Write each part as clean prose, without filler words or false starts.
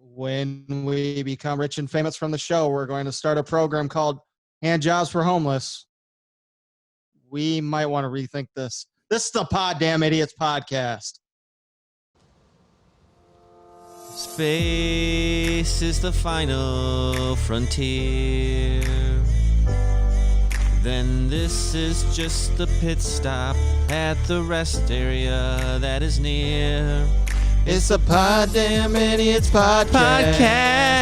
When we become rich and famous from the show, we're going to start a program called Hand Jobs for Homeless. We might want to rethink this. This is the Poddamn Idiotz Podcast. Space is the final frontier. Then this is just the pit stop at the rest area that is near. It's a Poddamn Idiotz Podcast.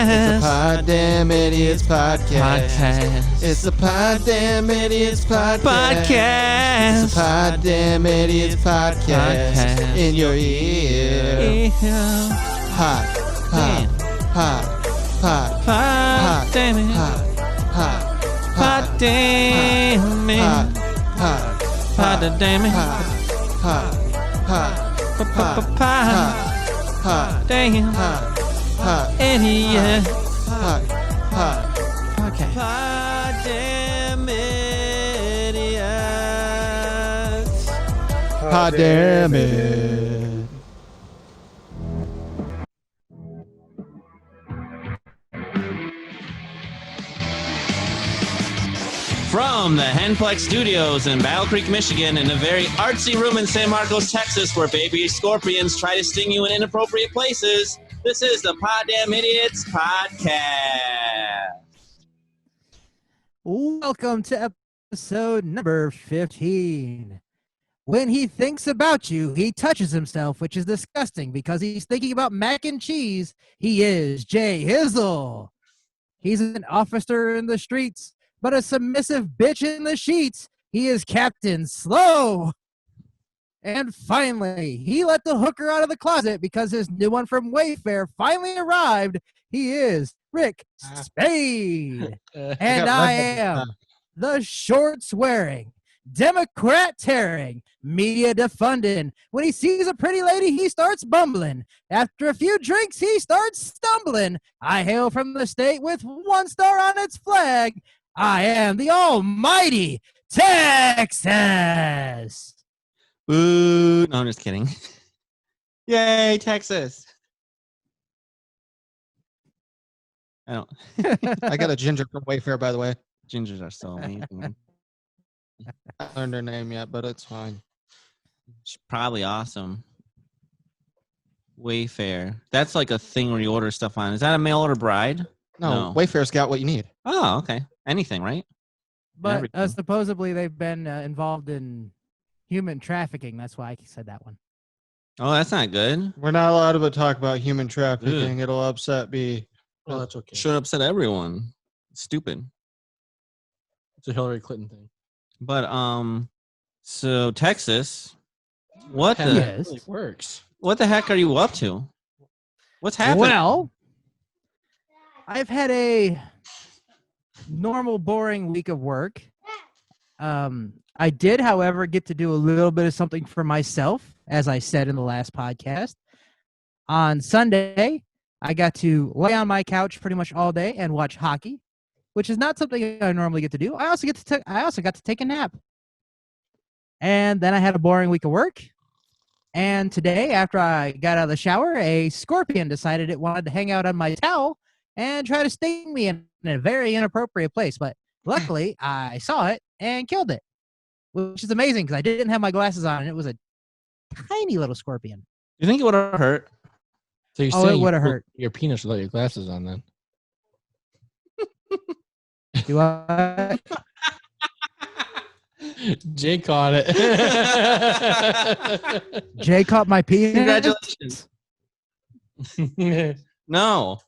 It's a Poddamn Idiotz Podcast. It's a Poddamn Idiotz Podcast. It's a Poddamn Idiotz Podcast. In your ear. Hot, hot, hot, hot, hot, damn it. hot, hot, hot, damn it. hot, hot, Hot damn it. hot, hot, hot, Damn. hot, Idiot. hot, hot. Okay. Poddamn idiots. Poddamn it. From the Henplex Studios in Battle Creek, Michigan, in a very artsy room in San Marcos, Texas, where baby scorpions try to sting you in inappropriate places, this is the Poddamn Idiotz Podcast. Welcome to episode number 15. When he thinks about you, he touches himself, which is disgusting because he's thinking about mac and cheese. He is Jay Hizzle. He's an officer in the streets, but a submissive bitch in the sheets. He is Captain Slow. And finally, he let the hooker out of the closet because his new one from Wayfair finally arrived. He is Ric Spade. And I am the short-swearing, Democrat-tearing, media defunding. When he sees a pretty lady, he starts bumbling. After a few drinks, he starts stumbling. I hail from the state with 1 star on its flag. I am the almighty Texas. Ooh, no, I'm just kidding. Yay, Texas. I don't. I got a ginger from Wayfair, by the way. Gingers are so amazing. I haven't learned her name yet, but it's fine. She's probably awesome. Wayfair. That's like a thing where you order stuff on. Is that a mail order bride? No, Wayfair's got what you need. Oh, okay. Anything, right? But supposedly they've been involved in human trafficking. That's why I said that one. Oh, that's not good. We're not allowed to talk about human trafficking. It'll upset me. Well, that's okay. Should upset everyone. Stupid. It's a Hillary Clinton thing. But so Texas, what How the that really works? what the heck are you up to? What's happening? Well, I've had a normal, boring week of work. I did, however, get to do a little bit of something for myself, as I said in the last podcast. On Sunday, I got to lay on my couch pretty much all day and watch hockey, which is not something I normally get to do. I also got to take a nap. And then I had a boring week of work. And today, after I got out of the shower, a scorpion decided it wanted to hang out on my towel and try to sting me in a very inappropriate place. But luckily, I saw it and killed it, which is amazing because I didn't have my glasses on, and it was a tiny little scorpion. You think it would have hurt? So you're Oh, saying it would have hurt. your penis without your glasses on then? Do I? Jay caught it. Jay caught my penis. Congratulations. No.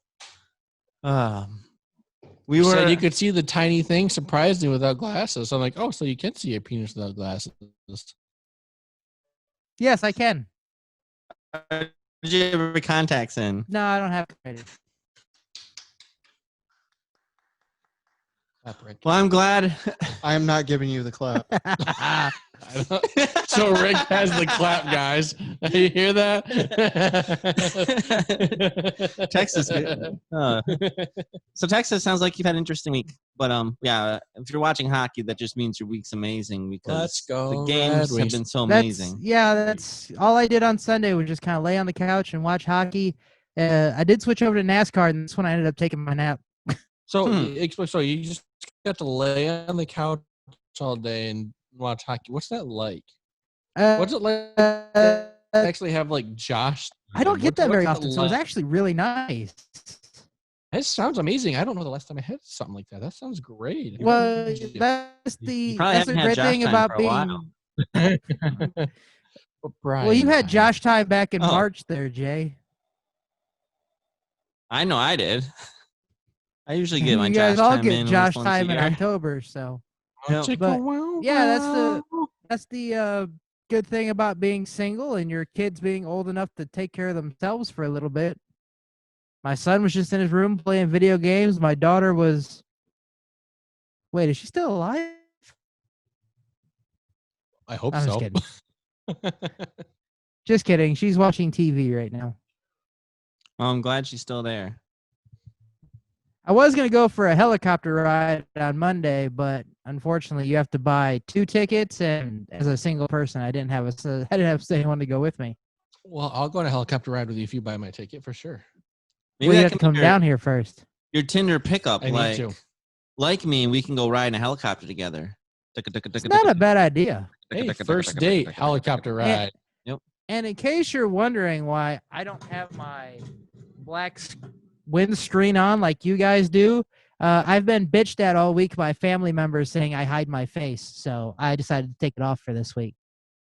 We You were. said you could see the tiny thing, surprised me without glasses. So I'm like, oh, so you can see your penis without glasses. Yes, I can. Did you have your contacts in? No, I don't have it. Well, I'm glad. I am not giving you the clap. So Rick has the clap, guys. You hear that? Texas. So Texas sounds like you've had an interesting week. But yeah, if you're watching hockey, that just means your week's amazing because Let's go, the games Red have been so amazing. That's all I did on Sunday was just kind of lay on the couch and watch hockey. I did switch over to NASCAR, and that's when I ended up taking my nap. So, so you just got to lay on the couch all day and watch hockey. What's that like? What's it like to actually have like Josh? I don't get that very often, so it was like? actually really nice. It sounds amazing. I don't know the last time I had something like that. That sounds great. Well, that's the great thing about being. Well, you had Josh time back in March there, Jay. I know I did. I usually get my you Josh guys all time get in Josh once time a in year. October, so. Yep. But yeah, that's the good thing about being single and your kids being old enough to take care of themselves for a little bit. My son was just in his room playing video games. My daughter was. Wait, is she still alive? I hope I'm so. Just kidding. Just kidding. She's watching TV right now. Well, I'm glad she's still there. I was going to go for a helicopter ride on Monday, but unfortunately you have to buy 2 tickets, and as a single person, I didn't have anyone to go with me. Well, I'll go on a helicopter ride with you if you buy my ticket for sure. Maybe you have to come down here first. Your Tinder pickup, like me, we can go ride in a helicopter together. It's not a bad idea. Hey, first date helicopter ride. Yep. And in case you're wondering why I don't have my black windscreen on like you guys do, I've been bitched at all week by family members saying I hide my face, so I decided to take it off for this week.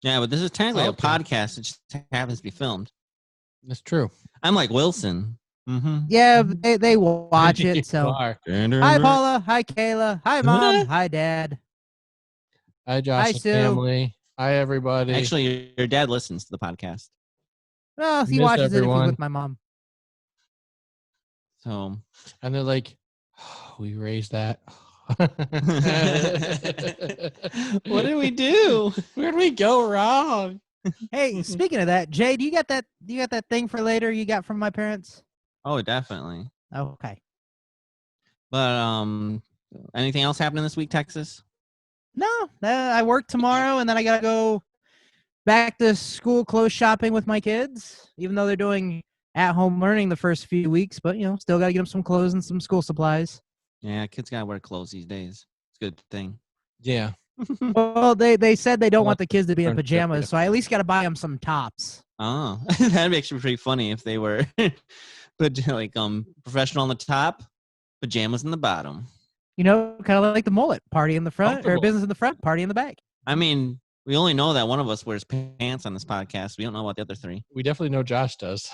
Yeah, but this is technically a podcast. It just happens to be filmed. That's true. I'm like Wilson. Mm-hmm. Yeah, they watch it. So hi Paula, hi Kayla, hi Mom, hi Dad, hi Josh's family, hi everybody. Actually, your dad listens to the podcast. Well, he watches it if he's with my mom. So, and they're like, oh, "We raised that." What did we do? Where'd we go wrong? Hey, speaking of that, Jay, do you got that thing for later you got from my parents? Oh, definitely. Okay. But anything else happening this week, Texas? No, I work tomorrow, and then I gotta go back to school clothes shopping with my kids, even though they're doing at-home learning the first few weeks. But still gotta get them some clothes and some school supplies. Yeah, kids gotta wear clothes these days. It's a good thing. Yeah. Well, they said they don't want the kids to be in pajamas, so I at least gotta buy them some tops. Oh, that'd be actually pretty funny if they were. But professional on the top, pajamas in the bottom. Kind of like the mullet, party in the front, or business in the front, party in the back. I mean, we only know that one of us wears pants on this podcast. We don't know about the other 3. We definitely know Josh does.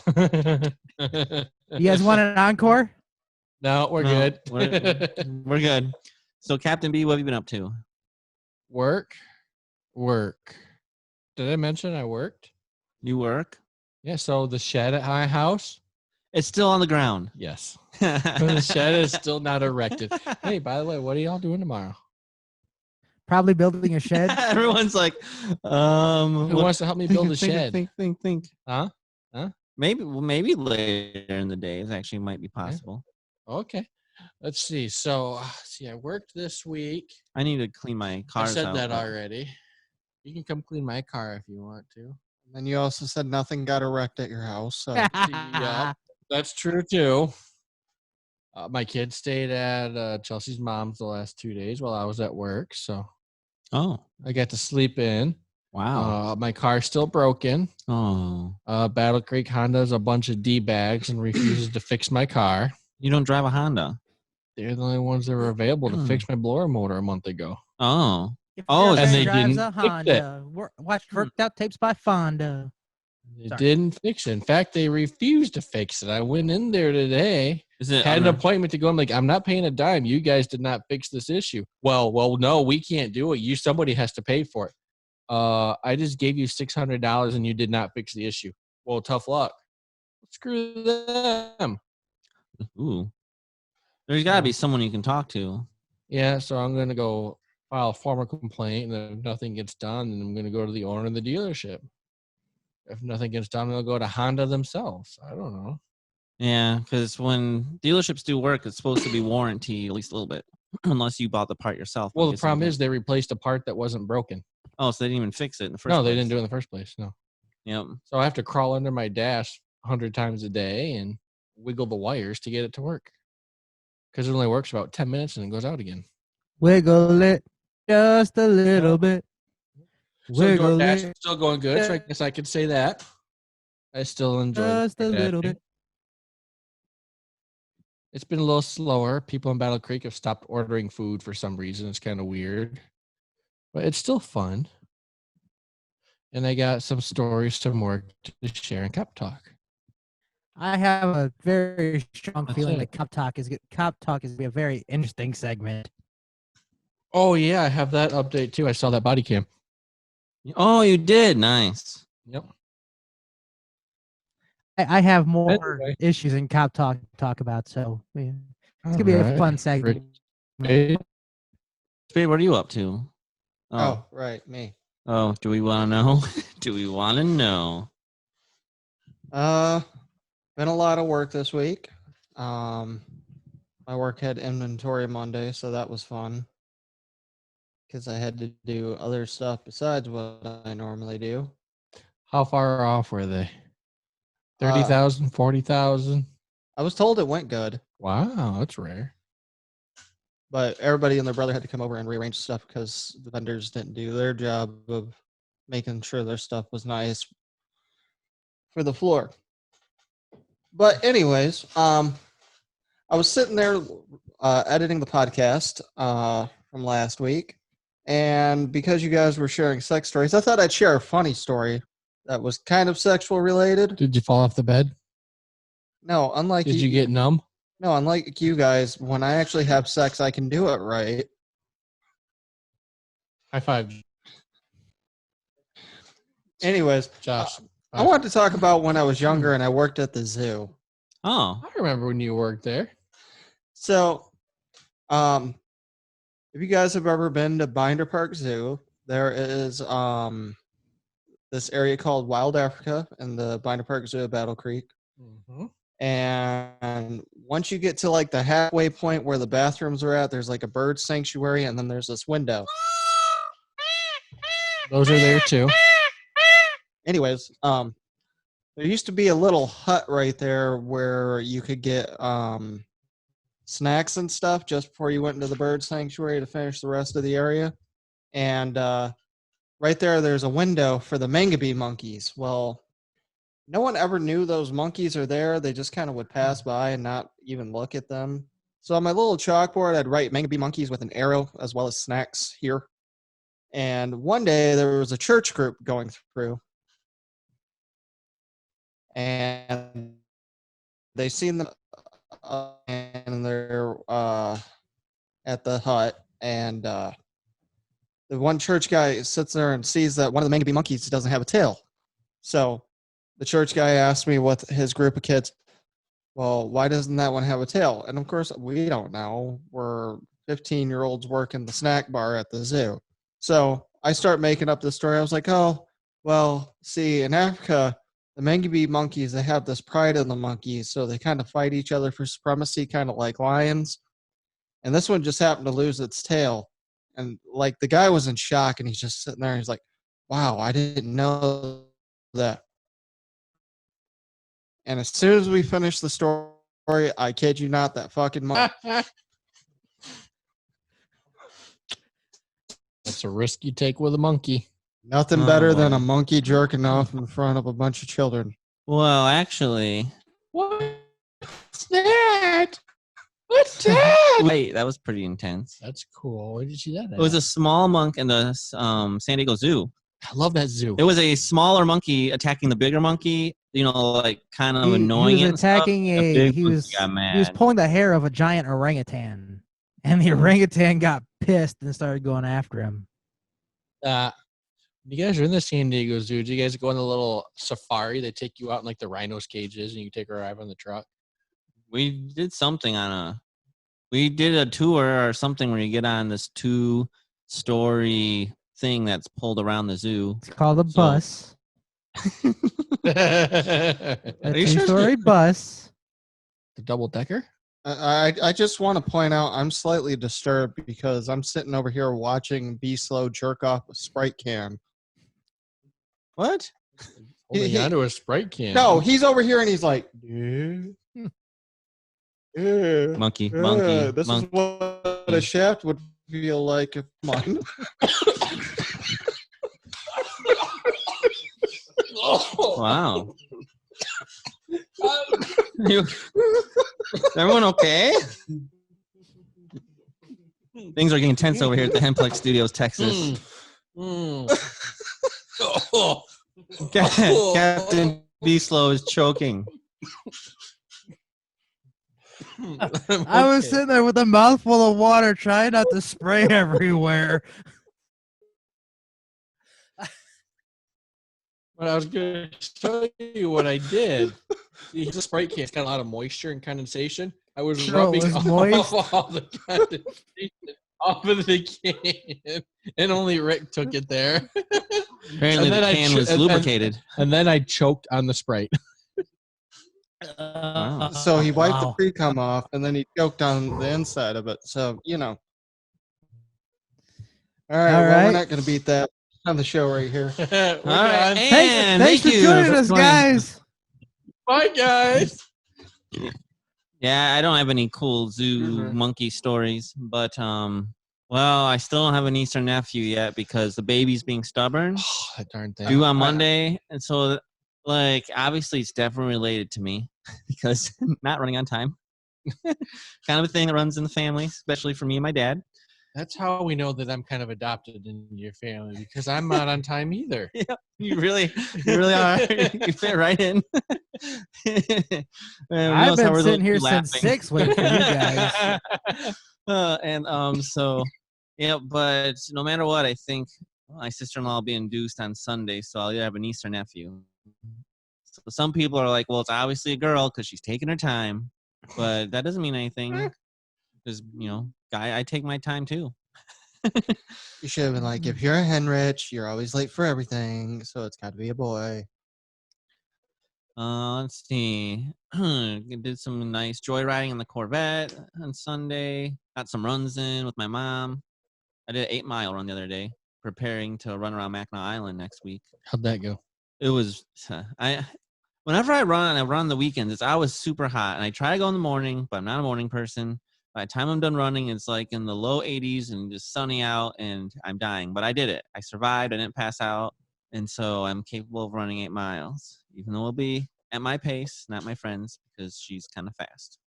You guys want an encore? No, we're good. We're good. So, Captain B, what have you been up to? Work. Did I mention I worked? You work? Yeah, so the shed at my house. It's still on the ground. Yes. The shed is still not erected. Hey, by the way, what are y'all doing tomorrow? Probably building a shed. Everyone's like, who wants to help me build a shed? Think. Huh? Maybe later in the day it actually might be possible. Yeah. Okay. Let's see. So, I worked this week. I need to clean my car. I said that already. You can come clean my car if you want to. And you also said nothing got erected at your house. So. Yeah. That's true too. My kids stayed at Chelsea's mom's the last 2 days while I was at work, so I got to sleep in. Wow. My car's still broken. Battle Creek Honda's a bunch of D-bags and refuses to fix my car. You don't drive a Honda? They're the only ones that were available to fix my blower motor a month ago. And they didn't fix it. Watched Worked Out Tapes by Fonda. They didn't fix it. In fact, they refused to fix it. I went in there today, had an appointment to go. I'm like, I'm not paying a dime. You guys did not fix this issue. Well, no, we can't do it. Somebody has to pay for it. I just gave you $600 and you did not fix the issue. Well, tough luck. Screw them. Ooh. There's got to be someone you can talk to. Yeah, so I'm going to go file a formal complaint, and if nothing gets done, then I'm going to go to the owner of the dealership. If nothing gets done, they'll go to Honda themselves. I don't know. Yeah, because when dealerships do work, it's supposed to be warranty at least a little bit, unless you bought the part yourself. Well, the problem is they replaced a part that wasn't broken. Oh, so they didn't even fix it in the first place. No, they didn't do it in the first place, no. Yep. So I have to crawl under my dash 100 times a day and wiggle the wires to get it to work. Because it only works about 10 minutes and it goes out again. Wiggle it just a little bit. Wiggle so DoorDash is it still going good, so I guess I could say that. I still enjoy just a little DoorDashing. bit. It's been a little slower. People in Battle Creek have stopped ordering food for some reason. It's kind of weird. But it's still fun. And I got some stories, some work to share in Cop Talk. I have a very strong feeling it. that Cop Talk is going to be a very interesting segment. Oh, yeah, I have that update too. I saw that body cam. Oh, you did? Nice. Yep. I have more issues in Cop Talk to talk about, so yeah. It's going to be a fun segment. Spade, what are you up to? Oh, right, me. Oh, do we want to know? Do we want to know? Been a lot of work this week. My work had inventory Monday, so that was fun. Because I had to do other stuff besides what I normally do. How far off were they? 30,000, 40,000? I was told it went good. Wow, that's rare. But everybody and their brother had to come over and rearrange stuff because the vendors didn't do their job of making sure their stuff was nice for the floor. But anyways, I was sitting there editing the podcast from last week. And because you guys were sharing sex stories, I thought I'd share a funny story that was kind of sexual related. Did you fall off the bed? No, unlike Did you get numb? No, unlike you guys, when I actually have sex, I can do it right. High five. Anyways, Josh. I wanted to talk about when I was younger and I worked at the zoo. Oh. I remember when you worked there. So, if you guys have ever been to Binder Park Zoo, there is this area called Wild Africa in the Binder Park Zoo at Battle Creek. Mm-hmm. And once you get to like the halfway point where the bathrooms are at, there's like a bird sanctuary, and then there's this window. Those are there too. Anyways, there used to be a little hut right there where you could get snacks and stuff just before you went into the bird sanctuary to finish the rest of the area. And right there's a window for the mangabey monkeys. Well, no one ever knew those monkeys are there. They just kind of would pass by and not even look at them. So on my little chalkboard, I'd write mangabey monkeys with an arrow as well as snacks here. And one day there was a church group going through. And they seen them and they're at the hut. And the one church guy sits there and sees that one of the mangabey monkeys doesn't have a tail. So the church guy asked me with his group of kids, well, why doesn't that one have a tail? And of course, we don't know. We're 15-year-olds working the snack bar at the zoo. So I start making up this story. I was like, oh, well, see, in Africa, the mangabey monkeys, they have this pride in the monkeys, so they kind of fight each other for supremacy, kind of like lions. And this one just happened to lose its tail. And, like, the guy was in shock, and he's just sitting there, and he's like, wow, I didn't know that. And as soon as we finished the story, I kid you not, that fucking monkey. That's a risk you take with a monkey. Nothing better than a monkey jerking off in front of a bunch of children. Well, actually. What's that? What's that? Wait, that was pretty intense. That's cool. Where did you see that at? It was a small monk in the San Diego Zoo. I love that zoo. It was a smaller monkey attacking the bigger monkey, like kind of annoying. He was attacking he was pulling the hair of a giant orangutan. And the orangutan got pissed and started going after him. You guys are in the San Diego Zoo. Do you guys go on the little safari? They take you out in like the rhinos cages and you take a ride on the truck. We did something we did a tour or something where you get on this 2-story thing that's pulled around the zoo. It's called a bus. A 2-story bus. The double decker? I just want to point out I'm slightly disturbed because I'm sitting over here watching B Slow jerk off a Sprite can. What? Holding onto a Sprite can. No, he's over here and he's like, Monkey. This is what a shaft would feel like if mine. Wow. Everyone okay? Things are getting tense over here at the Henplex Studios, Texas. Captain B-Slow is choking. I was sitting there with a mouthful of water trying not to spray everywhere. But I was going to show you what I did. See, the Sprite can, it's got a lot of moisture and condensation. I was rubbing off all the condensation off of the can, and only Rick took it there. Apparently the can was lubricated. And then I choked on the Sprite. Wow. So he wiped the pre-cum off, and then he choked on the inside of it. So, you know. All right, we're not going to beat that on the show right here. All right, thanks for joining us, guys. Bye, guys. Yeah, I don't have any cool zoo monkey stories, but well, I still don't have a niece or nephew yet because the baby's being stubborn. Oh, that darn thing. Due on Monday, and so like obviously it's definitely related to me because not running on time. Kind of a thing that runs in the family, especially for me and my dad. That's how we know that I'm kind of adopted in your family because I'm not on time either. Yeah, you really are. You fit right in. I've been sitting here since 6 waiting for you guys. So, yeah, but no matter what, I think my sister-in-law will be induced on Sunday, so I'll either have a niece or nephew. So some people are like, well, it's obviously a girl because she's taking her time, but that doesn't mean anything because, you know, I take my time too. You should have been like, if you're a Henrich, you're always late for everything, so it's got to be a boy. Let's see. Did some nice joyriding in the Corvette on Sunday. Got some runs in with my mom. I did an 8-mile run the other day, preparing to run around Mackinac Island next week. How'd that go? It was whenever I run the weekends. It's always super hot, and I try to go in the morning, but I'm not a morning person. By the time I'm done running, it's like in the low 80s and just sunny out, and I'm dying. But I did it. I survived. I didn't pass out, and so I'm capable of running 8 miles, even though it'll be at my pace, not my friend's, because she's kind of fast.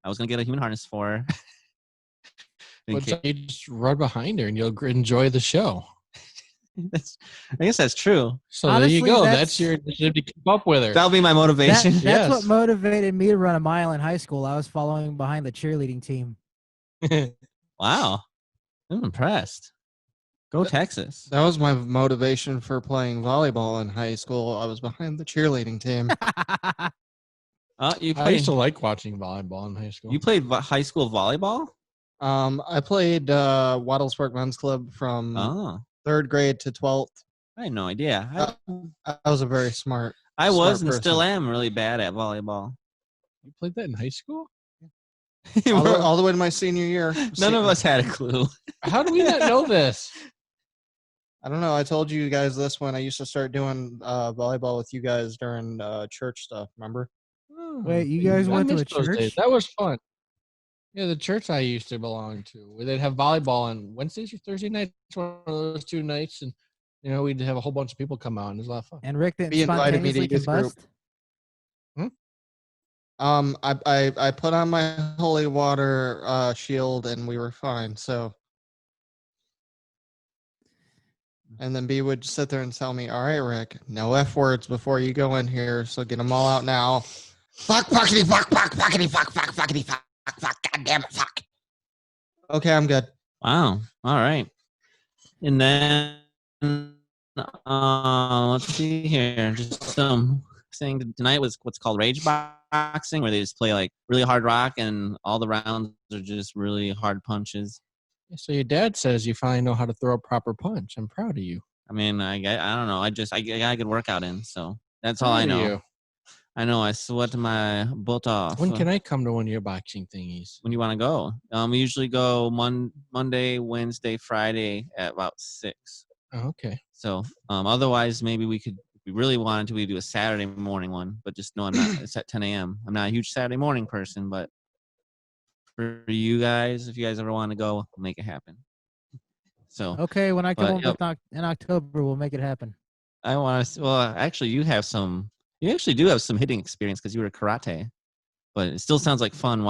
I was gonna get a human harness for her. You just run behind her, and you'll enjoy the show. I guess that's true. So honestly, there you go. That's your initiative to keep up with her. That'll be my motivation. That's what motivated me to run a mile in high school. I was following behind the cheerleading team. Wow. I'm impressed. Go Texas. That was my motivation for playing volleyball in high school. I was behind the cheerleading team. I used to like watching volleyball in high school. You played high school volleyball? I played Wattlesburg Men's Club from 3rd grade to 12th. I had no idea. I was a very smart I was and person. still am really bad at volleyball. You played that in high school? all the way to my senior year. None of us had a clue. How do we not know this? I don't know. I told you guys this when I used to start doing volleyball with you guys during church stuff. Remember? Wait, you guys went to a church? Days. That was fun. Yeah, the church I used to belong to, where they'd have volleyball on Wednesdays or Thursday nights, one of those 2 nights, and you know we'd have a whole bunch of people come out, and it was a lot of fun. And Rick didn't spontaneously combust? I put on my holy water shield, and we were fine. So, and then B would sit there and tell me, "All right, Rick, no F words before you go in here, so get them all out now." Fuck, fuckity, fuck, fuck, fuckity, fuck, fuck, fuckity, fuck. Fuck, God damn it, fuck. Okay, I'm good. Wow. All right. And then let's see here. Just saying tonight was what's called rage boxing, where they just play like really hard rock and all the rounds are just really hard punches. So your dad says you finally know how to throw a proper punch. I'm proud of you. I mean, I don't know. I got a good workout in, so that's all I know. I know. I sweat my butt off. When can I come to one of your boxing thingies? When you want to go? We usually go Monday, Wednesday, Friday at about 6. Oh, okay. So otherwise, maybe we could we really wanted to, we do a Saturday morning one, but just know I'm not. It's at 10 a.m. I'm not a huge Saturday morning person, but for you guys, if you guys ever want to go, we'll make it happen. So okay, when I come home in October, we'll make it happen. I want to. Well, actually, you actually do have some hitting experience because you were karate, but it still sounds like fun.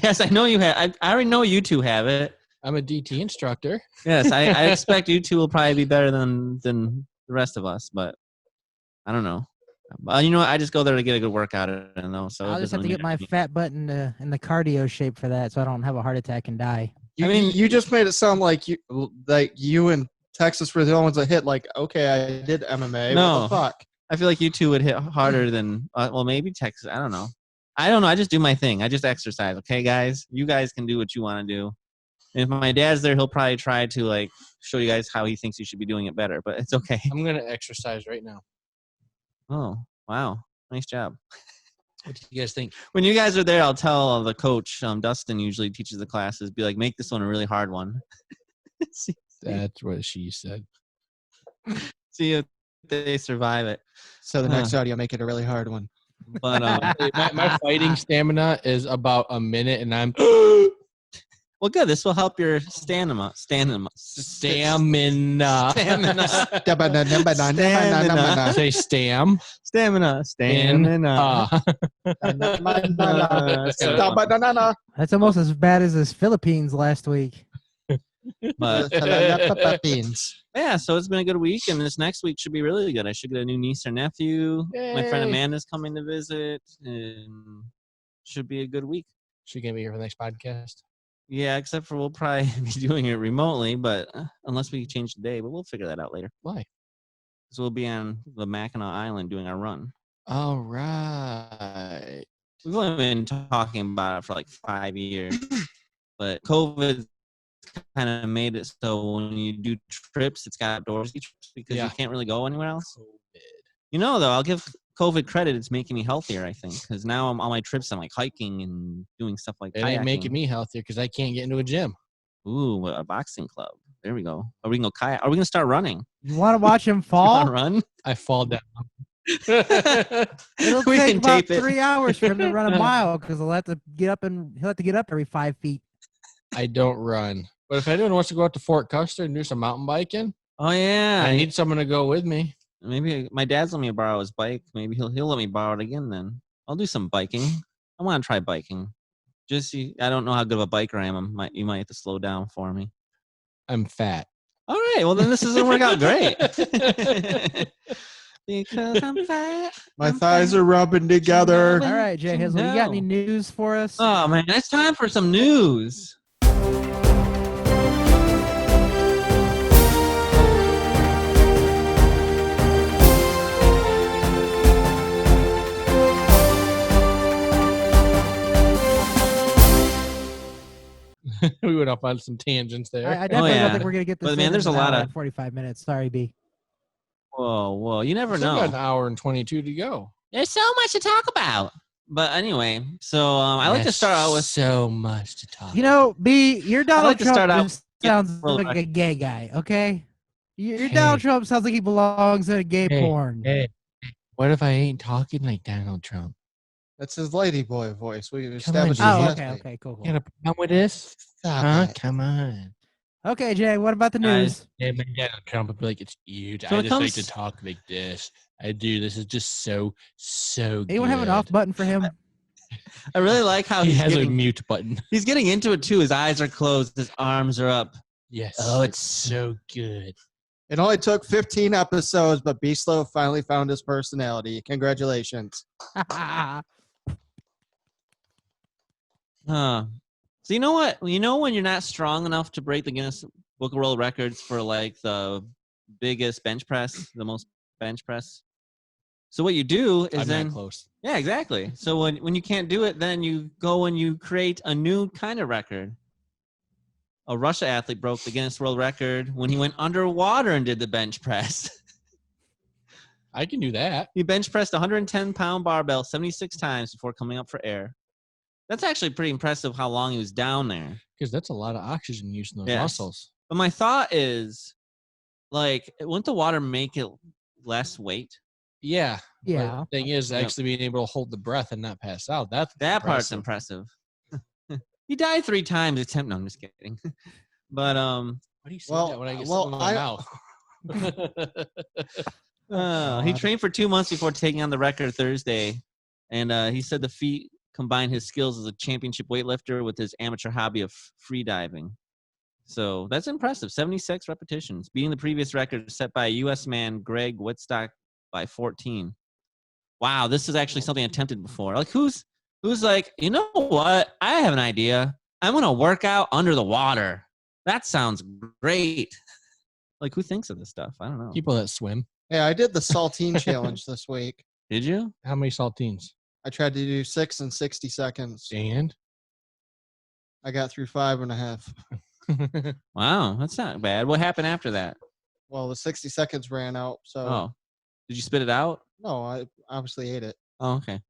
Yes, I know you have. I already know you two have it. I'm a DT instructor. Yes, I expect you two will probably be better than the rest of us, but I don't know. You know what? I just go there to get a good workout in, though. So I'll just have to get my fat butt in the cardio shape for that, so I don't have a heart attack and die. You just made it sound like you and Texas were the only ones that hit. Like, okay, I did MMA. No. What the fuck? I feel like you two would hit harder than maybe Texas. I don't know. I just do my thing. I just exercise. Okay, guys, you guys can do what you want to do. And if my dad's there, he'll probably try to show you guys how he thinks you should be doing it better. But it's okay. I'm gonna exercise right now. Oh wow, nice job. What do you guys think? When you guys are there, I'll tell the coach. Dustin usually teaches the classes. Be like, make this one a really hard one. That's what she said. See if they survive it. So the next audio, make it a really hard one. But my fighting stamina is about a minute, and I'm. Well, good. This will help your stamina. Say stam. Stamina. That's almost as bad as this Philippines last week. But yeah, so it's been a good week, and this next week should be really good. I should get a new niece or nephew. Yay. My friend Amanda's coming to visit, and should be a good week. She gonna be here for the next podcast. Yeah, except for we'll probably be doing it remotely, but unless we change the day, but we'll figure that out later. Why? Because we'll be on the Mackinac Island doing our run. All right. We've only been talking about it for like 5 years, but COVID kind of made it so when you do trips, it's got outdoorsy trips because you can't really go anywhere else. You know, though, I'll give COVID credit. It's making me healthier, I think, because now on my trips, I'm like hiking and doing stuff like that. It ain't making me healthier because I can't get into a gym. Ooh, a boxing club. There we go. Are we going to go kayak? Are we going to start running? You want to watch him fall? Run? I fall down. It'll take about 3 hours for him to run a mile because he'll have to get up every 5 feet. I don't run. But if anyone wants to go out to Fort Custer and do some mountain biking, oh yeah, I need someone to go with me. Maybe my dad's let me borrow his bike. Maybe he'll let me borrow it again. Then I'll do some biking. I want to try biking. I don't know how good of a biker I am. You might have to slow down for me. I'm fat. All right. Well, then this isn't work out great. Because I'm fat. My thighs are rubbing together. All right, Jay Hizzle, you got any news for us? Oh man, it's time for some news. We went off on some tangents there. I definitely don't think we're going to get this. But man, there's a lot of 45 minutes. Sorry, B. Whoa. You never know. Got an hour and 22 to go. There's so much to talk about. But anyway, so I like to start out with so much to talk. You know, B, your Donald Trump sounds like right. a gay guy, okay? Your Donald Trump sounds like he belongs in a gay porn. Hey, what if I ain't talking like Donald Trump? That's his ladyboy voice. We established. Okay, cool. Got a problem with this? Come on. Okay, Jay, what about the news? Yeah, Donald Trump would be like, it's huge. I just like to talk like this. I do. This is just so good. Anyone have an off button for him? I really like how he has a mute button. He's getting into it, too. His eyes are closed. His arms are up. Yes. Oh, it's so good. It only took 15 episodes, but B-Slow finally found his personality. Congratulations. So you know what? You know when you're not strong enough to break the Guinness Book of World Records for like the biggest bench press, the most bench press? So what you do is I'm not close. Yeah, exactly. So when you can't do it, then you go and you create a new kind of record. A Russia athlete broke the Guinness World Record when he went underwater and did the bench press. I can do that. He bench pressed 110-pound barbell 76 times before coming up for air. That's actually pretty impressive how long he was down there. Because that's a lot of oxygen use in those muscles. But my thought is, like, wouldn't the water make it less weight? Yeah. Yeah. But the thing is, actually being able to hold the breath and not pass out. That part's impressive. He died 3 times. No, I'm just kidding. But Why do you say that when I get something in my mouth? He trained for 2 months before taking on the record Thursday, and he said the feat combined his skills as a championship weightlifter with his amateur hobby of free diving. So that's impressive. 76 repetitions, beating the previous record set by a U.S. man, Greg Whitstock, by 14. Wow, this is actually something I attempted before. Like, who's like, you know what? I have an idea. I'm going to work out under the water. That sounds great. Like, who thinks of this stuff? I don't know. People that swim. Yeah, I did the saltine challenge this week. Did you? How many saltines? I tried to do 6 in 60 seconds. And? I got through 5.5. Wow, that's not bad. What happened after that? Well, the 60 seconds ran out. So. Oh, did you spit it out? No, I obviously ate it. Oh, okay.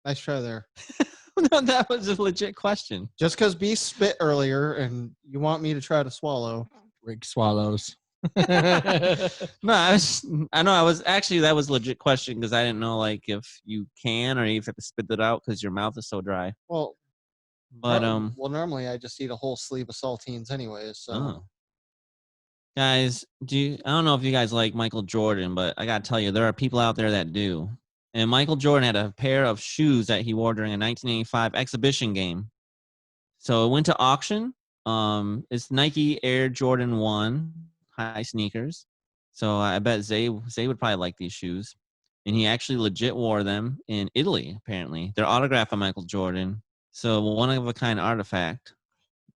Nice try there. No, that was a legit question. Just because B spit earlier and you want me to try to swallow. Rick swallows. No, that was a legit question because I didn't know like if you can or if you have to spit it out because your mouth is so dry. Well, but normally I just eat a whole sleeve of saltines anyways. So, guys, I don't know if you guys like Michael Jordan, but I gotta tell you, there are people out there that do. And Michael Jordan had a pair of shoes that he wore during a 1985 exhibition game. So it went to auction. It's Nike Air Jordan 1 high sneakers. So I bet Zay would probably like these shoes. And he actually legit wore them in Italy, apparently. They're autographed by Michael Jordan. So one of a kind artifact.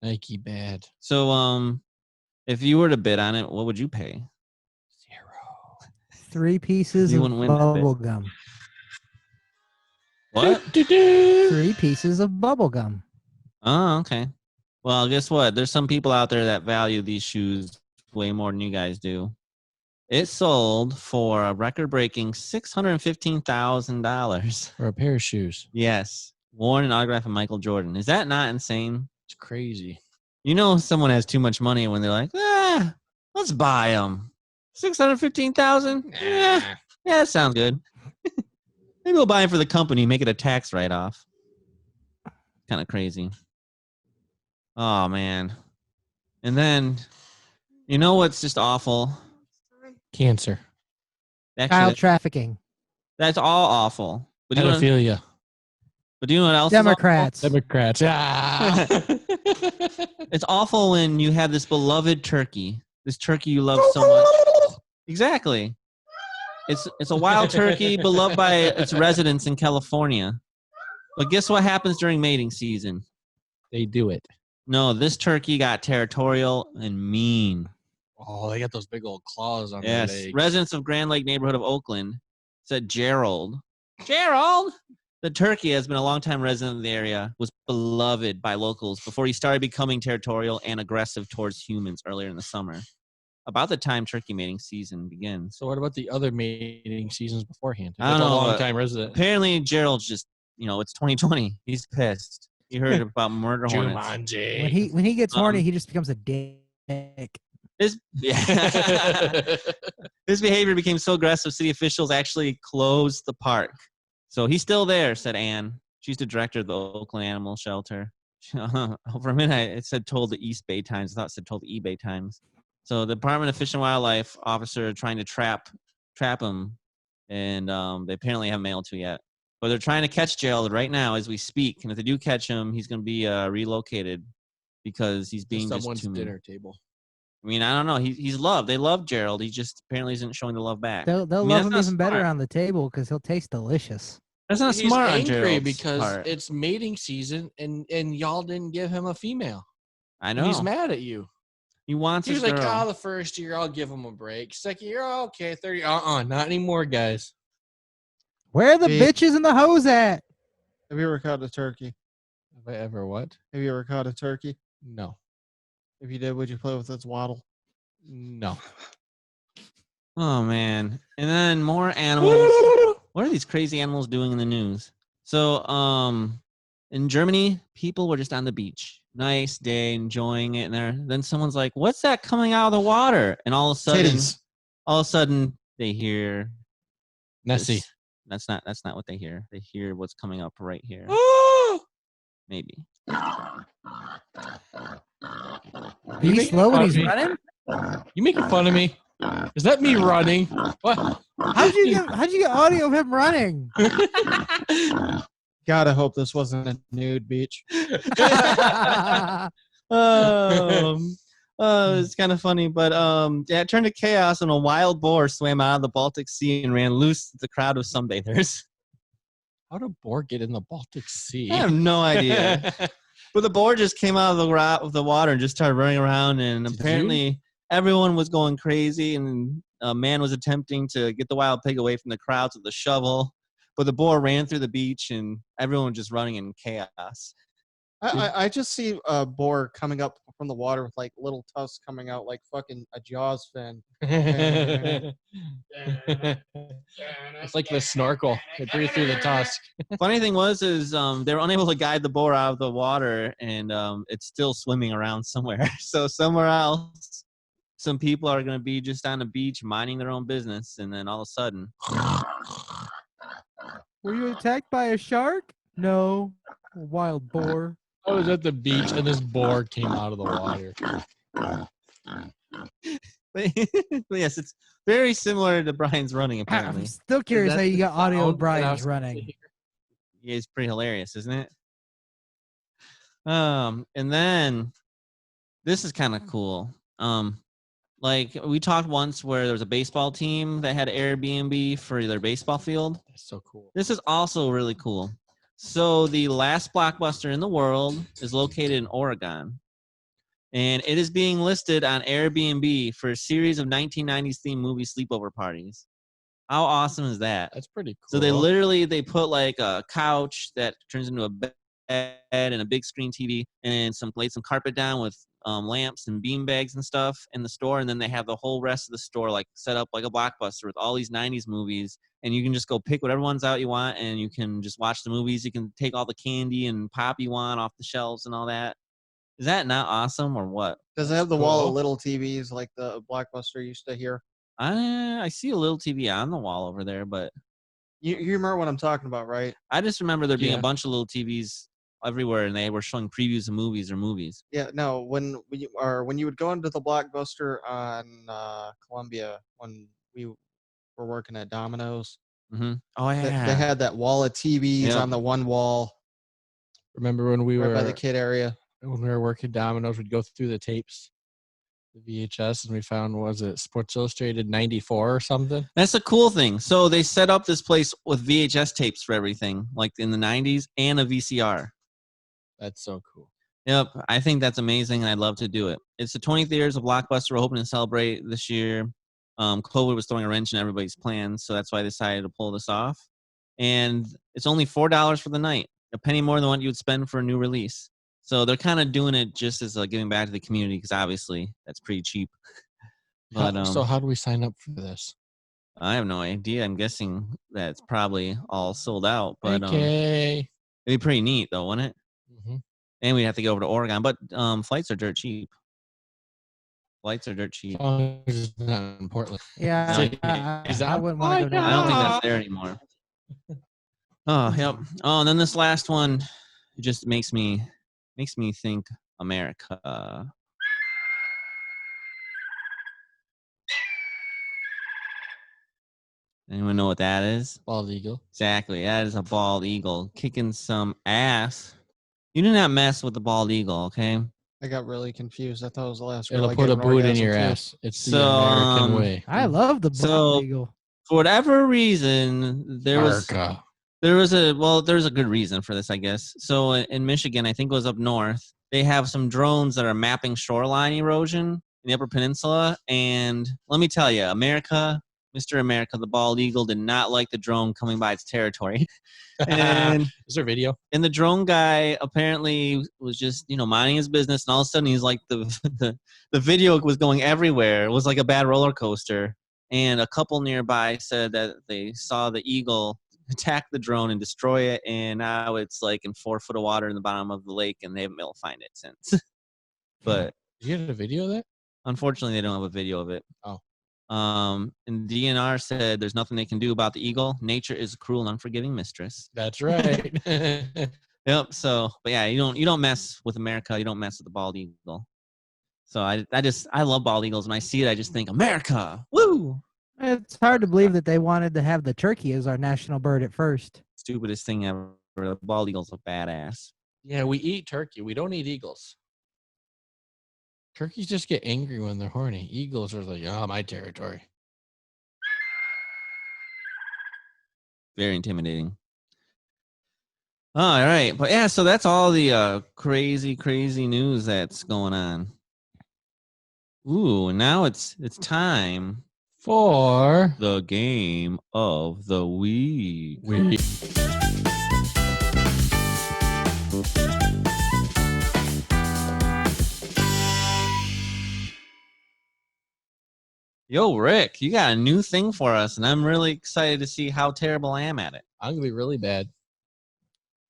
Nike bad. So if you were to bid on it, what would you pay? 0. 3 pieces You of wouldn't win that bid. bubble gum. What? 3 pieces of bubble gum. Oh, okay. Well, guess what? There's some people out there that value these shoes way more than you guys do. It sold for a record-breaking $615,000. For a pair of shoes. Yes. Worn and autographed by Michael Jordan. Is that not insane? It's crazy. You know someone has too much money when they're like, let's buy them. $615,000? Yeah, that sounds good. Maybe we'll buy them for the company, make it a tax write-off. Kind of crazy. Oh, man. And then, you know what's just awful? Cancer. Actually, Child trafficking. that's all awful. But do Pedophilia. you know what else Democrats. Democrats. Ah. It's awful when you have this beloved turkey. This turkey you love so much. Exactly. It's a wild turkey beloved by its residents in California. But guess what happens during mating season? They do it. No, this turkey got territorial and mean. Oh, they got those big old claws on their Yes. legs. Residents of Grand Lake neighborhood of Oakland said Gerald, the turkey has been a longtime resident of the area, was beloved by locals before he started becoming territorial and aggressive towards humans earlier in the summer. About the time turkey mating season begins. So what about the other mating seasons beforehand? I don't That's know, a but long-time resident. Apparently, Gerald's just, it's 2020. He's pissed. He heard about murder hornets. Jumanji. When he gets horny, he just becomes a dick. His behavior became so aggressive, city officials actually closed the park. So he's still there, said Ann. She's the director of the Oakland Animal Shelter. For a minute, it said told the East Bay Times. I thought it said told the eBay Times. So the Department of Fish and Wildlife officer trying to trap him, and they apparently haven't been able to yet. But they're trying to catch Gerald right now as we speak. And if they do catch him, he's going to be relocated because he's being someone's just too mean. dinner table. I mean, I don't know. He's loved. They love Gerald. He just apparently isn't showing the love back. They'll love him even better on the table because he'll taste delicious. That's not He's smart on angry Gerald's because part. it's mating season and y'all didn't give him a female. I know. He's mad at you. He wants He was his like, girl. the first year I'll give him a break. Second year, okay, 30. Not anymore, guys. Where are the Hey. bitches and the hoes at? Have you ever caught a turkey? Have I ever what? Have you ever caught a turkey? No. If you did, would you play with its waddle? No. Oh, man. And then more animals. What are these crazy animals doing in the news? So, in Germany, people were just on the beach. Nice day, enjoying it. And then someone's like, what's that coming out of the water? And all of a sudden, Titties. they hear Nessie. That's not what they hear. They hear what's coming up right here. Maybe. Are you slow when he's running? You making fun of me? Is that me running? What? How'd you get audio of him running? Gotta hope this wasn't a nude beach. It's kind of funny, but it turned to chaos when a wild boar swam out of the Baltic Sea and ran loose the crowd of sunbathers. How did a boar get in the Baltic Sea? I have no idea. But the boar just came out of the water and just started running around, and apparently everyone was going crazy, and a man was attempting to get the wild pig away from the crowds with a shovel, but the boar ran through the beach, and everyone was just running in chaos. I just see a boar coming up from the water with like little tusks coming out like fucking a Jaws fin. It's like the snorkel. They breathe through the tusk. Funny thing is they were unable to guide the boar out of the water, and it's still swimming around somewhere. So somewhere else, some people are going to be just on the beach minding their own business, and then all of a sudden... Were you attacked by a shark? No. A wild boar. I was at the beach and this boar came out of the water. But yes, it's very similar to Brian's running, apparently. I'm still curious how you got audio of Brian's running. Yeah, it's pretty hilarious, isn't it? And then this is kind of cool. Like we talked once where there was a baseball team that had Airbnb for their baseball field. That's so cool. This is also really cool. So the last Blockbuster in the world is located in Oregon, and it is being listed on Airbnb for a series of 1990s themed movie sleepover parties. How awesome is that? That's pretty cool. So they put like a couch that turns into a bed and a big screen TV, and laid some carpet down with lamps and bean bags and stuff in the store, and then they have the whole rest of the store like set up like a Blockbuster with all these 90s movies, and you can just go pick whatever ones out you want, and you can just watch the movies. You can take all the candy and pop you want off the shelves and all that. Is that not awesome or what? Does it have the wall of little TVs like the Blockbuster used to hear? I see a little TV on the wall over there, but you remember what I'm talking about, right? I just remember there being a bunch of little TVs everywhere, and they were showing previews of movies. Yeah, no. When you would go into the Blockbuster on Columbia when we were working at Domino's. Mm-hmm. Oh yeah, they had that wall of TVs on the one wall. Remember when we were by the kid area? When we were working Domino's, we'd go through the tapes, the VHS, and we found, was it Sports Illustrated 94 or something? That's a cool thing. So they set up this place with VHS tapes for everything, like in the 90s, and a VCR. That's so cool. Yep, I think that's amazing, and I'd love to do it. It's the 20th years of Blockbuster. We're hoping to celebrate this year. COVID was throwing a wrench in everybody's plans, so that's why I decided to pull this off. And it's only $4 for the night, a penny more than what you would spend for a new release. So they're kind of doing it just as giving back to the community, because obviously that's pretty cheap. But so how do we sign up for this? I have no idea. I'm guessing that it's probably all sold out. But okay. It'd be pretty neat, though, wouldn't it? Mm-hmm. And we'd have to go over to Oregon. But flights are dirt cheap. It's not in Portland. Yeah, I wouldn't want to go down. I don't think that's there anymore. Oh, yep. Oh, and then this last one just makes me think America. Anyone know what that is? Bald eagle. Exactly. That is a bald eagle kicking some ass. You do not mess with the bald eagle, okay? I got really confused. I thought it was the last. It'll put a boot in your ass. It's the American way. I love the bald eagle. For whatever reason, there's a good reason for this, I guess. So in Michigan, I think it was up north, they have some drones that are mapping shoreline erosion in the Upper Peninsula. And let me tell you, Mr. America, the bald eagle, did not like the drone coming by its territory. And is there video? And the drone guy apparently was just, minding his business, and all of a sudden he's like, the video was going everywhere. It was like a bad roller coaster. And a couple nearby said that they saw the eagle attack the drone and destroy it, and now it's like in 4 foot of water in the bottom of the lake, and they haven't been able to find it since. But did you get a video of that? Unfortunately, they don't have a video of it. Oh. And DNR said there's nothing they can do about the eagle. Nature is a cruel and unforgiving mistress. That's right. Yep. So, but yeah, you don't mess with America. You don't mess with the bald eagle. So I love bald eagles. When I see it, I just think America. Woo! It's hard to believe that they wanted to have the turkey as our national bird at first. Stupidest thing ever. The bald eagle's a badass. Yeah, we eat turkey. We don't eat eagles. Turkeys just get angry when they're horny. Eagles are like, oh, my territory. Very intimidating. All right. But yeah, so that's all the crazy news that's going on. Ooh, now it's time for the game of the week. Yo, Rick, you got a new thing for us, and I'm really excited to see how terrible I am at it. I'm going to be really bad.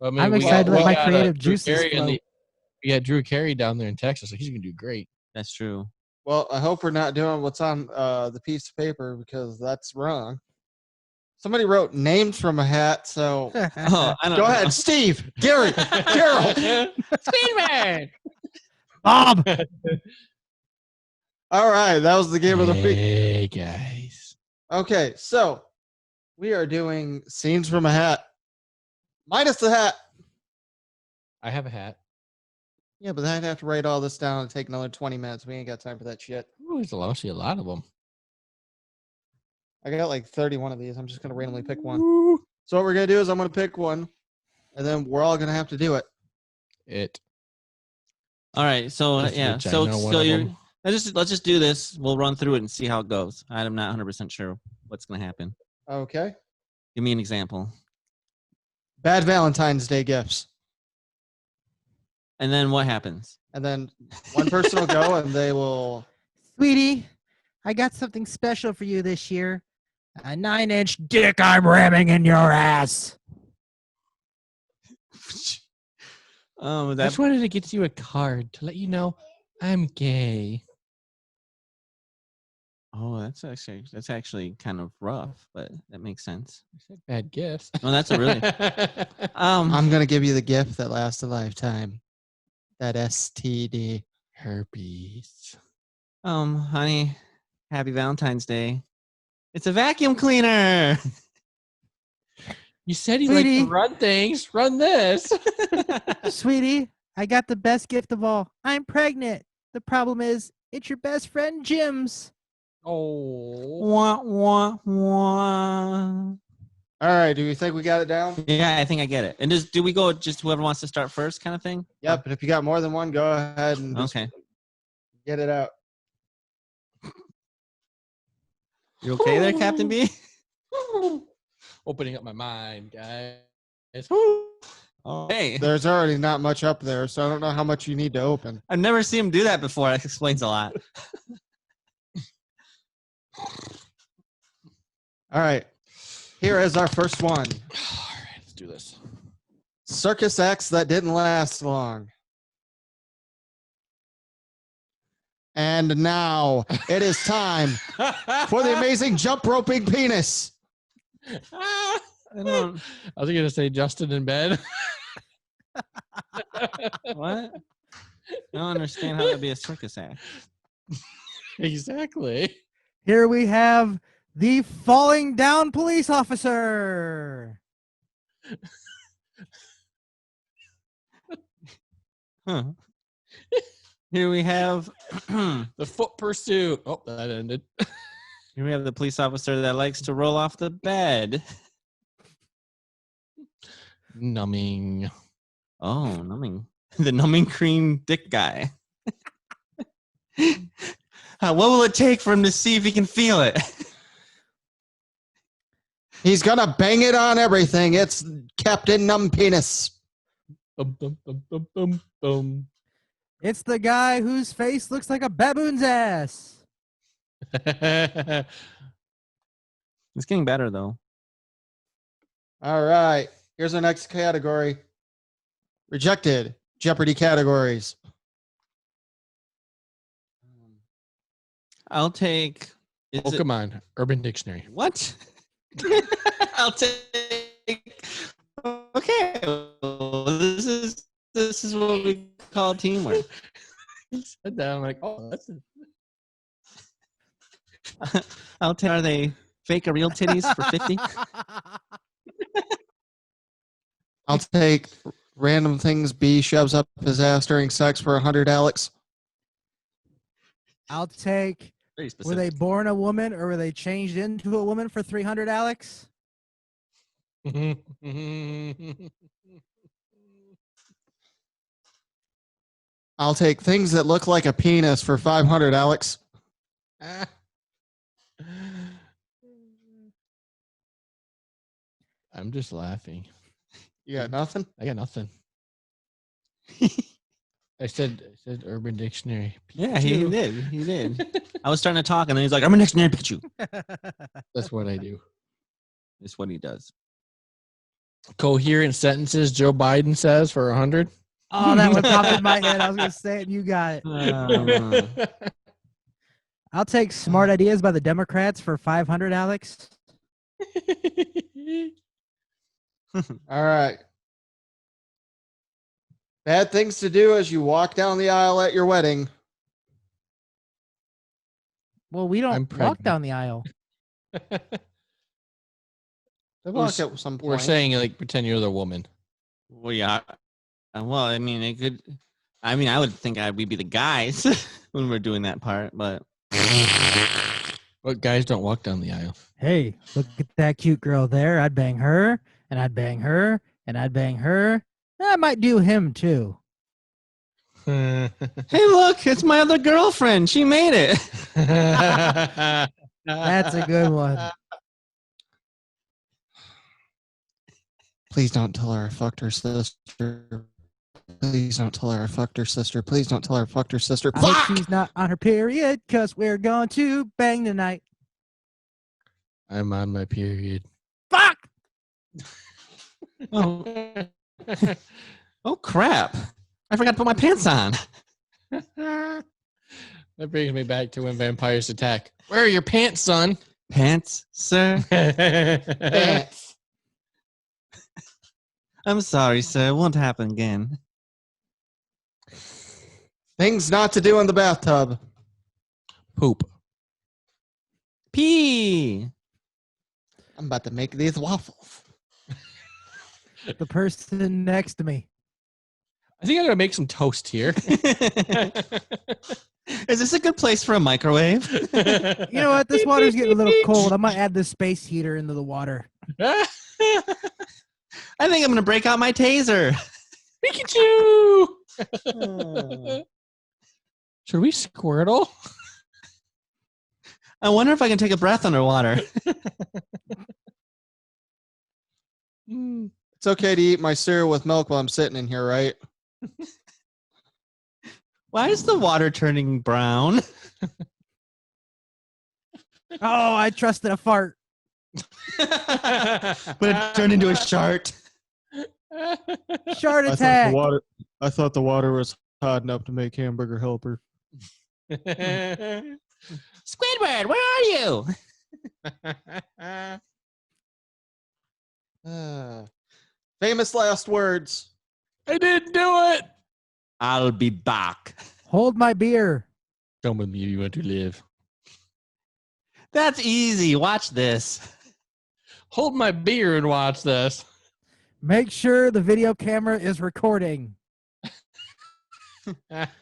I mean, I'm excited to let my creative juices flow. We got Drew Carey down there in Texas, so he's going to do great. That's true. Well, I hope we're not doing what's on the piece of paper because that's wrong. Somebody wrote names from a hat, so I don't go know. ahead. Steve, Gary, Carol, Speedman, Bob. All right, that was the game of the week. Hey, guys. Okay, so we are doing scenes from a hat. Minus the hat. I have a hat. Yeah, but I'd have to write all this down and take another 20 minutes. We ain't got time for that shit. Ooh, there's actually a lot of them. I got like 31 of these. I'm just going to randomly pick one. So what we're going to do is I'm going to pick one, and then we're all going to have to do it. All right, so yeah, so let's just do this. We'll run through it and see how it goes. I'm not 100% sure what's going to happen. Okay. Give me an example. Bad Valentine's Day gifts. And then what happens? And then one person will go and they will... Sweetie, I got something special for you this year. A 9-inch dick I'm ramming in your ass. I just wanted to get you a card to let you know I'm gay. Oh, that's actually kind of rough, but that makes sense. I said bad gifts. No, that's a really... I'm going to give you the gift that lasts a lifetime. That STD. Herpes. Honey, happy Valentine's Day. It's a vacuum cleaner. You said you like to run things. Run this. Sweetie, I got the best gift of all. I'm pregnant. The problem is, it's your best friend Jim's. Oh. Wah, wah, wah. All right, do you think we got it down? Yeah, I think I get it. And do we go just whoever wants to start first kind of thing? Yep, and if you got more than one, go ahead and just get it out. You okay there, Captain B? Opening up my mind, guys. Oh, hey. There's already not much up there, so I don't know how much you need to open. I've never seen him do that before. That explains a lot. All right. Here is our first one. All right, let's do this. Circus acts that didn't last long. And now it is time for the amazing jump roping penis. I I was going to say Justin in bed. What? I don't understand how that'd be a circus act. Exactly. Here we have the falling down police officer. Huh. Here we have The foot pursuit. Oh, that ended. here we have the police officer that likes to roll off the bed. Numbing. Oh, numbing. The numbing cream dick guy. What will it take for him to see if he can feel it? He's going to bang it on everything. It's Captain Numb Penis. Bum, bum, bum, bum, bum, bum. It's the guy whose face looks like a baboon's ass. It's getting better, though. All right. Here's our next category. Rejected Jeopardy categories. I'll take Come on. Urban Dictionary. What? I'll take. Okay. Well, this is what we call teamwork. He said that. I'm like, oh, that's I'll take. Are they fake or real titties for 50? I'll take random things B shoves up his ass during sex for 100, Alex. I'll take. Were they born a woman or were they changed into a woman for 300, Alex? I'll take things that look like a penis for 500, Alex. I'm just laughing. You got nothing? I got nothing. I said Urban Dictionary. Yeah, he did. I was starting to talk, and then he's like, "Urban Dictionary Pikachu." That's what I do. That's what he does. Coherent sentences Joe Biden says for 100. Oh, that one popped in my head. I was going to say it, and you got it. I'll take smart ideas by the Democrats for 500, Alex. All right. Bad things to do as you walk down the aisle at your wedding. Well, we don't walk down the aisle. They walk at some point. We're saying, like, pretend you're the woman. Well, yeah. Well, I mean, it could. I mean, I would think we'd be the guys when we're doing that part, but. But guys don't walk down the aisle. Hey, look at that cute girl there. I'd bang her, and I'd bang her, and I'd bang her. I might do him too. Hey, look, it's my other girlfriend. She made it. That's a good one. Please don't tell her I fucked her sister. Please don't tell her I fucked her sister. Please don't tell her I fucked her sister. I hope she's not on her period, because we're going to bang tonight. I'm on my period. Fuck! Oh. Oh, crap. I forgot to put my pants on. That brings me back to when vampires attack. Where are your pants, son? Pants, sir? Pants. I'm sorry, sir. It won't happen again. Things not to do in the bathtub. Poop. Pee. I'm about to make these waffles. The person next to me. I think I'm going to make some toast here. Is this a good place for a microwave? You know what? This water's getting a little cold. I might add the space heater into the water. I think I'm going to break out my taser. Pikachu! Should we Squirtle? I wonder if I can take a breath underwater. It's okay to eat my cereal with milk while I'm sitting in here, right? Why is the water turning brown? Oh, I trusted a fart. But it turned into a shart. Shart attack. I thought the water was hot enough to make Hamburger Helper. Squidward, where are you? Famous last words. I didn't do it. I'll be back. Hold my beer. Come with me if you want to live. That's easy. Watch this. Hold my beer and watch this. Make sure the video camera is recording.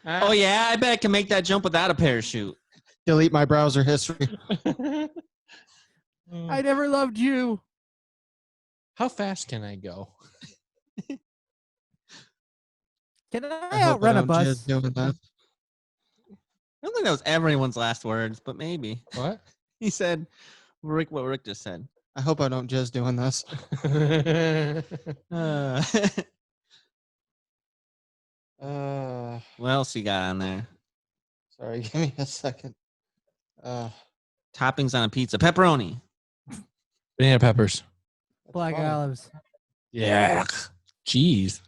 Oh, yeah? I bet I can make that jump without a parachute. Delete my browser history. I never loved you. How fast can I go? Can I outrun a bus? Doing that. I don't think that was everyone's last words, but maybe. What? He said, what Rick just said. I hope I don't just doing this. What else you got on there? Sorry, give me a second. Toppings on a pizza. Pepperoni. Banana peppers. Black olives. Yeah. Cheese.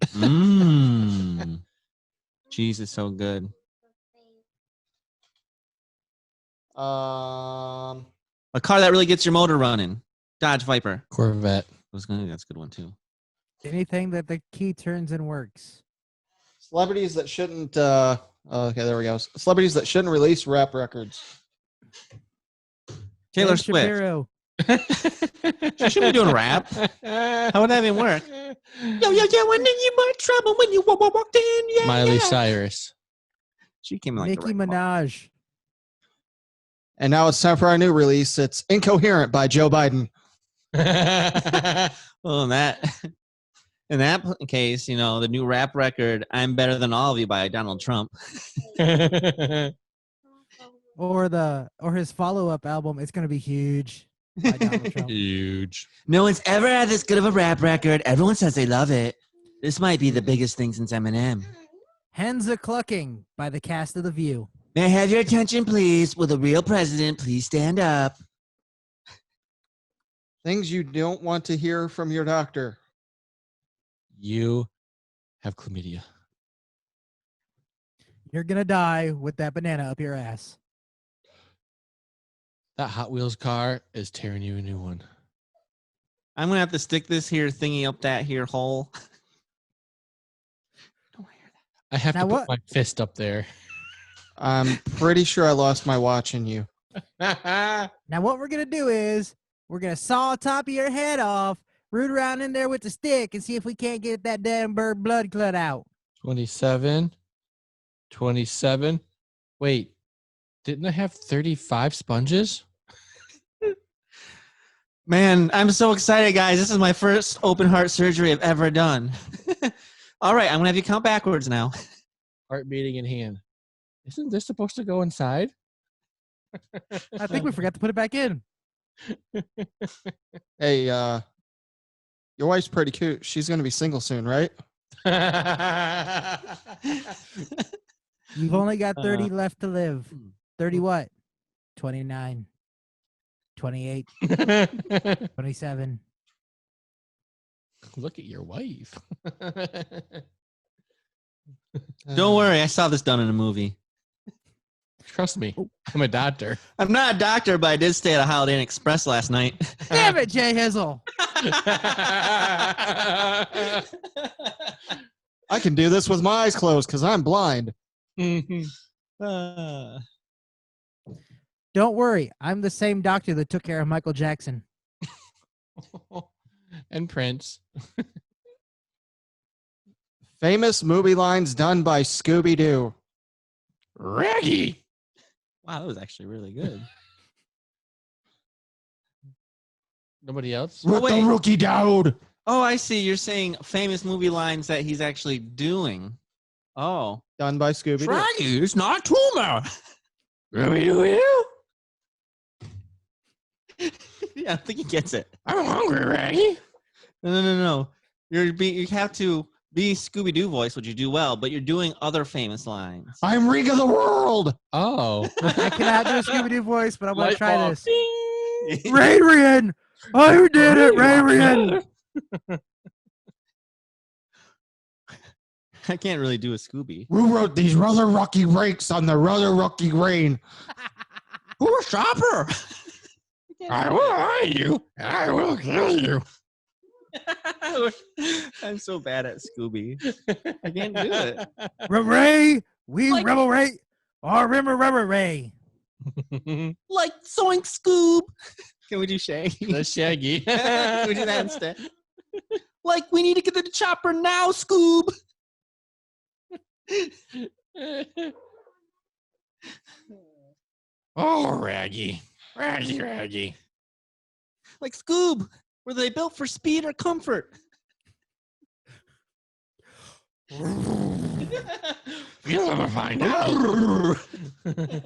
Cheese is so good. A car that really gets your motor running. Dodge Viper. Corvette. That's a good one too. Anything that the key turns and works. Celebrities that shouldn't. Okay, there we go. Celebrities that shouldn't release rap records. Taylor Ben Swift. Shapiro. She shouldn't be doing rap. How would that even work? Yo, when you more trouble when you walked in. Yeah, Miley Cyrus. She came in like Nicki the right Minaj. And now it's time for our new release. It's Incoherent by Joe Biden. Well, in that case, the new rap record, I'm Better Than All of You by Donald Trump. Or his follow-up album, It's Gonna Be Huge by Donald Trump. Huge. No one's ever had this good of a rap record. Everyone says they love it. This might be the biggest thing since Eminem. Hens a Clucking by the cast of The View. May I have your attention, please? Will the real president please stand up? Things you don't want to hear from your doctor. You have chlamydia. You're gonna die with that banana up your ass. That Hot Wheels car is tearing you a new one. I'm going to have to stick this here thingy up that here hole. Don't hear that. I have Now to put what- my fist up there. I'm pretty sure I lost my watch in you. Now what we're gonna do is we're gonna saw the top of your head off, root around in there with the stick, and see if we can't get that damn bird blood clot out. 27. Wait, didn't I have 35 sponges? Man, I'm so excited, guys. This is my first open heart surgery I've ever done. All right, I'm going to have you count backwards now. Heart beating in hand. Isn't this supposed to go inside? I think we forgot to put it back in. Hey, your wife's pretty cute. She's going to be single soon, right? You've only got 30 left to live. 30 what? 29. 28. 27. Look at your wife. Don't worry, I saw this done in a movie. Trust me, I'm a doctor. I'm not a doctor, but I did stay at a Holiday Inn Express last night. Damn it, Jay Hizzle. I can do this with my eyes closed because I'm blind. Don't worry. I'm the same doctor that took care of Michael Jackson. And Prince. Famous movie lines done by Scooby-Doo. Raggy. Wow, that was actually really good. Nobody else? With wait. the rookie Dowd. Oh, I see. You're saying famous movie lines that he's actually doing. Oh. Done by Scooby-Doo. Raggy, it's not a tumor. Yeah, I think he gets it. I'm hungry, Raggy. No. You have to be Scooby-Doo voice, which you do well, but you're doing other famous lines. I'm Ring of the World. Oh. I cannot do a Scooby-Doo voice, but I'm going to Light try bulb. this. Rayrian! I did it, Rayrian! I can't really do a Scooby. Who wrote these rather rocky rakes on the rather rocky grain? Who was Chopper? I will hide you. I will kill you. I'm so bad at Scooby. I can't do it. Ray! We Like- rebel Ray! Or remember Ray! Like Zoink Scoob. Can we do Shaggy? The Shaggy. Can we do that instead? Like, we need to get to the chopper now, Scoob. Oh, Raggy. Raggy. Like Scoob. Were they built for speed or comfort? You'll never find out. We're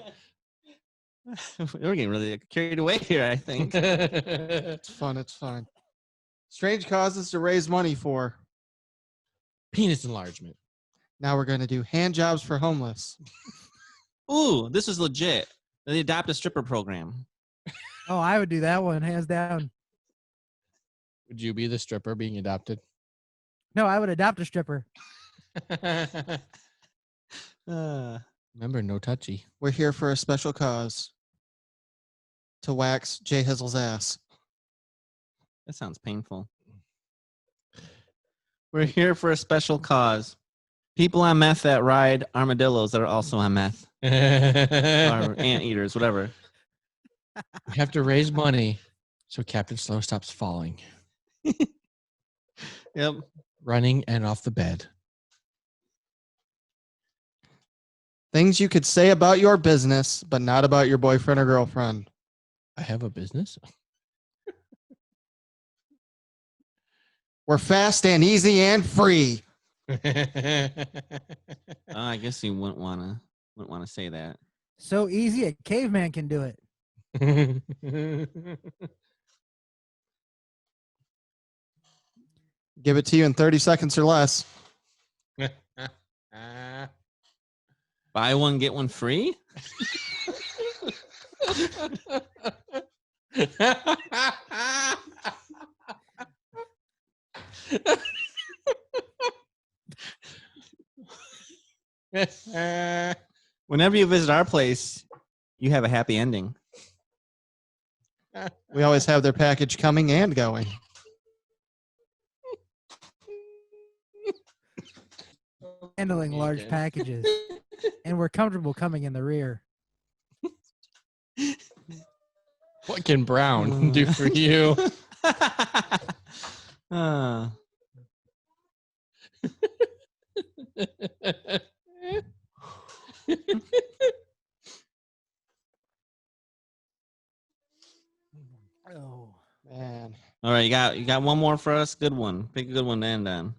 getting really carried away here, I think. It's fun. It's fine. Strange causes to raise money for. Penis enlargement. Now we're going to do hand jobs for homeless. Ooh, this is legit. They adopt a stripper program. Oh, I would do that one, hands down. Would you be the stripper being adopted? No, I would adopt a stripper. Uh, Remember, no touchy. We're here for a special cause. to wax Jay Hizzle's ass. That sounds painful. We're here for a special cause. People on meth that ride armadillos that are also on meth. Or anteaters, whatever. We have to raise money so Captain Slow stops falling. Yep. Running and off the bed. Things you could say about your business, but not about your boyfriend or girlfriend. I have a business. We're fast and easy and free. I guess you wouldn't want to say that. So easy, a caveman can do it. Give it to you in 30 seconds or less. Buy one, get one free? Whenever you visit our place, you have a happy ending. We always have their package coming and going. Handling large packages. And we're comfortable coming in the rear. What can Brown do for you? Oh Man. All right, you got one more for us? Good one. Pick a good one to end on.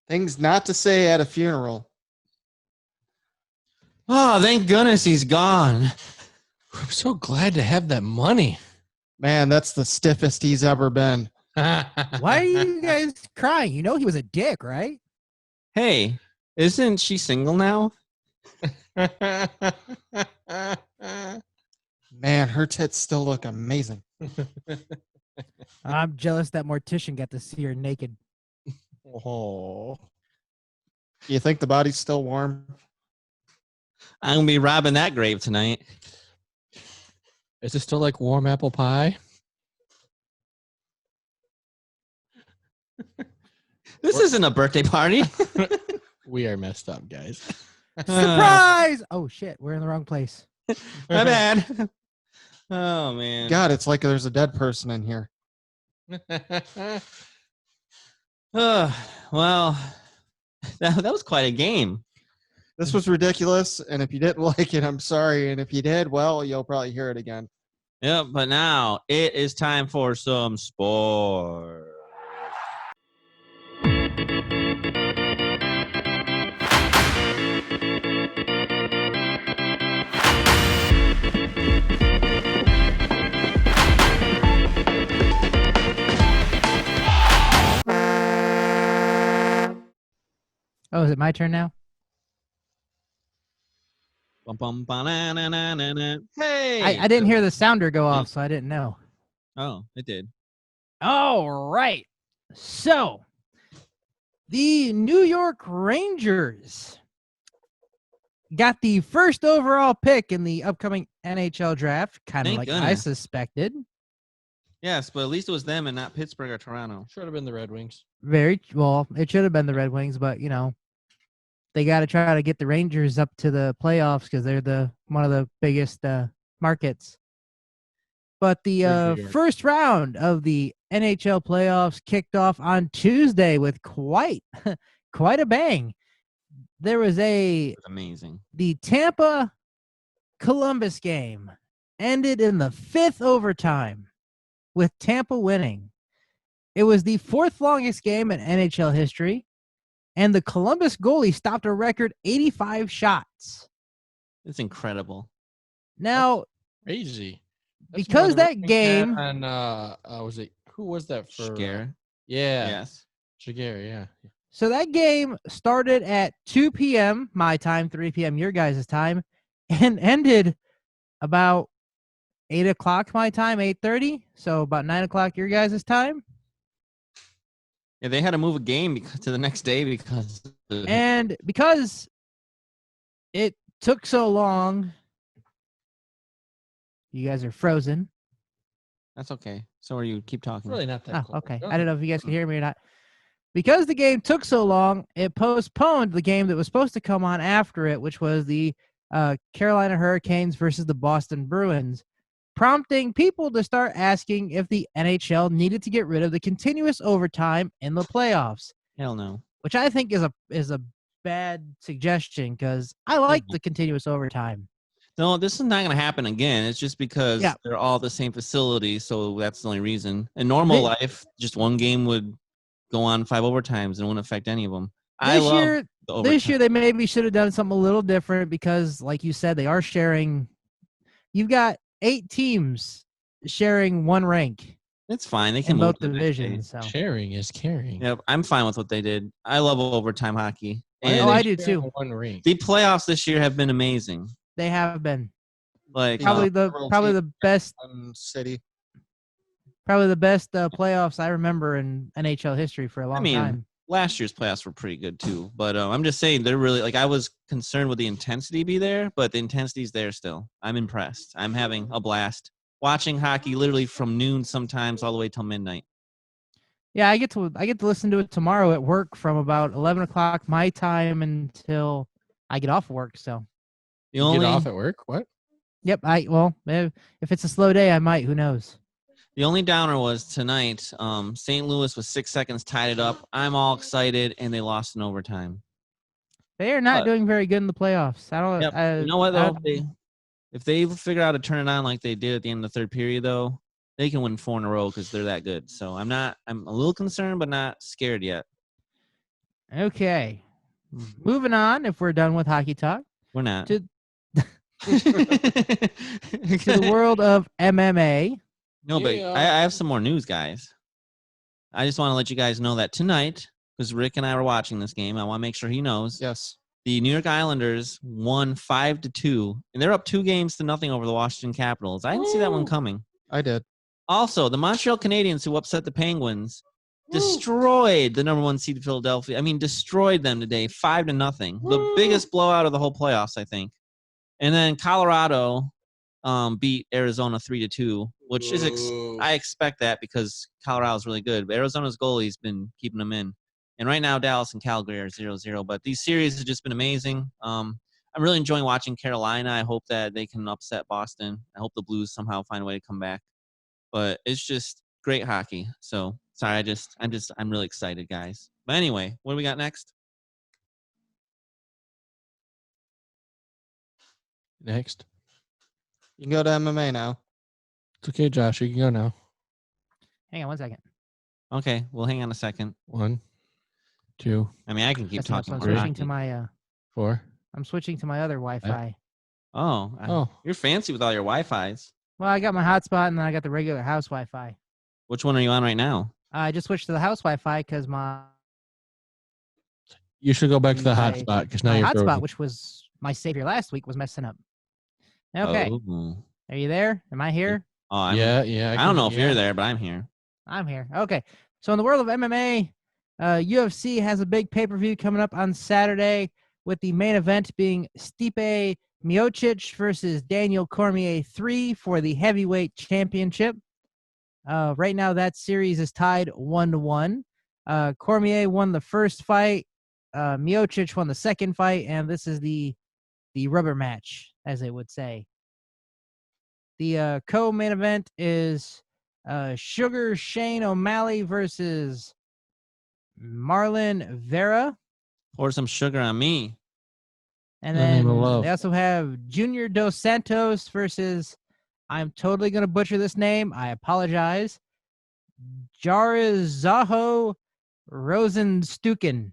Things not to say at a funeral. Oh, thank goodness he's gone. I'm so glad to have that money. Man, that's the stiffest he's ever been. Why are you guys crying? You know he was a dick, right? Hey, isn't she single now? Man, her tits still look amazing. I'm jealous that Mortician got to see her naked. Oh. You think the body's still warm? I'm going to be robbing that grave tonight. Is it still like warm apple pie? This isn't a birthday party. We are messed up, guys. Surprise! Oh shit, we're in the wrong place. My bad. Oh, man. God, it's like there's a dead person in here. Well, that was quite a game. This was ridiculous, and if you didn't like it, I'm sorry. And if you did, well, you'll probably hear it again. Yep, but now it is time for some sport. Oh, is it my turn now? Bum, bum, ba-na-na-na-na-na. Hey! I didn't hear the sounder go off, so I didn't know. Oh, it did. All right. So, the New York Rangers got the first overall pick in the upcoming NHL draft, kind of Thank like I goodness. suspected. Yes, but at least it was them and not Pittsburgh or Toronto. Should have been the Red Wings. Very well, it should have been the Red Wings, but you know, they got to try to get the Rangers up to the playoffs because they're one of the biggest markets. But the first round of the NHL playoffs kicked off on Tuesday with quite a bang. There was Amazing. The Tampa Columbus game ended in the 5th overtime with Tampa winning. It was the 4th longest game in NHL history, and the Columbus goalie stopped a record 85 shots. It's incredible. Now, Crazy. because that game, was it? Who was that for? Scare. Yeah. Yes. Shigera, yeah. so that game started at 2 p.m. my time, 3 p.m. your guys' time, and ended about 8 o'clock my time, 8:30. So about 9 o'clock your guys' time. Yeah, they had to move a game to the next day because And because it took so long. You guys are frozen. That's okay. So are you. Keep talking. Really not that cool. Okay. I don't know if you guys can hear me or not. Because the game took so long, it postponed the game that was supposed to come on after it, which was the Carolina Hurricanes versus the Boston Bruins, prompting people to start asking if the NHL needed to get rid of the continuous overtime in the playoffs. Hell no. Which I think is a bad suggestion because I like the continuous overtime. No, this is not going to happen again. It's just because they're all the same facility, so that's the only reason. In normal life, just one game would go on 5 overtimes and it wouldn't affect any of them. This year they maybe should have done something a little different because, like you said, they are sharing. You've got 8 teams sharing one rank. It's fine. They can in both divisions. So. Sharing is caring. Yep, I'm fine with what they did. I love overtime hockey. And I do too. One ring. The playoffs this year have been amazing. They have been. Like probably the best city. Probably the best playoffs I remember in NHL history for a long time. Last year's playoffs were pretty good too, but I'm just saying they're really like I was concerned with the intensity be there, but the intensity's there still. I'm impressed. I'm having a blast watching hockey literally from noon sometimes all the way till midnight. Yeah, I get to listen to it tomorrow at work from about 11 o'clock my time until I get off work. So get off at work? What? Yep. If it's a slow day, I might. Who knows? The only downer was tonight. St. Louis with 6 seconds tied it up. I'm all excited, and they lost in overtime. They are not doing very good in the playoffs. You know what though? If they figure out to turn it on like they did at the end of the third period, though, they can win 4 in a row because they're that good. So I'm a little concerned, but not scared yet. Okay, moving on. If we're done with hockey talk, we're not to the world of MMA. No, but I have some more news, guys. I just want to let you guys know that tonight, because Rick and I were watching this game, I want to make sure he knows. Yes. The New York Islanders won 5-2, and they're up 2-0 over the Washington Capitals. I didn't see that one coming. I did. Also, the Montreal Canadiens, who upset the Penguins, destroyed the number 1 seed Philadelphia. I mean, destroyed them today, 5-0. The biggest blowout of the whole playoffs, I think. And then Colorado beat Arizona 3-2, which is I expect that because Colorado's really good. But Arizona's goalie's been keeping them in. And right now, Dallas and Calgary are 0-0. But these series have just been amazing. I'm really enjoying watching Carolina. I hope that they can upset Boston. I hope the Blues somehow find a way to come back. But it's just great hockey. So sorry, I'm really excited, guys. But anyway, what do we got next? Next. You can go to MMA now. It's okay, Josh. You can go now. Hang on 1 second. Okay, well, hang on a second. 1, 2. I mean, I can keep talking. I'm switching to my 4. I'm switching to my other Wi-Fi. You're fancy with all your Wi-Fis. Well, I got my hotspot and then I got the regular house Wi-Fi. Which one are you on right now? I just switched to the house Wi-Fi because You should go back to the hotspot because now you're hotspot, which was my savior last week, was messing up. Okay. Oh. Are you there? Am I here? Oh, yeah. I don't know if you're there, but I'm here. I'm here. Okay. So in the world of MMA, UFC has a big pay-per-view coming up on Saturday with the main event being Stipe Miocic versus Daniel Cormier 3 for the heavyweight championship. Right now that series is tied 1-1. Cormier won the first fight. Miocic won the second fight, and this is the rubber match, as they would say. The co-main event is Sugar Shane O'Malley versus Marlon Vera. Pour some sugar on me. And then they also have Junior Dos Santos versus, I'm totally going to butcher this name. I apologize. Jarizaho Rosenstuken.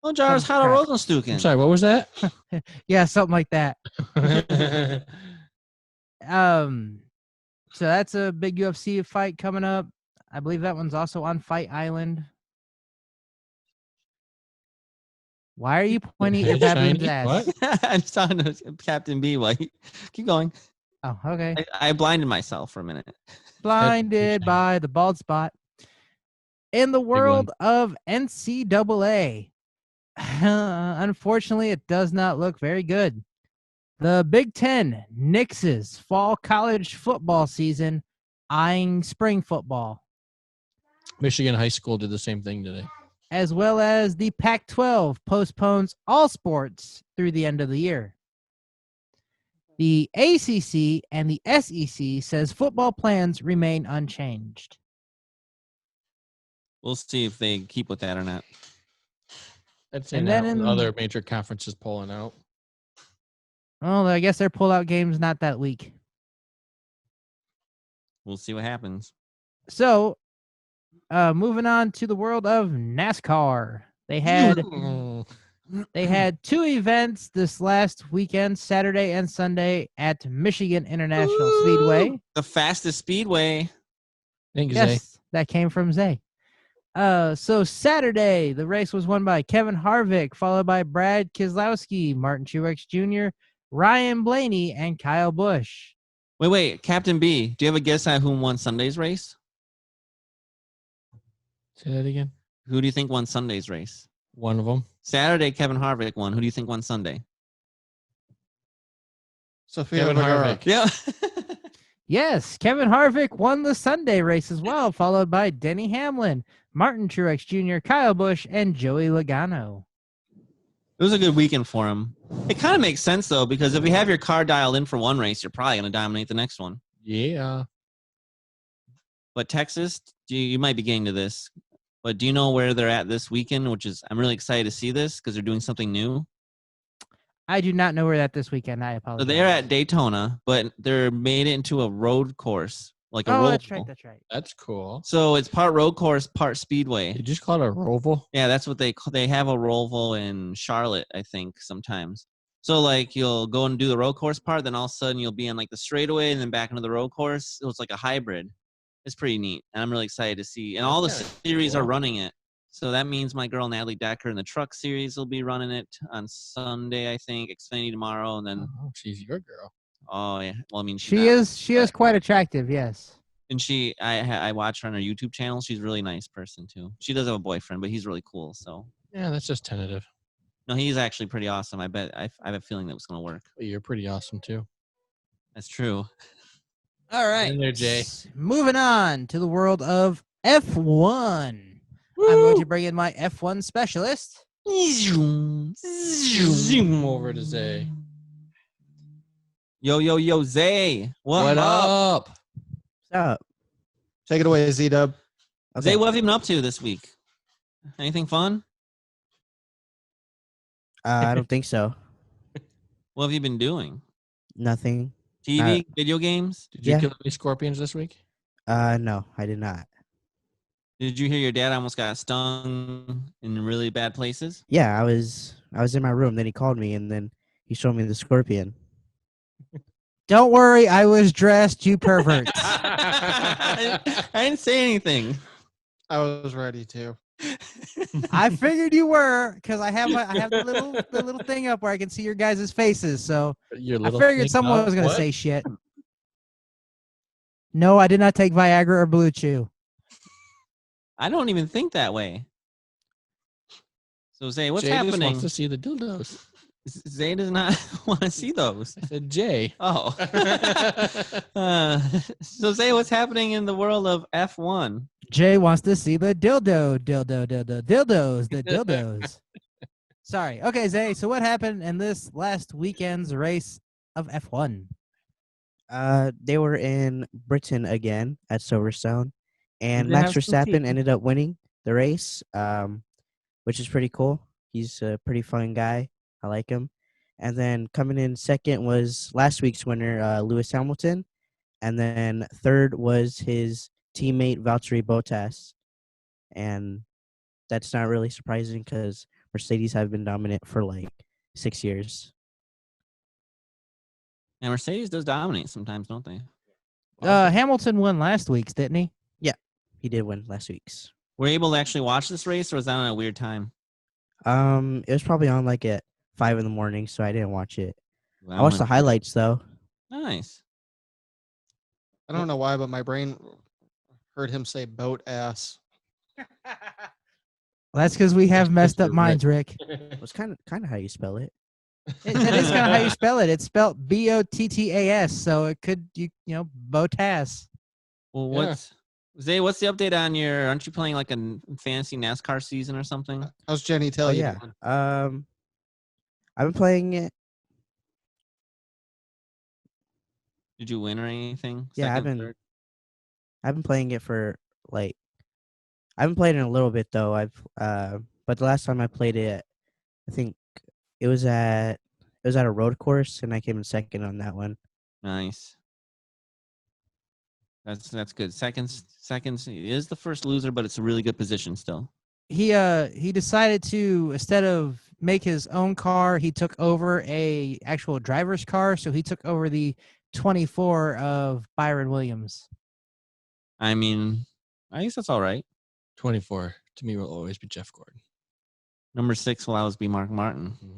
Oh, Jarizaho Rosenstuken. I'm sorry, what was that? Yeah, something like that. So that's a big UFC fight coming up. I believe that one's also on Fight Island. Why are you pointing at your baboon's ass? I'm just talking to Captain B. White. Keep going. Oh, okay. I blinded myself for a minute. Blinded by the bald spot. In the world of NCAA, unfortunately, it does not look very good. The Big Ten nixes fall college football season, eyeing spring football, Michigan High School did the same thing today. as well as the Pac-12 postpones all sports through the end of the year. The ACC and the SEC says football plans remain unchanged. We'll see if they keep with that or not. I'd say And not then with other major conferences pulling out. Well, I guess their pullout game's not that weak. We'll see what happens. So, moving on to the world of NASCAR. They had two events this last weekend, Saturday and Sunday, at Michigan International Speedway. The fastest speedway. Thanks, Yes, Zay. that came from Zay. So Saturday, the race was won by Kevin Harvick, followed by Brad Keselowski, Martin Truex Jr., Ryan Blaney, and Kyle Busch. Wait. Captain B, do you have a guess at who won Sunday's race? Say that again. Who do you think won Sunday's race? One of them. Saturday, Kevin Harvick won. Who do you think won Sunday? Sophia Kevin Vergara. Harvick. Yeah. Yes, Kevin Harvick won the Sunday race as well, followed by Denny Hamlin, Martin Truex Jr., Kyle Busch, and Joey Logano. It was a good weekend for him. It kind of makes sense, though, because if you have your car dialed in for one race, you're probably going to dominate the next one. Yeah. But Texas, you might be getting to this, but do you know where they're at this weekend? I'm really excited to see this because they're doing something new. I do not know where that this weekend. I apologize. So they're at Daytona, but they're made it into a road course, like a Oh, roval. that's right. That's right. That's cool. So it's part road course, part speedway. Did you just call it a roval? Yeah, that's what they have a roval in Charlotte, I think, sometimes. So like you'll go and do the road course part, then all of a sudden you'll be on like the straightaway and then back into the road course. It was like a hybrid. It's pretty neat, and I'm really excited to see. And all the series are running it. So that means my girl Natalie Decker in the truck series will be running it on Sunday, I think. Xfinity tomorrow, and then She's your girl. oh yeah, well I mean She is quite attractive. Yes. and I watch her on her YouTube channel. She's a really nice person too. She does have a boyfriend, but he's really cool. So Yeah, that's just tentative. no, he's actually pretty awesome. I bet I have a feeling that was going to work. But you're pretty awesome too. That's true. All right. In there, Jay. Moving on to the world of F1. I'm going to bring in my F1 specialist. Zoom over to Zay. Yo, Zay. What up? What's up? Take it away, Z-Dub. Okay. Zay, what have you been up to this week? Anything fun? I don't think so. What have you been doing? Nothing. TV, video games? Did you Yeah. kill any scorpions this week? No, I did not. Did you hear your dad almost got stung in really bad places? Yeah, I was in my room. Then he called me, and then he showed me the scorpion. Don't worry, I was dressed, you perverts. I didn't say anything. I was ready to. I figured you were because I have the little thing up where I can see your guys' faces. So Your I little figured thing someone up? was going to What? say shit. No, I did not take Viagra or Blue Chew. I don't even think that way. So Zay, what's Jay just happening? wants to see the dildos. Zay does not want to see those. I said, Jay. Oh. So Zay, what's happening in the world of F1? Jay wants to see the dildos, the dildos. Sorry. Okay, Zay. So what happened in this last weekend's race of F1? They were in Britain again at Silverstone, and Did they Max have some Verstappen tea? ended up winning the race, which is pretty cool. He's a pretty fun guy. I like him. And then coming in second was last week's winner, Lewis Hamilton, and then third was his teammate Valtteri Bottas. And that's not really surprising because Mercedes have been dominant for like 6 years. And Mercedes does dominate sometimes, don't they? Hamilton won last week's, didn't he? He did win last week's. Were you able to actually watch this race, or was that on a weird time? It was probably on like at 5 a.m, so I didn't watch it. Well, I watched the highlights though. Nice. I don't know why, but my brain heard him say boat ass. Well, that's because we have messed up minds, Rick. It was kind of how you spell it. That is kind of how you spell it. It's spelled Bottas, so it could Bottas. Well, Zay, what's the update on aren't you playing like a fantasy NASCAR season or something? How's Jenny tell you? Yeah. I've been playing it. Did you win or anything? Yeah, Second, third? I've been playing it for I haven't played it in a little bit though. But the last time I played it, I think it was at a road course, and I came in second on that one. Nice. That's good. Seconds is the first loser, but it's a really good position still. He decided to, instead of make his own car, he took over a actual driver's car. So he took over the 24 of Byron Williams. I mean, I guess that's all right. 24 to me will always be Jeff Gordon. Number 6 will always be Mark Martin. Mm-hmm.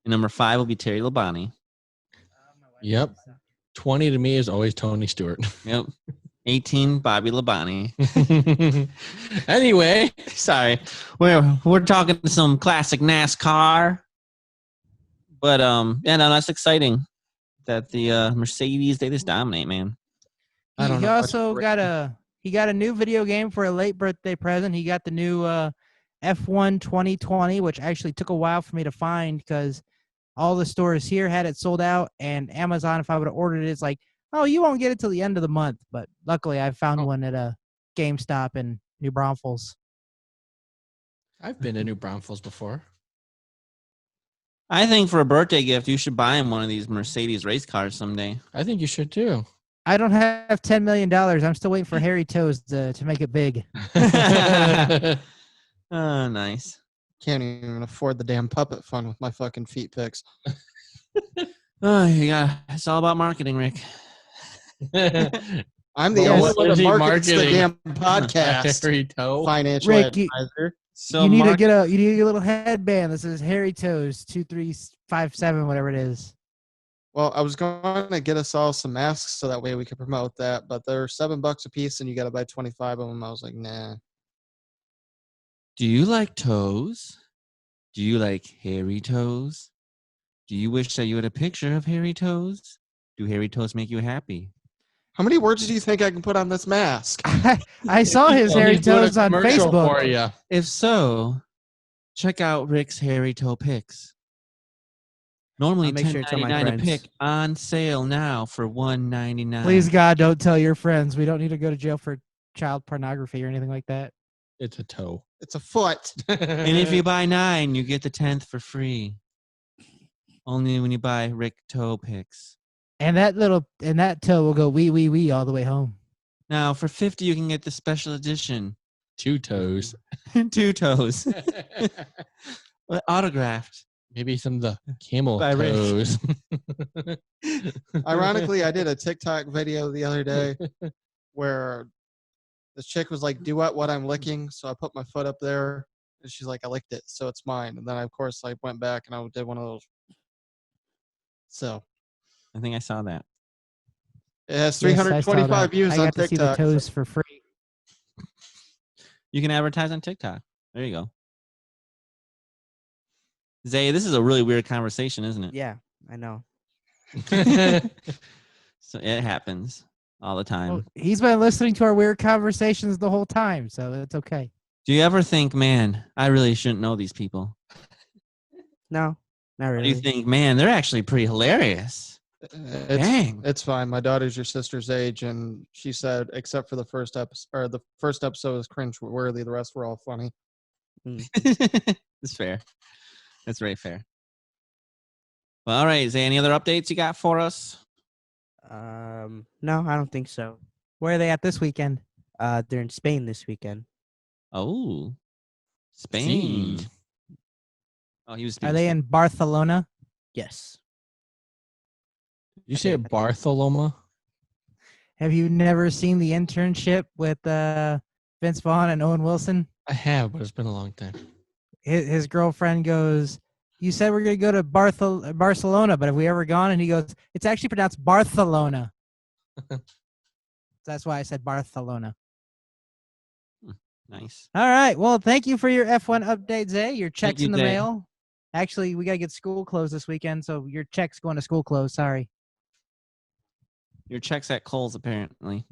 And number 5 will be Terry Labonte. Yep. 20 to me is always Tony Stewart. Yep. 18, Bobby Labonte. Anyway, sorry, we're talking some classic NASCAR, but that's exciting that the Mercedes, they just dominate, man. He also got a new video game for a late birthday present. He got the new F1 2020, which actually took a while for me to find because all the stores here had it sold out, and Amazon, if I would have ordered it, it's like, oh, you won't get it till the end of the month. But luckily, I found one at a GameStop in New Braunfels. I've been to New Braunfels before. I think for a birthday gift, you should buy him one of these Mercedes race cars someday. I think you should too. I don't have $10 million. I'm still waiting for Harry Toes to make it big. Oh, nice. Can't even afford the damn puppet fun with my fucking feet pics. It's all about marketing, Rick. I'm the only one that markets the damn podcast. Harry Toe. Financial Rick, advisor. You need to get a little headband that says Harry Toes 2357, whatever it is. Well, I was going to get us all some masks so that way we could promote that, but they're $7 a piece and you got to buy 25 of them. I was like, nah. Do you like toes? Do you like hairy toes? Do you wish that you had a picture of hairy toes? Do hairy toes make you happy? How many words do you think I can put on this mask? I saw his hairy toes on Facebook. For you. If so, check out Rick's hairy toe pics. Normally $10.99 a pic, on sale now for $1.99. Please, God, don't tell your friends. We don't need to go to jail for child pornography or anything like that. It's a toe. It's a foot. And if you buy 9, you get the 10th for free. Only when you buy Rick toe pics. And that toe will go wee all the way home. Now for $50, you can get the special edition. 2 toes. 2 toes. Autographed. Maybe some of the camel toes. Ironically, I did a TikTok video the other day where the chick was like, do what I'm licking. So I put my foot up there and she's like, I licked it, so it's mine. And then of course I went back and I did one of those. So I think I saw that. It has 325 views on TikTok. I got to see the toes for free. You can advertise on TikTok. There you go. Zay, this is a really weird conversation, isn't it? Yeah, I know. So it happens all the time. Well, he's been listening to our weird conversations the whole time, so it's okay. Do you ever think, man, I really shouldn't know these people? No, not really. Or do you think, man, they're actually pretty hilarious? Dang. It's fine. My daughter's your sister's age, and she said, except for the first episode, or the first episode was cringe-worthy. The rest were all funny. It's fair. That's very fair. Well, all right. Is there any other updates you got for us? No, I don't think so. Where are they at this weekend? They're in Spain this weekend. Oh, Spain. Oh, he was. Are they in Barcelona? Yes. You say Barcelona? Have you never seen The Internship with Vince Vaughn and Owen Wilson? I have, but it's been a long time. His girlfriend goes, you said we're going to go to Barcelona, but have we ever gone? And he goes, it's actually pronounced Barcelona. That's why I said Barcelona. Nice. All right. Well, thank you for your F1 update, Zay. Your check's in the mail. Actually, we got to get school closed this weekend, so your check's going to school closed. Sorry. Your check's at Kohl's, apparently.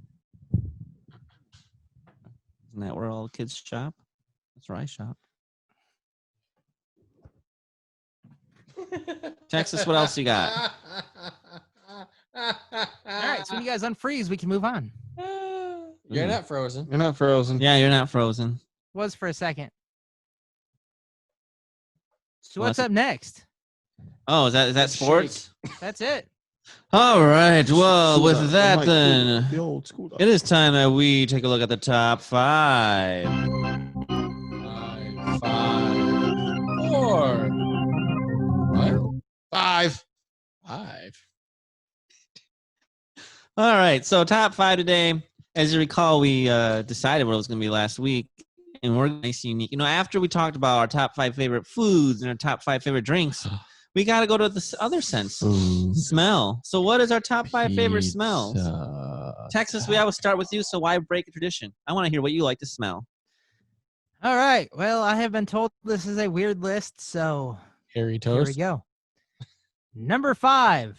Isn't that where all the kids shop? That's where I shop. Texas, what else you got? All right, so when you guys unfreeze, we can move on. You're not frozen. You're not frozen. Yeah, you're not frozen. Was for a second. So what's up next? Oh, is that sports? That's it. All right. Well, School with dog. that, Unlike then the old school dog. it is time that we take a look at the top 5. 5, 4. What? 5. 5. All right. So top 5 today. As you recall, we decided what it was going to be last week, and we're nice, unique. After we talked about our top 5 favorite foods and our top 5 favorite drinks, we got to go to the other sense, smell. So what is our top 5 favorite smells? Texas, we always start with you, so why break a tradition? I want to hear what you like to smell. All right. Well, I have been told this is a weird list, so Hairy here toast. we go. Number 5,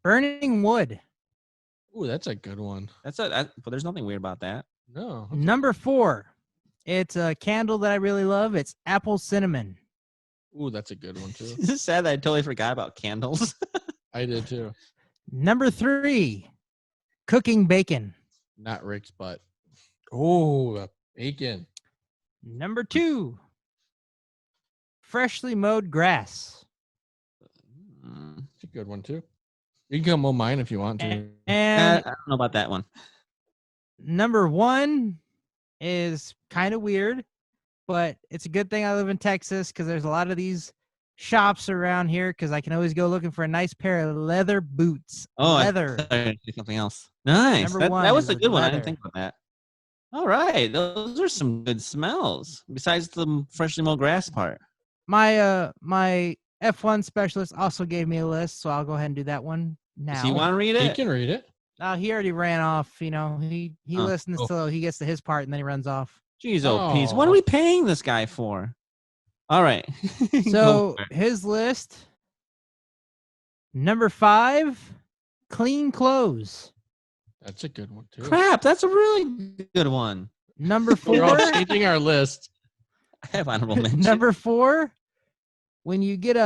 burning wood. Ooh, that's a good one. But there's nothing weird about that. No. Number 4, it's a candle that I really love. It's apple cinnamon. Ooh, that's a good one too. It's just sad that I totally forgot about candles. I did too. Number 3, cooking bacon. Not Rick's butt. Oh, bacon. Number 2, freshly mowed grass. It's a good one too. You can mow mine if you want to. And I don't know about that one. number 1 is kind of weird, but it's a good thing I live in Texas because there's a lot of these shops around here because I can always go looking for a nice pair of leather boots. Oh, leather. Something else. Nice. Number one That was a is good one. I leather. didn't think about that. All right. Those are some good smells besides the freshly mowed grass part. My my F1 specialist also gave me a list, so I'll go ahead and do that one now. Does he want to read You it? can read it. He already ran off. He Oh. listens till he gets to his part and then he runs off. Jeez, peas. What are we paying this guy for? All right. So Go for it. his list. Number 5, clean clothes. That's a good one too. Crap, that's a really good one. Number We're all 4. changing our list. I have honorable mention. Number 4, when you get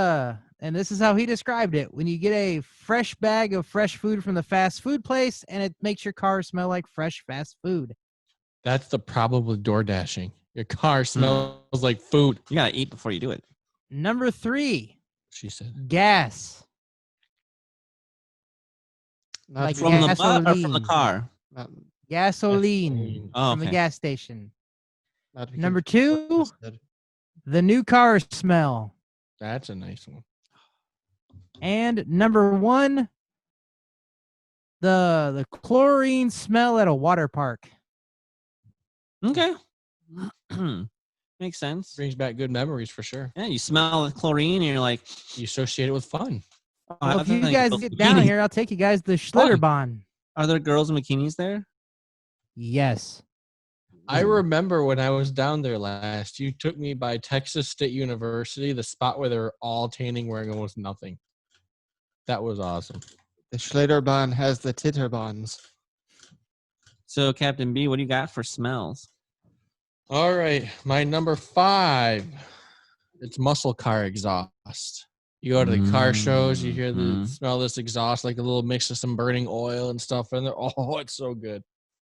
and this is how he described it, when you get a fresh bag of fresh food from the fast food place and it makes your car smell like fresh fast food. That's the problem with door dashing. Your car smells like food. You gotta eat before you do it. Number 3, She said. gas. Not Like to From be- the butt or from the Gasoline. car? not- Gasoline Oh, from the okay. gas station. not to be Number confused 2, with twisted. the new car smell. That's a nice one. And number 1, the chlorine smell at a water park. Okay. Makes sense. Brings back good memories for sure. Yeah, you smell the chlorine and you're like, You associate it with fun. oh, Well, I if you think guys those get down bikinis- here, I'll take you guys to Schlitterbahn. Are there girls in bikinis there? Yes. I remember when I was down there last, you took me by Texas State University, the spot where they were all tanning wearing almost nothing. That was awesome. The Schlitterbahn has the Titterbahns. So, Captain B, what do you got for smells? All right. My number 5. It's muscle car exhaust. You go to the car shows, you hear the smell this exhaust, like a little mix of some burning oil and stuff in there. Oh, it's so good.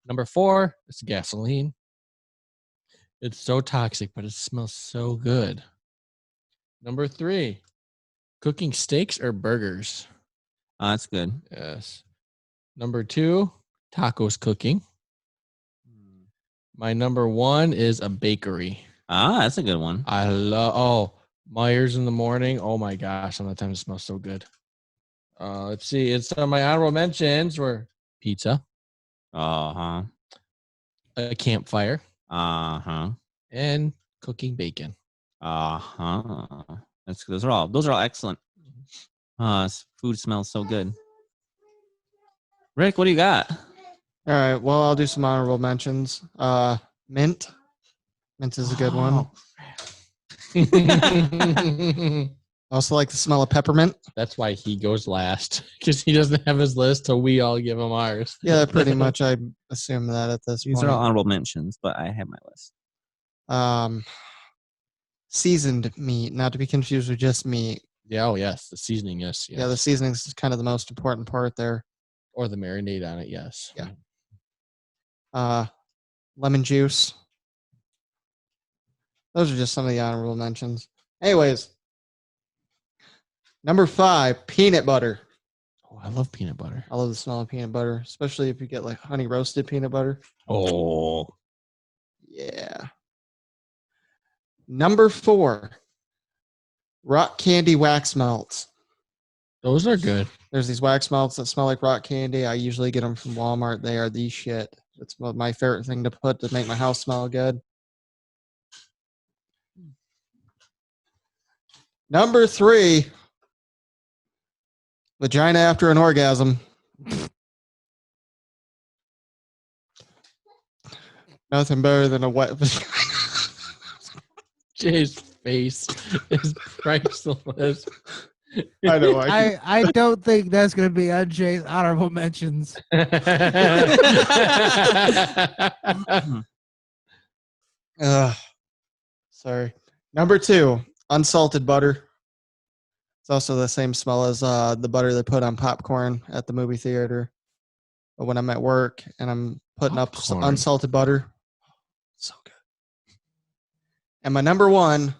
Number 4, it's gasoline. It's so toxic, but it smells so good. Number 3, cooking steaks or burgers. Oh, that's good. Yes. Number 2, tacos cooking. My number 1 is a bakery. Ah, that's a good one. I love Myers in the morning. Oh my gosh, sometimes it smells so good. Let's see. It's on my honorable mentions were pizza, Uh-huh. a campfire, Uh-huh. and cooking bacon. Uh-huh. Those are all excellent. Food smells so good. Rick, what do you got? All right. Well, I'll do some honorable mentions. Mint. Mint is a good one. I also like the smell of peppermint. That's why he goes last, because he doesn't have his list, so we all give him ours. Yeah, pretty much. I assume that at this These point. are all honorable mentions, but I have my list. Seasoned meat, not to be confused with just meat. Yeah, oh yes, the seasoning, yes. Yeah, the seasoning is kind of the most important part there. Or the marinade on it, yes. Yeah. Lemon juice. Those are just some of the honorable mentions. Anyways, number 5, peanut butter. Oh, I love peanut butter. I love the smell of peanut butter, especially if you get like honey roasted peanut butter. Oh. Yeah. Number 4, rock candy wax melts. Those are good. There's these wax melts that smell like rock candy. I usually get them from Walmart. They are the shit. It's my favorite thing to put to make my house smell good. Number 3, vagina after an orgasm. Nothing better than a wet vagina. Jay's face is priceless. I know. I don't think that's going to be on Jay's honorable mentions. Sorry. Number 2, unsalted butter. It's also the same smell as the butter they put on popcorn at the movie theater. But when I'm at work and I'm putting up unsalted butter, so good. And my number 1,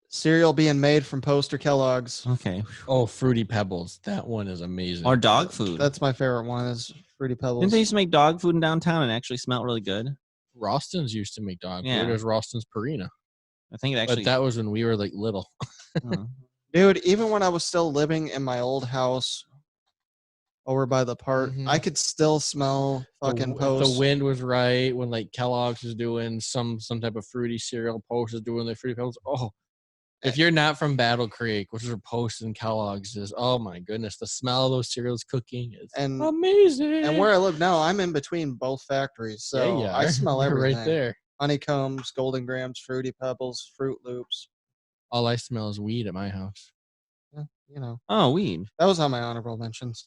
cereal being made from Poster Kellogg's. Okay. Oh, Fruity Pebbles. That one is amazing. Or dog food. That's my favorite one is Fruity Pebbles. Didn't they used to make dog food in downtown and actually smelled really good? Ralston's used to make dog Yeah. food. There's Ralston's Purina. I think it actually. But that was when we were like little. Dude, even when I was still living in my old house over by the park, I could still smell fucking Post. The wind was right when like Kellogg's was doing some type of fruity cereal. Post is doing the Fruity Pebbles. Oh, if you're not from Battle Creek, which is where Post and Kellogg's is, oh my goodness, the smell of those cereals cooking is amazing. And where I live now, I'm in between both factories, so I smell everything. Right there. Honeycombs, Golden Grams, Fruity Pebbles, Fruit Loops. All I smell is weed at my house. Yeah, you know. Oh, weed. That was on my honorable mentions.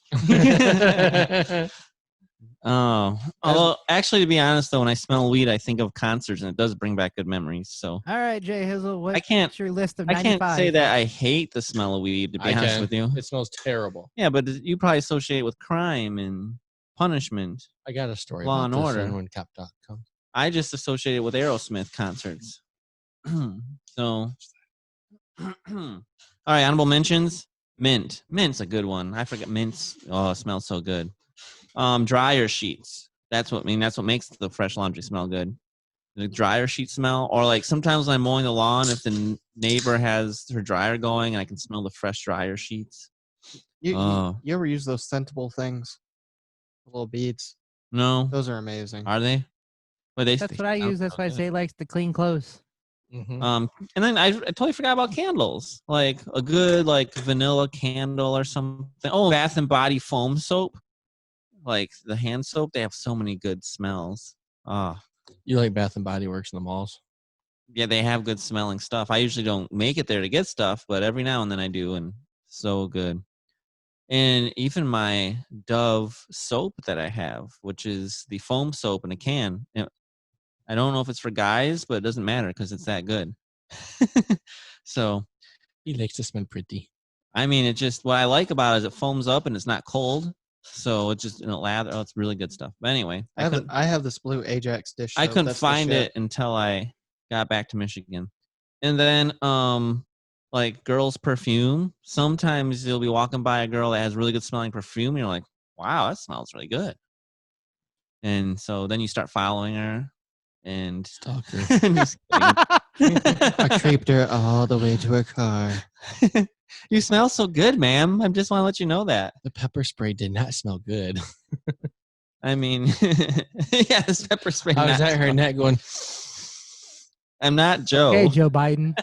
Oh, although actually, to be honest, though, when I smell weed, I think of concerts, and it does bring back good memories. So, all right, Jay Hizzle, what's your list of 95? I can't say that I hate the smell of weed. To be honest with you, it smells terrible. Yeah, but you probably associate it with crime and punishment. I got a story. Law and Order. When Cop Talk comes, I just associate it with Aerosmith concerts. So, all right, honorable mentions. Mint. Mint's a good one. I forget mints. Oh, it smells so good. Dryer sheets. That's what makes the fresh laundry smell good. The dryer sheet smell, or like sometimes when I'm mowing the lawn, if the neighbor has her dryer going, I can smell the fresh dryer sheets. You ever use those scentable things? The little beads? No. Those are amazing. Are they? But that's what I use. That's why Jay likes to clean clothes. Mm-hmm. And then I totally forgot about candles. Like a good like vanilla candle or something. Oh, Bath and Body foam soap. Like the hand soap, they have so many good smells. You like Bath and Body Works in the malls? Yeah, they have good smelling stuff. I usually don't make it there to get stuff, but every now and then I do, and so good. And even my Dove soap that I have, which is the foam soap in a can. I don't know if it's for guys, but it doesn't matter because it's that good. So he likes to smell pretty. I mean, it just what I like about it is it foams up and it's not cold. So it's just lather. Oh, it's really good stuff. But anyway, I have this blue Ajax dish. I couldn't find it until I got back to Michigan. And then like girls' perfume. Sometimes you'll be walking by a girl that has really good smelling perfume. And you're like, wow, that smells really good. And so then you start following her and stalker. Just kidding. I creeped her all the way to her car. You smell so good, ma'am. I just want to let you know that. The pepper spray did not smell good. I mean, yeah, this pepper spray. I was at her neck going, I'm not Joe. Hey, Joe Biden.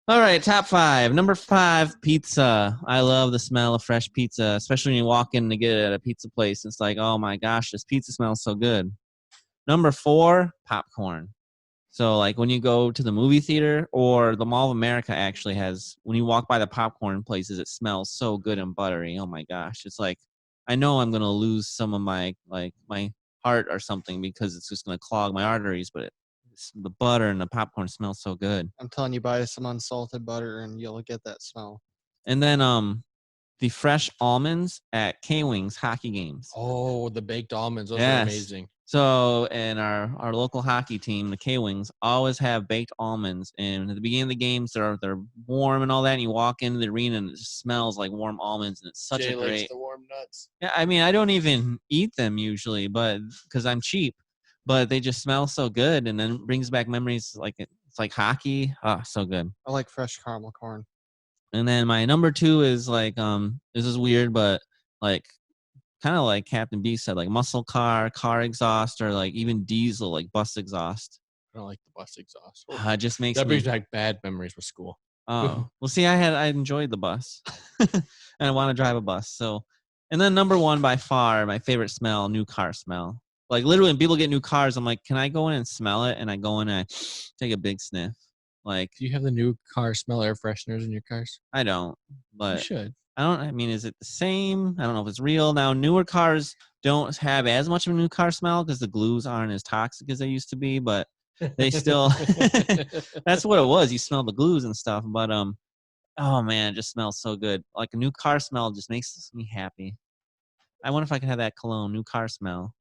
All right, top 5. Number 5, pizza. I love the smell of fresh pizza, especially when you walk in to get it at a pizza place. It's like, oh my gosh, this pizza smells so good. Number 4, popcorn. So like when you go to the movie theater or the Mall of America actually has, when you walk by the popcorn places, it smells so good and buttery. Oh my gosh. It's like, I know I'm going to lose some of my heart or something because it's just going to clog my arteries, but the butter and the popcorn smells so good. I'm telling you, buy some unsalted butter and you'll get that smell. And then the fresh almonds at K-Wings hockey games. Oh, the baked almonds. Those are amazing. So, and our local hockey team, the K-Wings, always have baked almonds. And at the beginning of the games, they're warm and all that. And you walk into the arena and it just smells like warm almonds. And it's such Jay a great. likes the warm nuts. Yeah, I mean, I don't even eat them usually, but because I'm cheap. But they just smell so good, and then brings back memories. Like it's like hockey. Ah, so good. I like fresh caramel corn. And then my number 2 is like this is weird, but like kind of like Captain B said, like muscle car exhaust, or like even diesel, like bus exhaust. I don't like the bus exhaust. It just makes that brings back bad memories with school. Oh, well, see, I enjoyed the bus, and I want to drive a bus. So, and then number 1 by far, my favorite smell, new car smell. Like literally, when people get new cars, I'm like, can I go in and smell it? And I go in and I take a big sniff. Like, do you have the new car smell air fresheners in your cars? I don't, but you should. I mean, is it the same? I don't know if it's real. Now, newer cars don't have as much of a new car smell because the glues aren't as toxic as they used to be, but they still, that's what it was. You smell the glues and stuff, but, oh man, it just smells so good. Like a new car smell just makes me happy. I wonder if I could have that cologne, new car smell.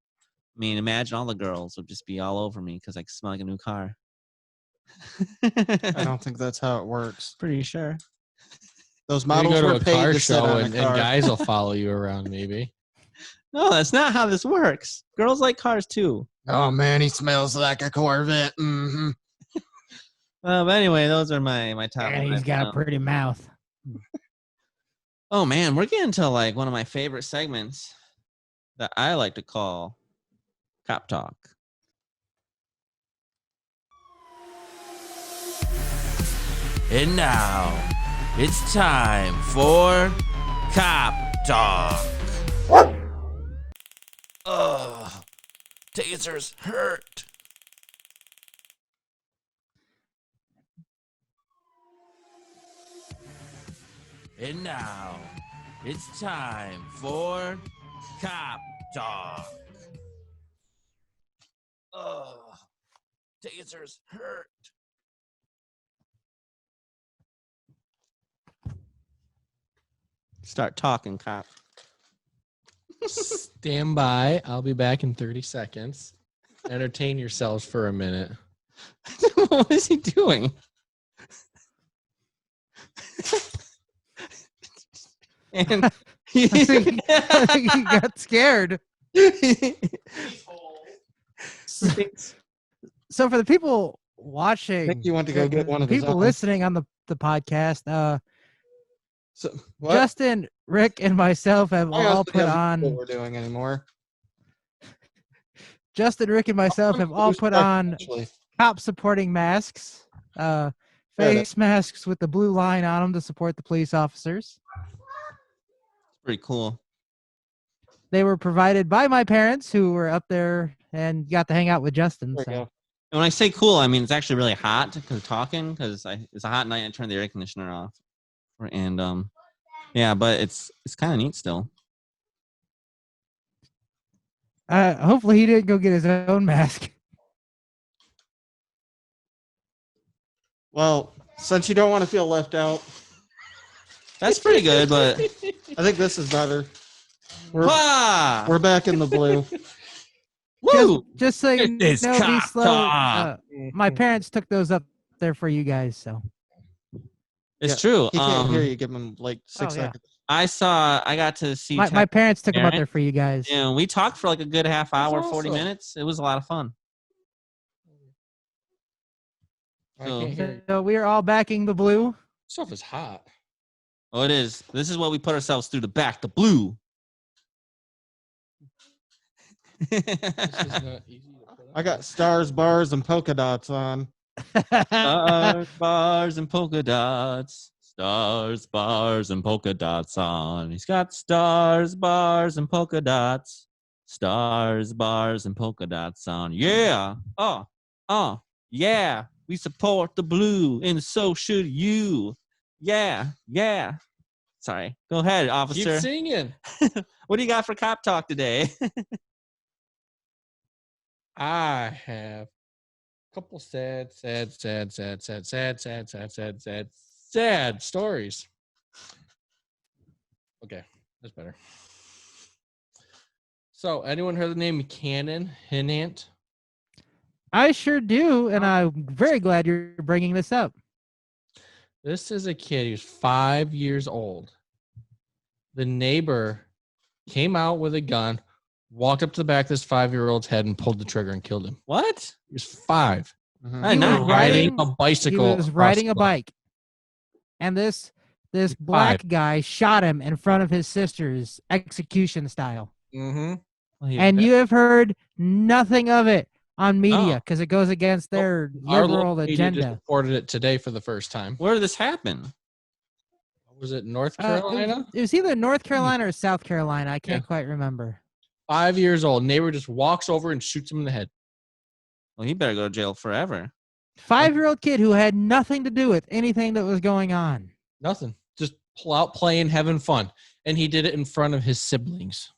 I mean, imagine all the girls would just be all over me because I smell like a new car. I don't think that's how it works. Pretty sure. Those models were paid to sit on and a car. guys will follow you around, maybe. No, that's not how this works. Girls like cars too. Oh man, he smells like a Corvette. Mm-hmm. But anyway, those are my top. And he's got a pretty mouth. Oh man, we're getting to like one of my favorite segments that I like to call Cop Talk. And now, it's time for Cop Talk. Ugh, tasers hurt. And now, it's time for Cop Talk. Ugh, tasers hurt. Start talking, cop. Stand by. I'll be back in 30 seconds. Entertain yourselves for a minute. What is he doing? And I think he got scared. So for the people watching, I think you want to go get one of the people listening on the podcast, so, what? Justin, Rick, and myself have all put on. What we're doing anymore? Justin, Rick, and myself have all put on cop supporting masks, face masks with the blue line on them to support the police officers. Pretty cool. They were provided by my parents, who were up there and got to hang out with Justin. So. And when I say cool, I mean it's actually really hot because it's a hot night and I turned the air conditioner off. And yeah, but it's kind of neat still. Hopefully he didn't go get his own mask. Well, since you don't want to feel left out, that's pretty good. But I think this is better. We're back in the blue. Woo! Just so you know, be slow. My parents took those up there for you guys, so. It's true. He can't hear you. Give him like 6 seconds. I got to see. My parents took them up there for you guys. Yeah, we talked for like a good half hour, That's 40 awesome. minutes. It was a lot of fun. So we are all backing the blue. Stuff is hot. Oh, it is. This is what we put ourselves through to back the blue. This is not easy to put on. I got stars, bars, and polka dots on. Stars, bars, and polka dots. Stars, bars, and polka dots on. He's got stars, bars, and polka dots. Stars, bars, and polka dots on. Yeah. Oh, Yeah, we support the blue, and so should you. Yeah. Sorry. Go ahead, officer. Keep singing. What do you got for cop talk today? I have a couple sad stories. Okay, that's better. So, anyone heard the name Cannon Hinant? I sure do, and I'm very glad you're bringing this up. This is a kid who's 5 years old. The neighbor came out with a gun, walked up to the back of this 5-year-old's head, and pulled the trigger and killed him. What? He was 5. He Not was riding a bicycle. He was riding a bike, and this black guy shot him in front of his sisters, execution style. Mm-hmm. And you have heard nothing of it on media because it goes against their liberal agenda. Just reported it today for the first time. Where did this happen? Was it North Carolina? It was either North Carolina or South Carolina. I can't quite remember. 5 years old. Neighbor just walks over and shoots him in the head. Well, he better go to jail forever. 5-year-old kid who had nothing to do with anything that was going on. Nothing. Just out playing, having fun. And he did it in front of his siblings.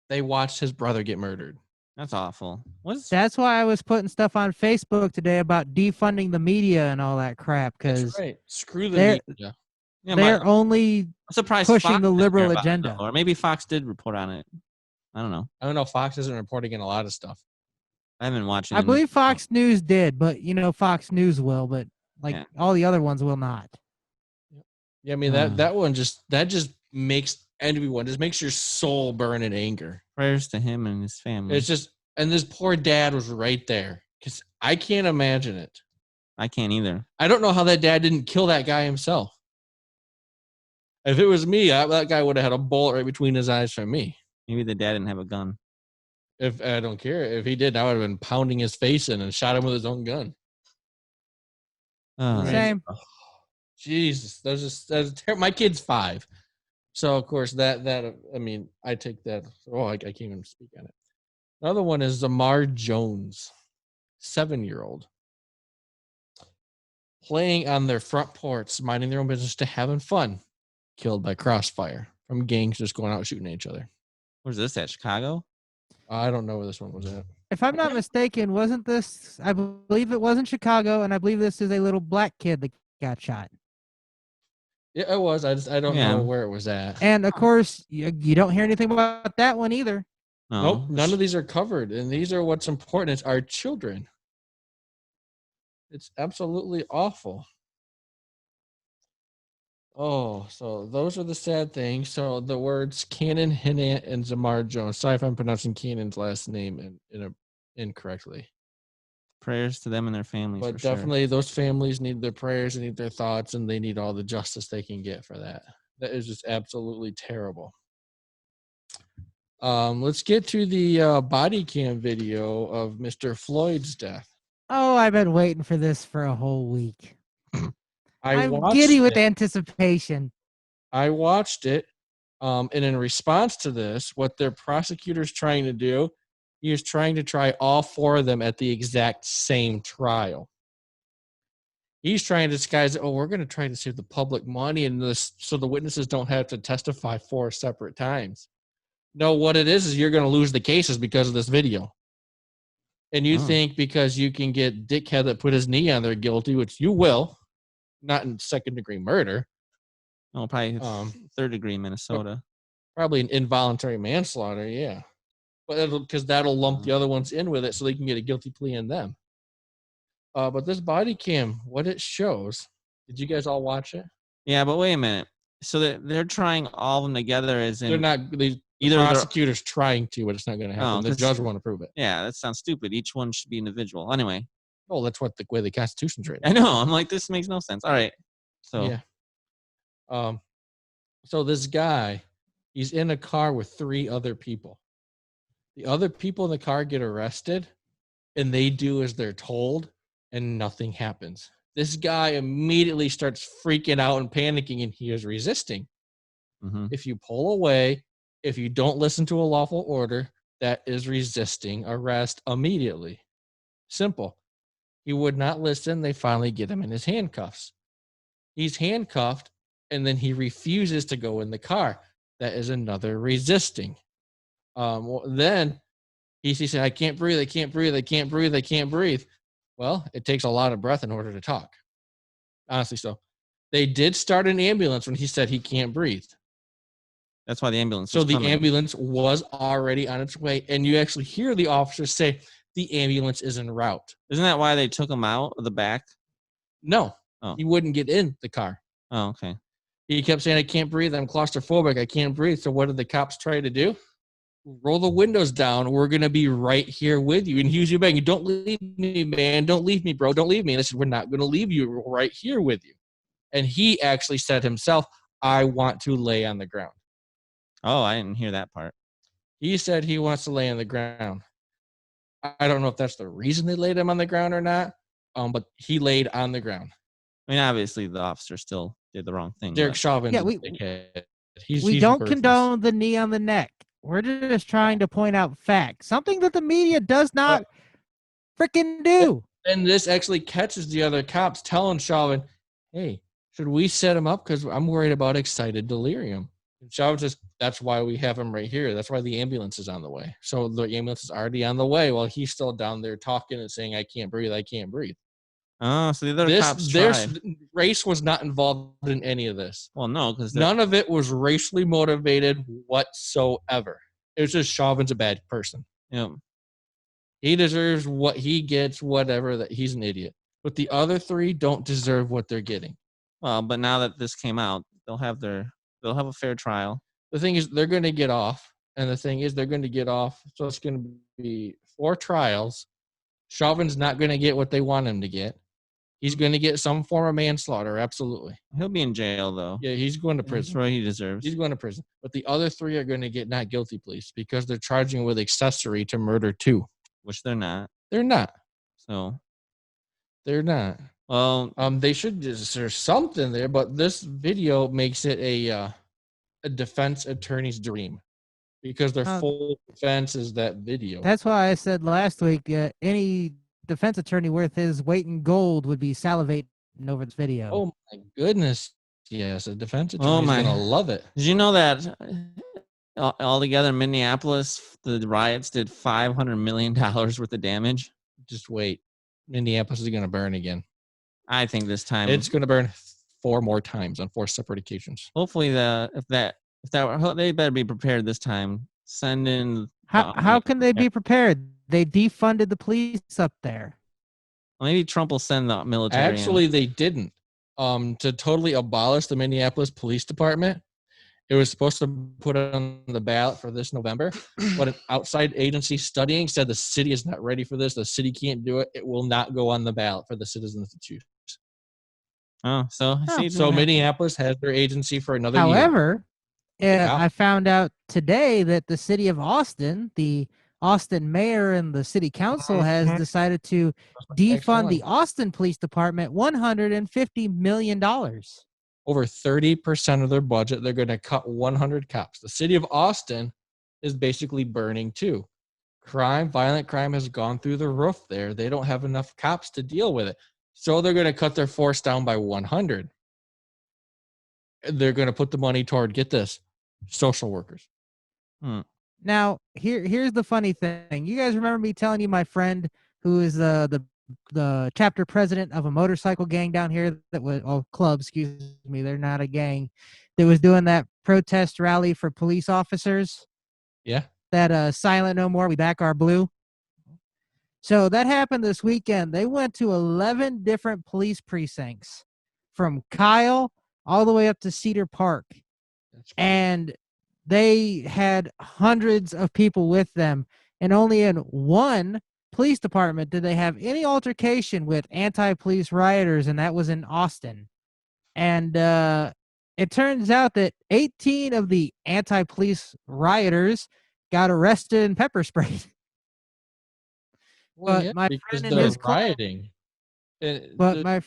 They watched his brother get murdered. That's awful. That's why I was putting stuff on Facebook today about defunding the media and all that crap. Because right. Screw the media. Yeah, they're only surprised pushing Fox the liberal didn't care about agenda. it, or maybe Fox did report on it. I don't know. Fox isn't reporting in a lot of stuff. I haven't watched it. I believe Fox News did, but Fox News will, but all the other ones will not. Yeah, I mean that one just makes everyone just makes your soul burn in anger. Prayers to him and his family. It's just, and this poor dad was right there because I can't imagine it. I can't either. I don't know how that dad didn't kill that guy himself. If it was me, that guy would have had a bullet right between his eyes from me. Maybe the dad didn't have a gun. If I don't care. If he did, I would have been pounding his face in and shot him with his own gun. Same. Oh, Jesus, my kid's 5. So of course that I mean I take that. Oh, I can't even speak on it. Another one is Zamar Jones, 7-year-old, playing on their front porch, minding their own business, to having fun, killed by crossfire from gangs just going out shooting at each other. Where's this at? Chicago? I don't know where this one was at. If I'm not mistaken, wasn't this? I believe it was in Chicago, and I believe this is a little black kid that got shot. Yeah, it was. I don't know where it was at. And of course, you don't hear anything about that one either. No. Nope, none of these are covered, and these are what's important. It's our children. It's absolutely awful. Oh, so those are the sad things. So the words Cannon Hinant and Zamar Jones. Sorry if I'm pronouncing Cannon's last name incorrectly. Prayers to them and their families. But definitely those families need their prayers and need their thoughts, and they need all the justice they can get for that. That is just absolutely terrible. Let's get to the body cam video of Mr. Floyd's death. Oh, I've been waiting for this for a whole week. I'm watched giddy with anticipation. I watched it, and in response to this, what their prosecutor's trying to do, he is trying to try all 4 of them at the exact same trial. He's trying to disguise it. Oh, we're going to try to save the public money and this, so the witnesses don't have to testify 4 separate times. No, what it is you're going to lose the cases because of this video. And you think because you can get dickhead that put his knee on there guilty, which you will, not in second-degree murder. No, probably third-degree Minnesota. Probably an involuntary manslaughter, yeah. But because that'll lump the other ones in with it so they can get a guilty plea in them. But this body cam, what it shows, did you guys all watch it? Yeah, but wait a minute. So they're trying all of them together as in... They're not... Either the prosecutor's trying to, but it's not going to happen. The judge won't approve it. Yeah, that sounds stupid. Each one should be individual. Anyway. Oh, that's what the way the Constitution's written. I know. I'm like, this makes no sense. All right. So... Yeah. So this guy, he's in a car with 3 other people. The other people in the car get arrested, and they do as they're told, and nothing happens. This guy immediately starts freaking out and panicking, and he is resisting. Mm-hmm. If you pull away, if you don't listen to a lawful order, that is resisting arrest immediately. Simple. He would not listen. They finally get him in his handcuffs. He's handcuffed, and then he refuses to go in the car. That is another resisting. Then he said, I can't breathe, I can't breathe, I can't breathe, I can't breathe. Well, it takes a lot of breath in order to talk. Honestly, so. They did start an ambulance when he said he can't breathe. That's why the ambulance So was the coming. ambulance was already on its way, and you actually hear the officers say the ambulance is en route. Isn't that why they took him out of the back? No, Oh. He wouldn't get in the car. Oh, okay. He kept saying, I can't breathe, I'm claustrophobic, I can't breathe. So what did the cops try to do? Roll the windows down. We're going to be right here with you. And he was begging, don't leave me, man. Don't leave me, bro. Don't leave me. And I said, we're not going to leave you. We're right here with you. And he actually said himself, I want to lay on the ground. Oh, I didn't hear that part. He said he wants to lay on the ground. I don't know if that's the reason they laid him on the ground or not, but he laid on the ground. I mean, obviously, the officer still did the wrong thing. Derek Chauvin's Yeah, a we dickhead. we He's don't worthless. condone the knee on the neck. We're just trying to point out facts, something that the media does not freaking do. And this actually catches the other cops telling Chauvin, hey, should we set him up? Because I'm worried about excited delirium. And Chauvin says, that's why we have him right here. That's why the ambulance is on the way. So the ambulance is already on the way while he's still down there talking and saying, I can't breathe, I can't breathe. Oh, so the other cops tried. Race was not involved in any of this. Well, no, because none of it was racially motivated whatsoever. It was just Chauvin's a bad person. Yeah. He deserves what he gets, whatever, that he's an idiot. But the other three don't deserve what they're getting. Well, but now that this came out, they'll have a fair trial. The thing is, they're going to get off. And the thing is, they're going to get off. So it's going to be 4 trials. Chauvin's not going to get what they want him to get. He's going to get some form of manslaughter, absolutely. He'll be in jail, though. Yeah, he's going to That's prison. what he deserves. He's going to prison. But the other 3 are going to get not guilty pleas because they're charging with accessory to murder 2. Which they're not. They're not. So. They're not. Well, they should just, there's something there, but this video makes it a defense attorney's dream because their full defense is that video. That's why I said last week, any defense attorney worth his weight in gold would be salivating over this video. Oh my goodness. Yes, a defense attorney's going to love it. Did you know that altogether in Minneapolis, the riots did $500 million worth of damage? Just wait. Minneapolis is going to burn again. I think this time it's going to burn 4 more times on 4 separate occasions. Hopefully, if that they better be prepared this time. Send in. How can they be prepared? They defunded the police up there. Maybe Trump will send the military. Actually, they didn't. To totally abolish the Minneapolis Police Department, it was supposed to put it on the ballot for this November, but an outside agency studying said the city is not ready for this. The city can't do it. It will not go on the ballot for the citizens to choose. Oh, so Minneapolis has their agency for another year. However, I found out today that the city of Austin, the Austin mayor and the city council has decided to defund the Austin Police Department $150 million. Over 30% of their budget, they're going to cut 100 cops. The city of Austin is basically burning too. Violent crime has gone through the roof there. They don't have enough cops to deal with it. So they're going to cut their force down by 100. They're going to put the money toward, get this, social workers. Now, here's the funny thing. You guys remember me telling you my friend who is the chapter president of a motorcycle gang down here that was club, excuse me, they're not a gang, that was doing that protest rally for police officers? Yeah. That Silent No More, We Back Our Blue. So that happened this weekend. They went to 11 different police precincts from Kyle all the way up to Cedar Park. And they had hundreds of people with them. And only in one police department did they have any altercation with anti-police rioters, and that was in Austin. And it turns out that 18 of the anti-police rioters got arrested and pepper sprayed. Well, but yeah, my because friend in they're his club, rioting. but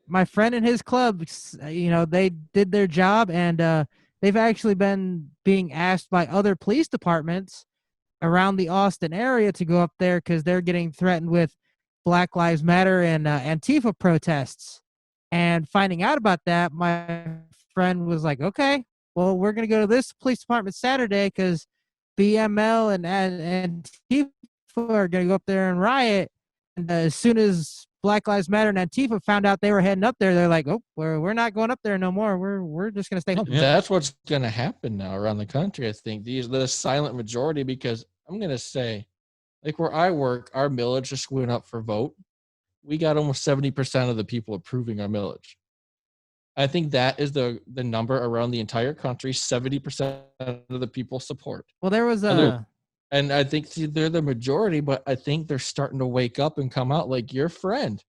my friend in his club, they did their job, and they've actually been being asked by other police departments around the Austin area to go up there because they're getting threatened with Black Lives Matter and Antifa protests. And finding out about that, my friend was like, okay, well, we're going to go to this police department Saturday because BML and Antifa are going to go up there and riot. And as soon as Black Lives Matter and Antifa found out they were heading up there, they're like, oh, we're not going up there no more. We're just going to stay home. That's what's going to happen now around the country, I think. The silent majority, because I'm going to say, like where I work, our millage just went up for vote. We got almost 70% of the people approving our millage. I think that is the number around the entire country. 70% of the people support. Well, there was and I think they're the majority, but I think they're starting to wake up and come out like your friend.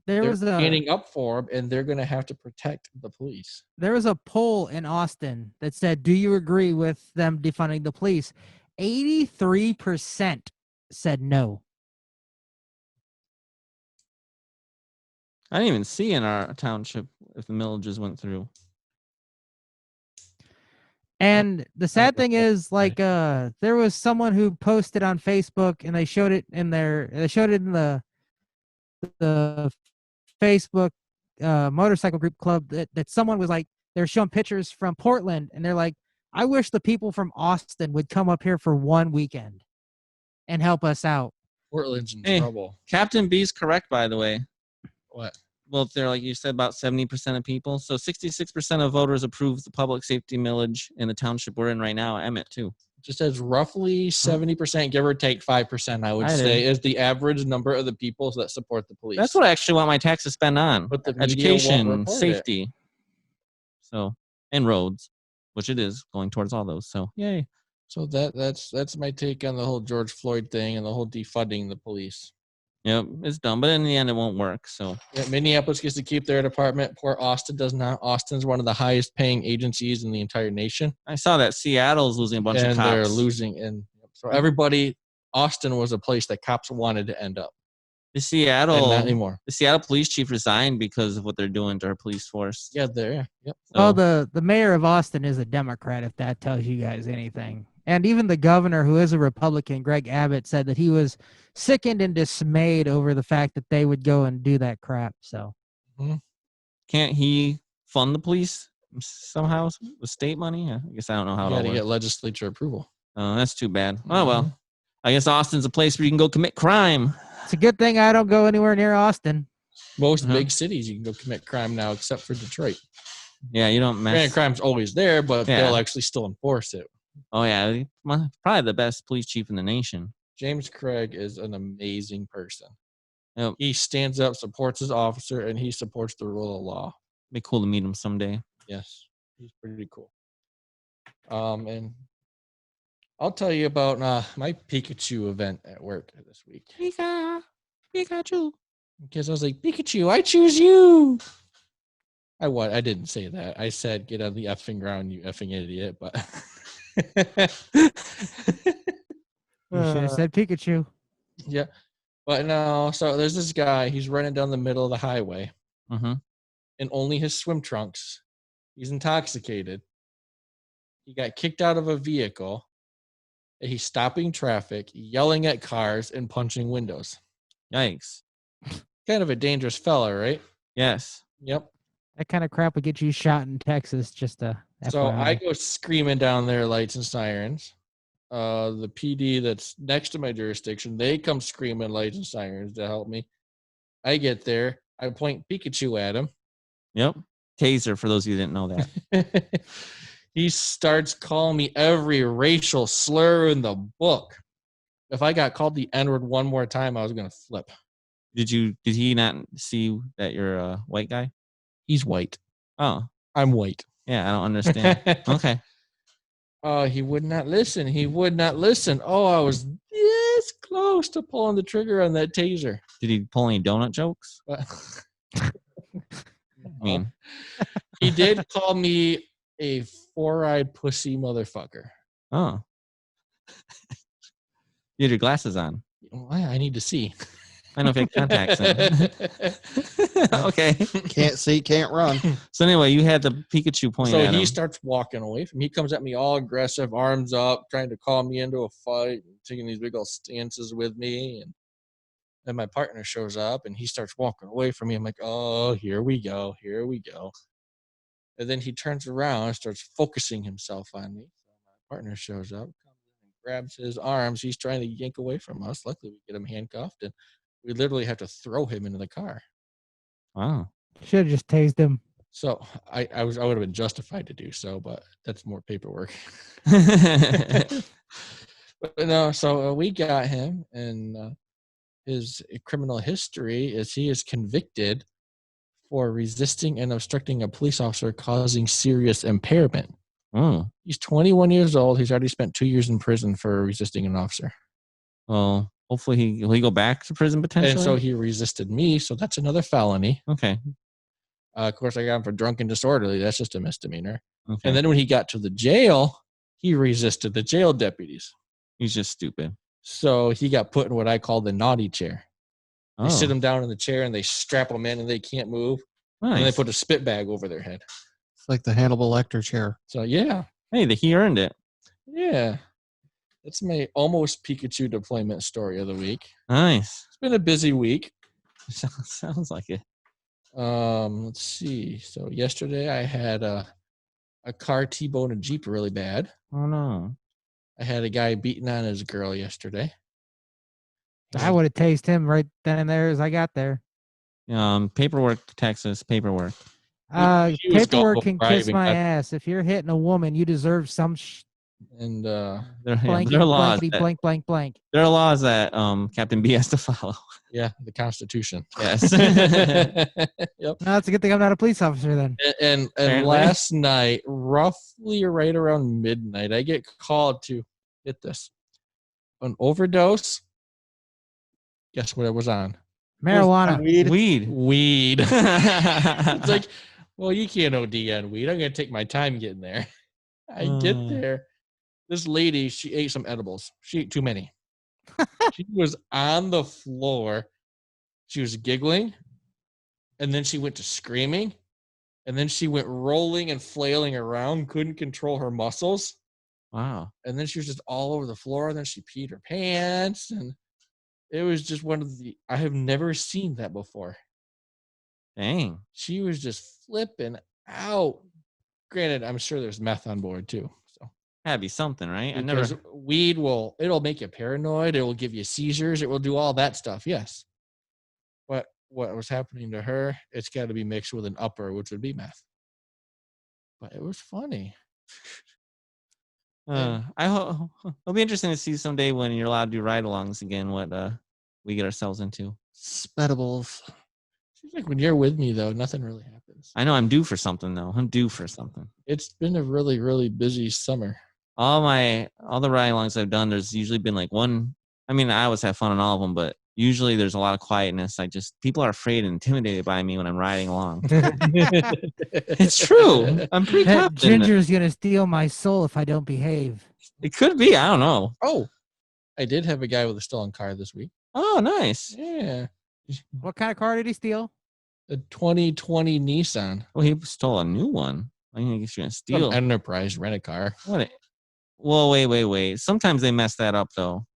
They're standing up for them, and they're going to have to protect the police. There was a poll in Austin that said, do you agree with them defunding the police? 83% said no. I didn't even see in our township if the millages went through. And the sad thing is, like, there was someone who posted on Facebook, and they showed it in the Facebook motorcycle group club that someone was like, they're showing pictures from Portland, and they're like, I wish the people from Austin would come up here for one weekend and help us out. Portland's in trouble. Captain B's correct, by the way. What? Well, if they're like you said, about 70% of people. So 66% of voters approve the public safety millage in the township we're in right now, Emmett, too. Just as roughly 70%, give or take 5%, I would say, is the average number of the people that support the police. That's what I actually want my tax to spend on. But the education, safety, so and roads, which it is going towards all those. So yay. So that's my take on the whole George Floyd thing and the whole defunding the police. Yep, it's dumb, but in the end, it won't work. So yeah, Minneapolis gets to keep their department. Poor Austin does not. Austin's one of the highest paying agencies in the entire nation. I saw that Seattle's losing a bunch of cops. And they're losing. And so everybody, Austin was a place that cops wanted to end up. The Seattle, not anymore. The Seattle police chief resigned because of what they're doing to our police force. Yeah, there. Yep. So, well, the mayor of Austin is a Democrat, if that tells you guys anything. And even the governor, who is a Republican, Greg Abbott, said that he was sickened and dismayed over the fact that they would go and do that crap. So, can't he fund the police somehow with state money? I guess I don't know how. You got to get legislature approval. Oh, that's too bad. Oh well, I guess Austin's a place where you can go commit crime. It's a good thing I don't go anywhere near Austin. Most big cities you can go commit crime now, except for Detroit. Yeah, you don't mess. Granted, crime's always there, but they'll actually still enforce it. Oh, yeah. Probably the best police chief in the nation. James Craig is an amazing person. Yep. He stands up, supports his officer, and he supports the rule of law. Be cool to meet him someday. Yes, he's pretty cool. And I'll tell you about my Pikachu event at work this week. Pikachu. Because I was like, Pikachu, I choose you. I didn't say that. I said, get on the effing ground, you effing idiot. But you should have said Pikachu. Yeah. But no, so there's this guy. He's running down the middle of the highway in only his swim trunks. He's intoxicated. He got kicked out of a vehicle. He's stopping traffic, yelling at cars, and punching windows. Yikes. Kind of a dangerous fella, right? Yes. Yep. That kind of crap would get you shot in Texas, just to So FYI. I go screaming down their lights and sirens. The PD that's next to my jurisdiction, they come screaming lights and sirens to help me. I get there. I point Pikachu at him. Yep. Taser, for those of you who didn't know that. He starts calling me every racial slur in the book. If I got called the N-word one more time, I was going to flip. Did he not see that you're a white guy? He's white. Oh. I'm white. Yeah, I don't understand. Okay. He would not listen. Oh, I was this close to pulling the trigger on that taser. Did he pull any donut jokes? I mean, he did call me a four-eyed pussy motherfucker. Oh. You had your glasses on. I need to see. I know if you have contacts in. Okay. Can't see, can't run. So anyway, you had the Pikachu point at him. So he starts walking away from me. He comes at me all aggressive, arms up, trying to call me into a fight, taking these big old stances with me. Then my partner shows up and he starts walking away from me. I'm like, oh, here we go. And then he turns around and starts focusing himself on me. So my partner shows up, comes in and grabs his arms. He's trying to yank away from us. Luckily, we get him handcuffed, and we literally have to throw him into the car. Wow. Should have just tased him. So I would have been justified to do so, but that's more paperwork. But no, so we got him, and his criminal history is he is convicted for resisting and obstructing a police officer causing serious impairment. Oh. He's 21 years old. He's already spent 2 years in prison for resisting an officer. Well, hopefully will he go back to prison potentially? And so he resisted me, so that's another felony. Okay. Of course, I got him for drunk and disorderly. That's just a misdemeanor. Okay. And then when he got to the jail, he resisted the jail deputies. He's just stupid. So he got put in what I call the naughty chair. They Oh. sit him down in the chair and they strap him in and they can't move. Nice. And they put a spit bag over their head. It's like the Hannibal Lecter chair. So yeah. Hey, he earned it. Yeah. That's my almost Pikachu deployment story of the week. Nice. It's been a busy week. Sounds like it. Let's see. So yesterday I had a car T-bone a Jeep really bad. Oh no. I had a guy beating on his girl yesterday. I would have tased him right then and there as I got there. Paperwork, Texas, paperwork. He was Paperwork can kiss driving. my ass. If you're hitting a woman, you deserve some And There blank, are laws. blankety, blank, blank, blank. There are laws that Captain B has to follow. yeah, the Constitution. Yes. Yep. No, it's a good thing I'm not a police officer then. And Apparently. last night, roughly right around midnight, I get called to get this an overdose. Guess what it was on? Marijuana. Weed. It's like, well, you can't OD on weed. I'm gonna take my time getting there. I get there. This lady, she ate some edibles. She ate too many. She was on the floor. She was giggling. And then she went to screaming. And then she went rolling and flailing around, couldn't control her muscles. Wow. And then she was just all over the floor. And then she peed her pants. And it was just I have never seen that before. Dang. She was just flipping out. Granted, I'm sure there's meth on board too. So Had to be something, right? because weed it'll make you paranoid. It will give you seizures. It will do all that stuff. Yes. What was happening to her? It's got to be mixed with an upper, which would be meth. But it was funny. It'll be interesting to see someday when you're allowed to do ride-alongs again. What we get ourselves into. Spedibles. Seems like when you're with me though, nothing really happens. I know I'm due for something though. I'm due for something. It's been a really, really busy summer. All the ride-alongs I've done, there's usually been like one. I mean, I always have fun on all of them, but usually there's a lot of quietness. People are afraid and intimidated by me when I'm riding along. It's true. I'm pretty That confident. Ginger's gonna steal my soul if I don't behave. It could be. I don't know. Oh, I did have a guy with a stolen car this week. Oh, nice. Yeah. What kind of car did he steal? A 2020 Nissan. Well, he stole a new one. I guess you're gonna steal. Some Enterprise rent-a-car. Well, wait. Sometimes they mess that up though.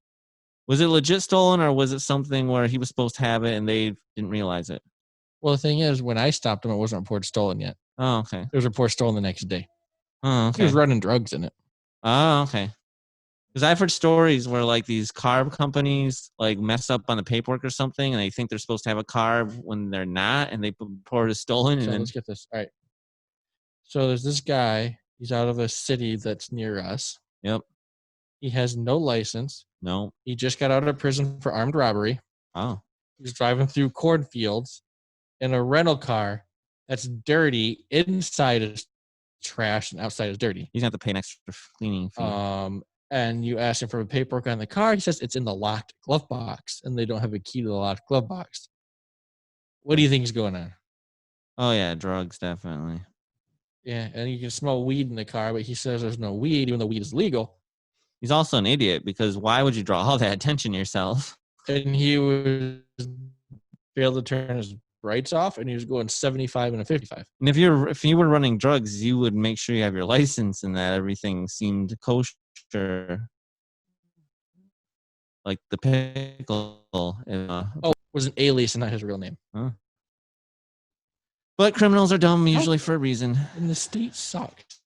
Was it legit stolen, or was it something where he was supposed to have it and they didn't realize it? Well, the thing is, when I stopped him, it wasn't reported stolen yet. Oh, okay. It was reported stolen the next day. Oh, He okay. was running drugs in it. Oh, okay. Because I've heard stories where like these car companies like mess up on the paperwork or something, and they think they're supposed to have a car when they're not, and they report it stolen. So And then, let's get this. All right. So there's this guy. He's out of a city that's near us. Yep. He has no license. No. He just got out of prison for armed robbery. Oh. He's driving through cornfields in a rental car that's dirty. Inside is trash and outside is dirty. He's gonna have to pay an extra cleaning fee. And you ask him for paperwork on the car. He says it's in the locked glove box, and they don't have a key to the locked glove box. What do you think is going on? Oh yeah, drugs definitely. Yeah, and you can smell weed in the car, but he says there's no weed, even though weed is legal. He's also an idiot because why would you draw all that attention to yourself? And he was failed to turn his brights off, and he was going 75 and a 55. And if you were running drugs, you would make sure you have your license and that everything seemed kosher. Like the pickle. was an alias and not his real name. Huh. But criminals are dumb usually for a reason. And the state sucked.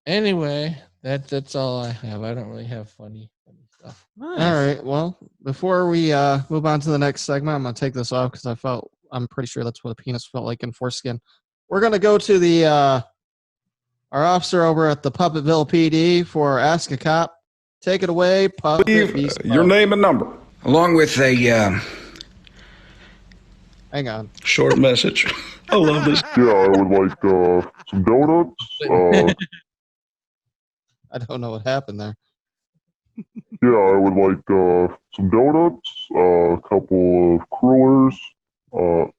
Anyway, that's all I have. I don't really have funny stuff. Nice. All right. Well, before we move on to the next segment, I'm going to take this off because I'm pretty sure that's what a penis felt like in foreskin. We're going to go to the our officer over at the Puppetville PD for Ask a Cop. Take it away, Pup. Your name and number. Along with a Hang on. short message. I love this. Yeah, I would like some donuts. I don't know what happened there. Yeah, I would like some donuts, a couple of crullers. Oh,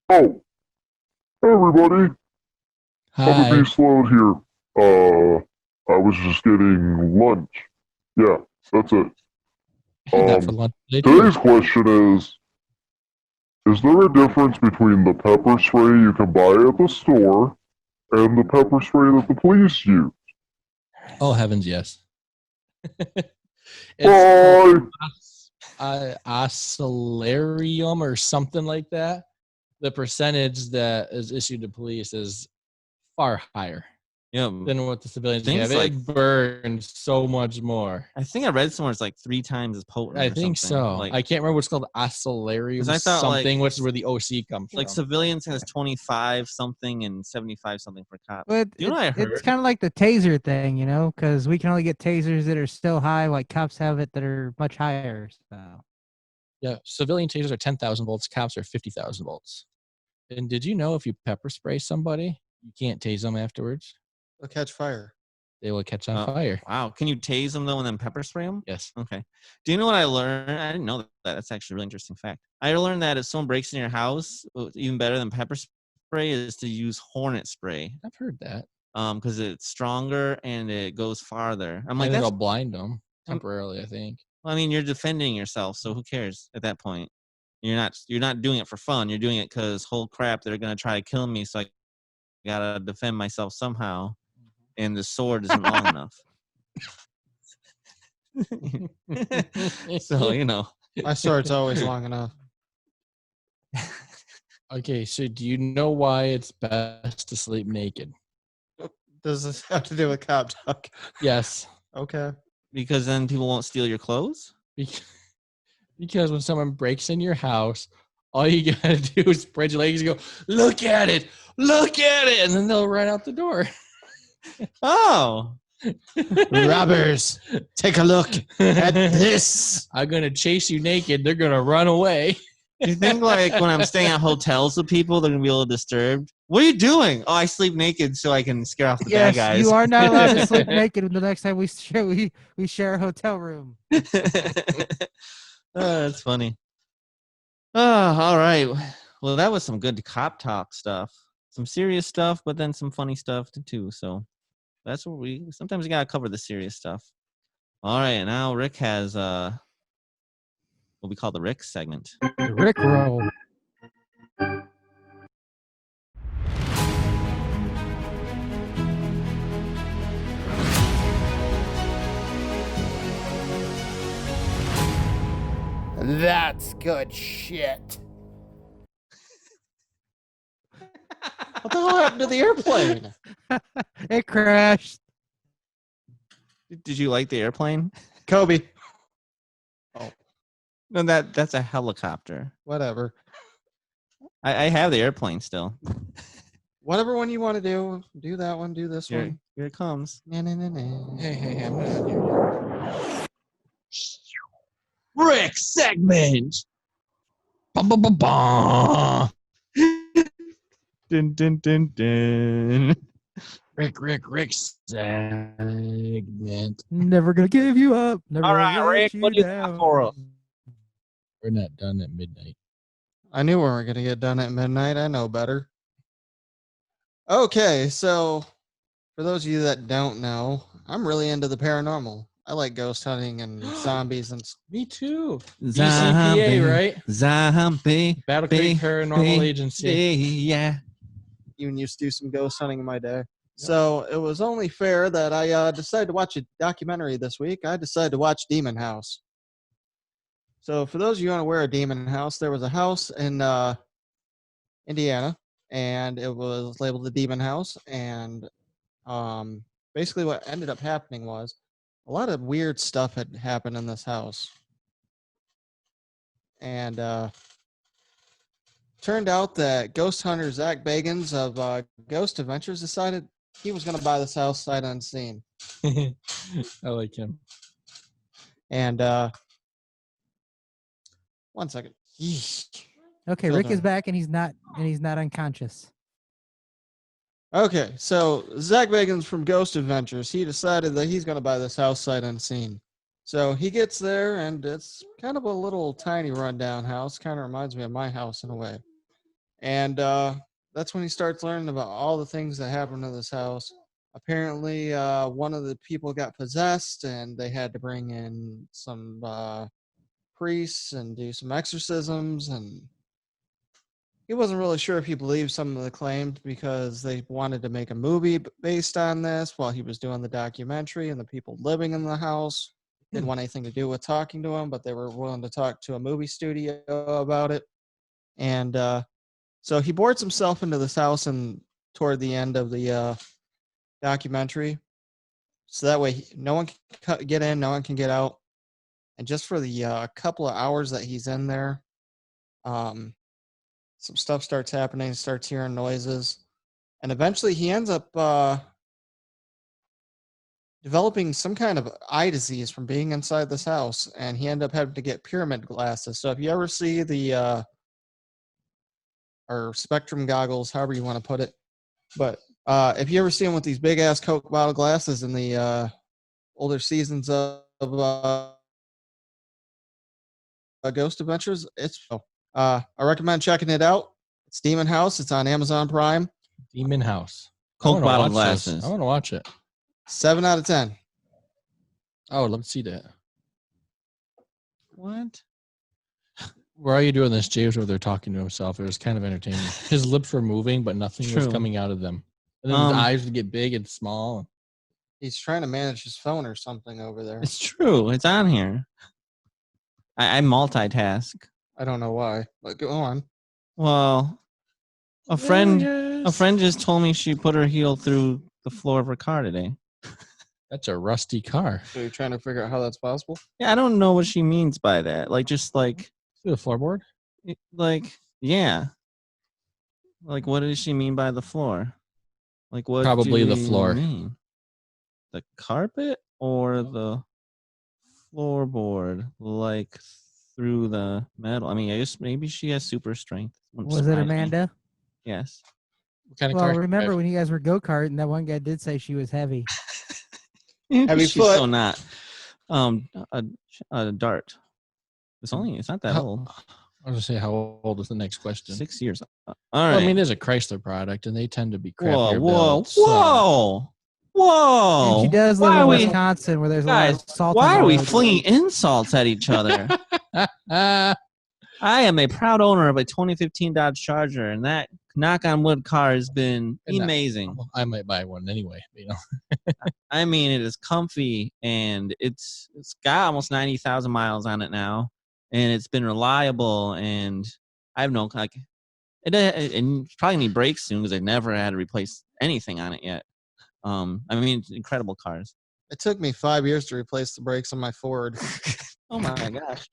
hey everybody. Hi. Puppy Sloan here. I was just getting lunch. Yeah, that's it. Not for lunch. Today's question is there a difference between the pepper spray you can buy at the store and the pepper spray that the police use? Oh, heavens, yes. Bye! Oscillarium or something like that. The percentage that is issued to police is far higher than what the civilians have. It burns so much more. I think I read somewhere it's like 3 times as potent. I think so. Like, I can't remember what's called oscillarium I thought, something, which is where the OC comes like from. civilians has 25 something and 75 something for cops. But You know what I heard? it's kind of like the taser thing, you know, because we can only get tasers that are still high, like cops have it that are much higher. So Yeah, civilian tasers are 10,000 volts. Cops are 50,000 volts. And did you know if you pepper spray somebody, you can't tase them afterwards? They'll catch fire. They will catch on fire. Wow. Can you tase them though and then pepper spray them? Yes. Okay. Do you know what I learned? I didn't know that. That's actually a really interesting fact. I learned that if someone breaks in your house, even better than pepper spray is to use hornet spray. I've heard that. Because it's stronger and it goes farther. I'm like, I think that's I'll blind them temporarily, I think. Well, I mean, you're defending yourself, so who cares at that point? You're not doing it for fun. You're doing it because, whole crap, they're gonna try to kill me, so I gotta defend myself somehow, and the sword isn't long enough. So My sword's always long enough. Okay, so do you know why it's best to sleep naked? Does this have to do with Cop Talk? Yes. Okay. because then people won't steal your clothes. Because when someone breaks in your house, all you gotta do is spread your legs and go, look at it, and then they'll run out the door. Oh, robbers, take a look at this. I'm gonna chase you naked. They're gonna run away. Do you think like when I'm staying at hotels with people, they're gonna be a little disturbed? What are you doing? Oh, I sleep naked so I can scare off the bad guys. You are not allowed to sleep naked the next time we share a hotel room. That's funny. Oh, all right. Well, that was some good cop talk stuff. Some serious stuff, but then some funny stuff too. So that's what sometimes we gotta cover the serious stuff. All right, now Rick has what we call the Rick segment. The Rick roll. That's good shit. What the hell happened to the airplane? It crashed. Did you like the airplane? Kobe. Oh. No, that's a helicopter. Whatever. I have the airplane still. Whatever one you want to do that one, do this one. Here it comes. Hey, I'm not here. Rick segment. Bum, bum, bum, bum. Dun, dun, dun, dun. Rick segment. Never gonna give you up. Never All right, let Rick, what do you down. got for us? We're not done at midnight. I knew we weren't going to get done at midnight. I know better. Okay, so for those of you that don't know, I'm really into the paranormal. I like ghost hunting and zombies and Me too. Zombie, BCPA, right? Zombie. Battle Creek Paranormal Agency. Yeah. even used to do some ghost hunting in my day. So it was only fair that I decided to watch a documentary this week. I decided to watch Demon House. So for those of you unaware of Demon House, there was a house in Indiana, and it was labeled the Demon House. And basically what ended up happening was a lot of weird stuff had happened in this house. And turned out that ghost hunter Zach Bagans of Ghost Adventures decided he was going to buy this house sight unseen. I like him. And one second. Okay, Rick is back and he's not unconscious. Okay, so Zach Bagans from Ghost Adventures, he decided that he's going to buy this house sight unseen. So he gets there, and it's kind of a little tiny rundown house. Kind of reminds me of my house in a way. And that's when he starts learning about all the things that happened to this house. Apparently, one of the people got possessed, and they had to bring in some priests and do some exorcisms. And he wasn't really sure if he believed some of the claims because they wanted to make a movie based on this while he was doing the documentary, and the people living in the house didn't want anything to do with talking to him, but they were willing to talk to a movie studio about it. And so he boards himself into this house and toward the end of the documentary. So that way no one can get in, no one can get out. And just for the couple of hours that he's in there, some stuff starts happening, starts hearing noises. And eventually he ends up developing some kind of eye disease from being inside this house. And he ended up having to get pyramid glasses. So if you ever see the or spectrum goggles, however you want to put it. But if you ever see him with these big ass Coke bottle glasses in the older seasons of Ghost Adventures, it's I recommend checking it out. It's Demon House. It's on Amazon Prime. Demon House. Coke bottle glasses. I want to watch it. 7 out of 10. Oh, let's see that. What? Where are you doing this? James over there talking to himself. It was kind of entertaining. His lips were moving, but nothing was coming out of them. And then his eyes would get big and small. He's trying to manage his phone or something over there. It's true. It's on here. I multitask. I don't know why, but go on. Well, a friend just told me she put her heel through the floor of her car today. That's a rusty car. So you're trying to figure out how that's possible? Yeah, I don't know what she means by that. Like, just like through the floorboard? Like, yeah. Like, what does she mean by the floor? Like, what? Probably the floor. Mean? The carpet or the floorboard? Like, through the metal? I mean, I guess maybe she has super strength. Was it Amanda? Yes. What kind of well, car? Remember when you guys were go-karting, that one guy did say she was heavy. Heavy She's foot. so not. A dart. It's not that old. I was going to say, how old is the next question? 6 years. All Well, right. I mean, there's a Chrysler product, and they tend to be crappier Whoa. builds, so- Whoa. And she does live in Wisconsin where there's a lot of salt. Why on are we roads. flinging insults at each other? I am a proud owner of a 2015 Dodge Charger, and that knock on wood car has been amazing. I might buy one anyway. You know, I mean, it is comfy, and it's got almost 90,000 miles on it now, and it's been reliable. And I have no it probably need brakes soon because I never had to replace anything on it yet. I mean, it's incredible cars. It took me 5 years to replace the brakes on my Ford. Oh my gosh.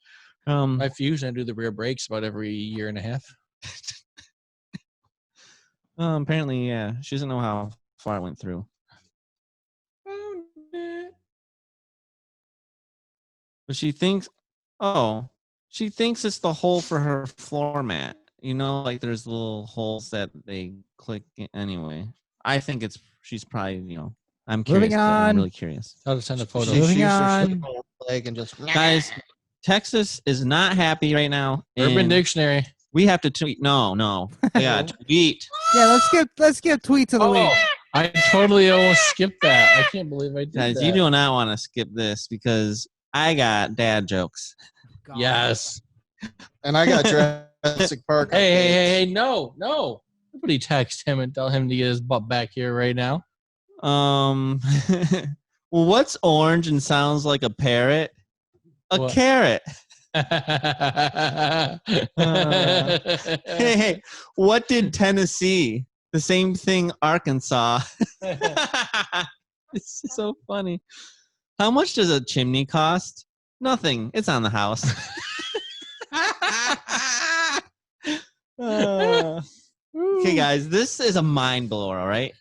my Fusion, I do the rear brakes about every year and a half. Apparently, yeah. She doesn't know how far it went through. But she thinks it's the hole for her floor mat. You know, like there's little holes that they click in. Anyway. I think she's probably, I'm curious. Moving on. I'm really curious. I'll just send a photo. Moving She on. leg and just Guys, Texas is not happy right now. Urban and Dictionary. We have to tweet. No. Yeah, tweet. Yeah, let's skip tweets of the week. I totally almost skipped that. I can't believe I did Guys, that. you do not want to skip this because I got dad jokes. God. Yes. and I got Jurassic Park. Hey, no. Nobody text him and tell him to get his butt back here right now. Well, what's orange and sounds like a parrot? A What? carrot. Hey, what did Tennessee? The same thing Arkansas. It's so funny. How much does a chimney cost? Nothing. It's on the house. Okay, guys, this is a mind blower, all right?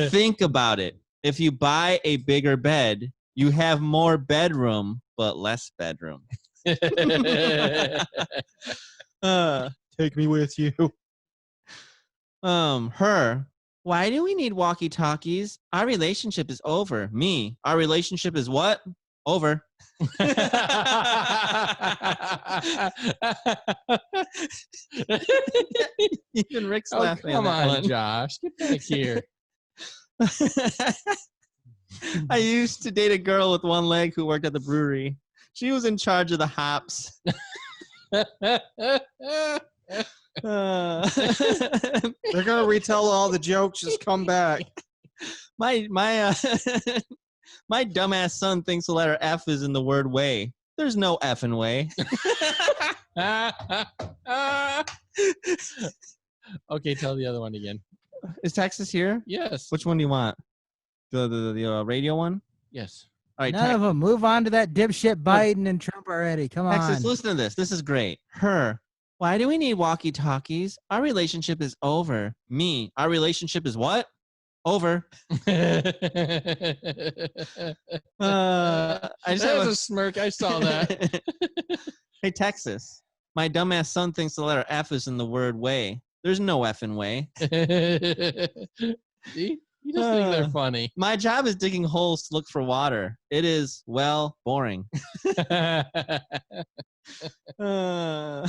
Think about it. If you buy a bigger bed, you have more bedroom, but less bedroom. Take me with you. Her. Why do we need walkie-talkies? Our relationship is over. Me. Our relationship is what? Over. Even Rick's laughing. Come at that on, one. Josh. Get back here. I used to date a girl with one leg who worked at the brewery. She was in charge of the hops. They're gonna retell all the jokes. Just come back. My dumbass son thinks the letter F is in the word way. There's no effing way. Okay, tell the other one again. Is Texas here? Yes. Which one do you want? The radio one? Yes. All right, None of them. Move on to that dipshit Biden and Trump already. Come on. Texas, listen to this. This is great. Her. Why do we need walkie-talkies? Our relationship is over. Me. Our relationship is what? Over. I just have a smirk. I saw that. Hey, Texas. My dumbass son thinks the letter F is in the word way. There's no effing way. See? You just think they're funny. My job is digging holes to look for water. It is, well, boring. Oh,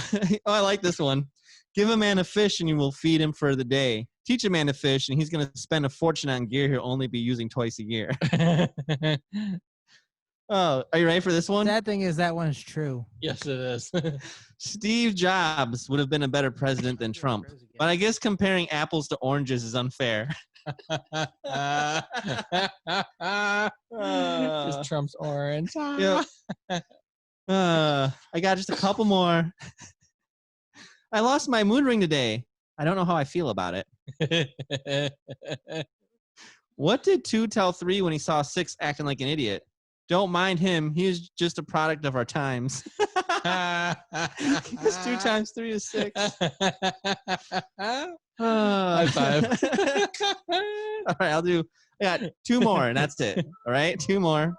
I like this one. Give a man a fish and you will feed him for the day. Teach a man to fish and he's going to spend a fortune on gear he'll only be using twice a year. Oh, are you ready for this one? Sad thing is that one's true. Yes, it is. Steve Jobs would have been a better president than Trump. But I guess comparing apples to oranges is unfair. Just Trump's orange. Yep. I got just a couple more. I lost my mood ring today. I don't know how I feel about it. What did 2 tell 3 when he saw 6 acting like an idiot? Don't mind him. He is just a product of our times. Because 2 times 3 is 6. High five. All right, I got 2 more, and that's it. All right, 2 more.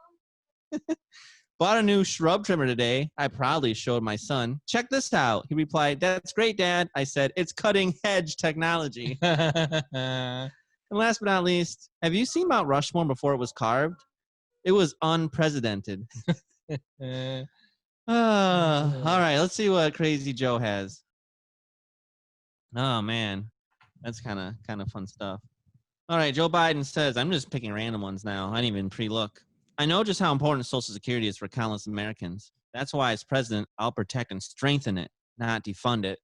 Bought a new shrub trimmer today. I proudly showed my son. Check this out. He replied, "That's great, Dad." I said, "It's cutting edge technology." And last but not least, have you seen Mount Rushmore before it was carved? It was unprecedented. All right, let's see what Crazy Joe has. Oh man, that's kind of fun stuff. All right, Joe Biden says, "I'm just picking random ones now. I didn't even pre-look. I know just how important Social Security is for countless Americans. That's why, as president, I'll protect and strengthen it, not defund it."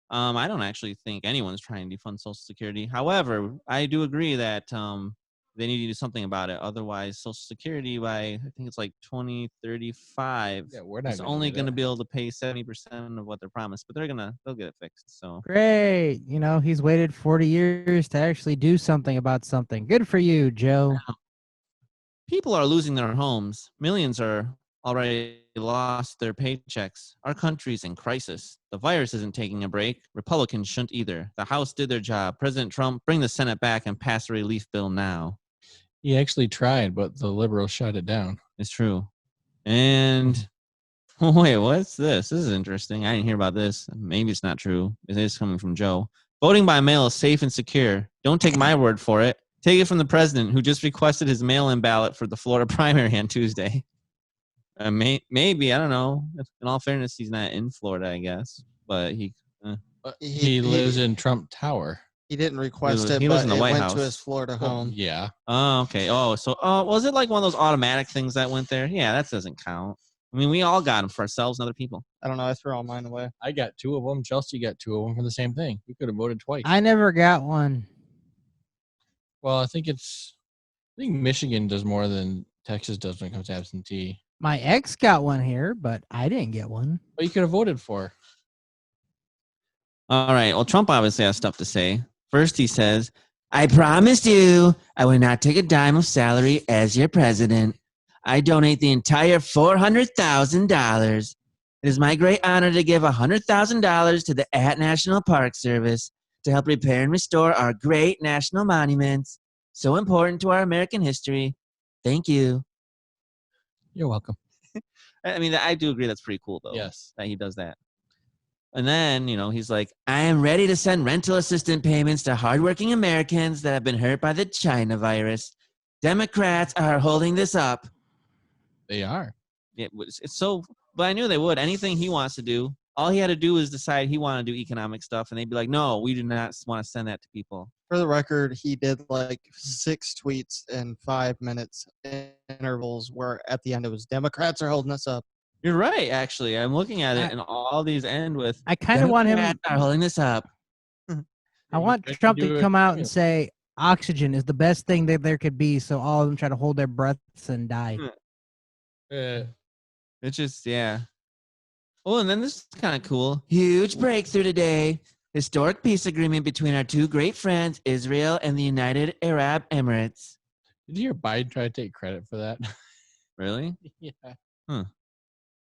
I don't actually think anyone's trying to defund Social Security. However, I do agree that they need to do something about it. Otherwise, Social Security by, I think it's like 2035, is only going to be able to pay 70% of what they're promised. But they'll get it fixed. So great. You know, he's waited 40 years to actually do something about something. Good for you, Joe. People are losing their homes. Millions are already lost their paychecks. Our country's in crisis. The virus isn't taking a break. Republicans shouldn't either. The House did their job. President Trump, bring the Senate back and pass a relief bill now. He actually tried, but the liberals shut it down. It's true. And wait, what's this? This is interesting. I didn't hear about this. Maybe it's not true. It is coming from Joe. Voting by mail is safe and secure. Don't take my word for it. Take it from the president, who just requested his mail-in ballot for the Florida primary on Tuesday. Maybe, I don't know. In all fairness, he's not in Florida, I guess. But he lives in Trump Tower. He didn't request it, he lives but in the it White went House. to his Florida home. Yeah. Oh, okay. Oh, so was it like one of those automatic things that went there? Yeah, that doesn't count. I mean, we all got them for ourselves and other people. I don't know. I threw all mine away. I got 2 of them. Chelsea got 2 of them for the same thing. We could have voted twice. I never got one. Well, I think Michigan does more than Texas does when it comes to absentee. My ex got one here, but I didn't get one. What you could have voted for? All right. Well, Trump obviously has stuff to say. First, he says, I promised you I would not take a dime of salary as your president. I donate the entire $400,000. It is my great honor to give $100,000 to the National Park Service to help repair and restore our great national monuments, so important to our American history. Thank you. You're welcome. I mean, I do agree that's pretty cool, though. Yes. That he does that. And then, he's like, I am ready to send rental assistance payments to hardworking Americans that have been hurt by the China virus. Democrats are holding this up. They are. It's so, but I knew they would. Anything he wants to do, all he had to do is decide he wanted to do economic stuff, and they'd be like, no, we do not want to send that to people. For the record, he did like 6 tweets in 5 minutes intervals where at the end it was Democrats are holding us up. You're right, actually. I'm looking at it, and all these end with I kind of want him. Democrats are holding this up. I want Trump to come out and say oxygen is the best thing that there could be, so all of them try to hold their breaths and die. It's just, yeah. Oh, and then this is kind of cool. Huge breakthrough today. Historic peace agreement between our two great friends, Israel and the United Arab Emirates. Did you hear Biden try to take credit for that? Really? Yeah.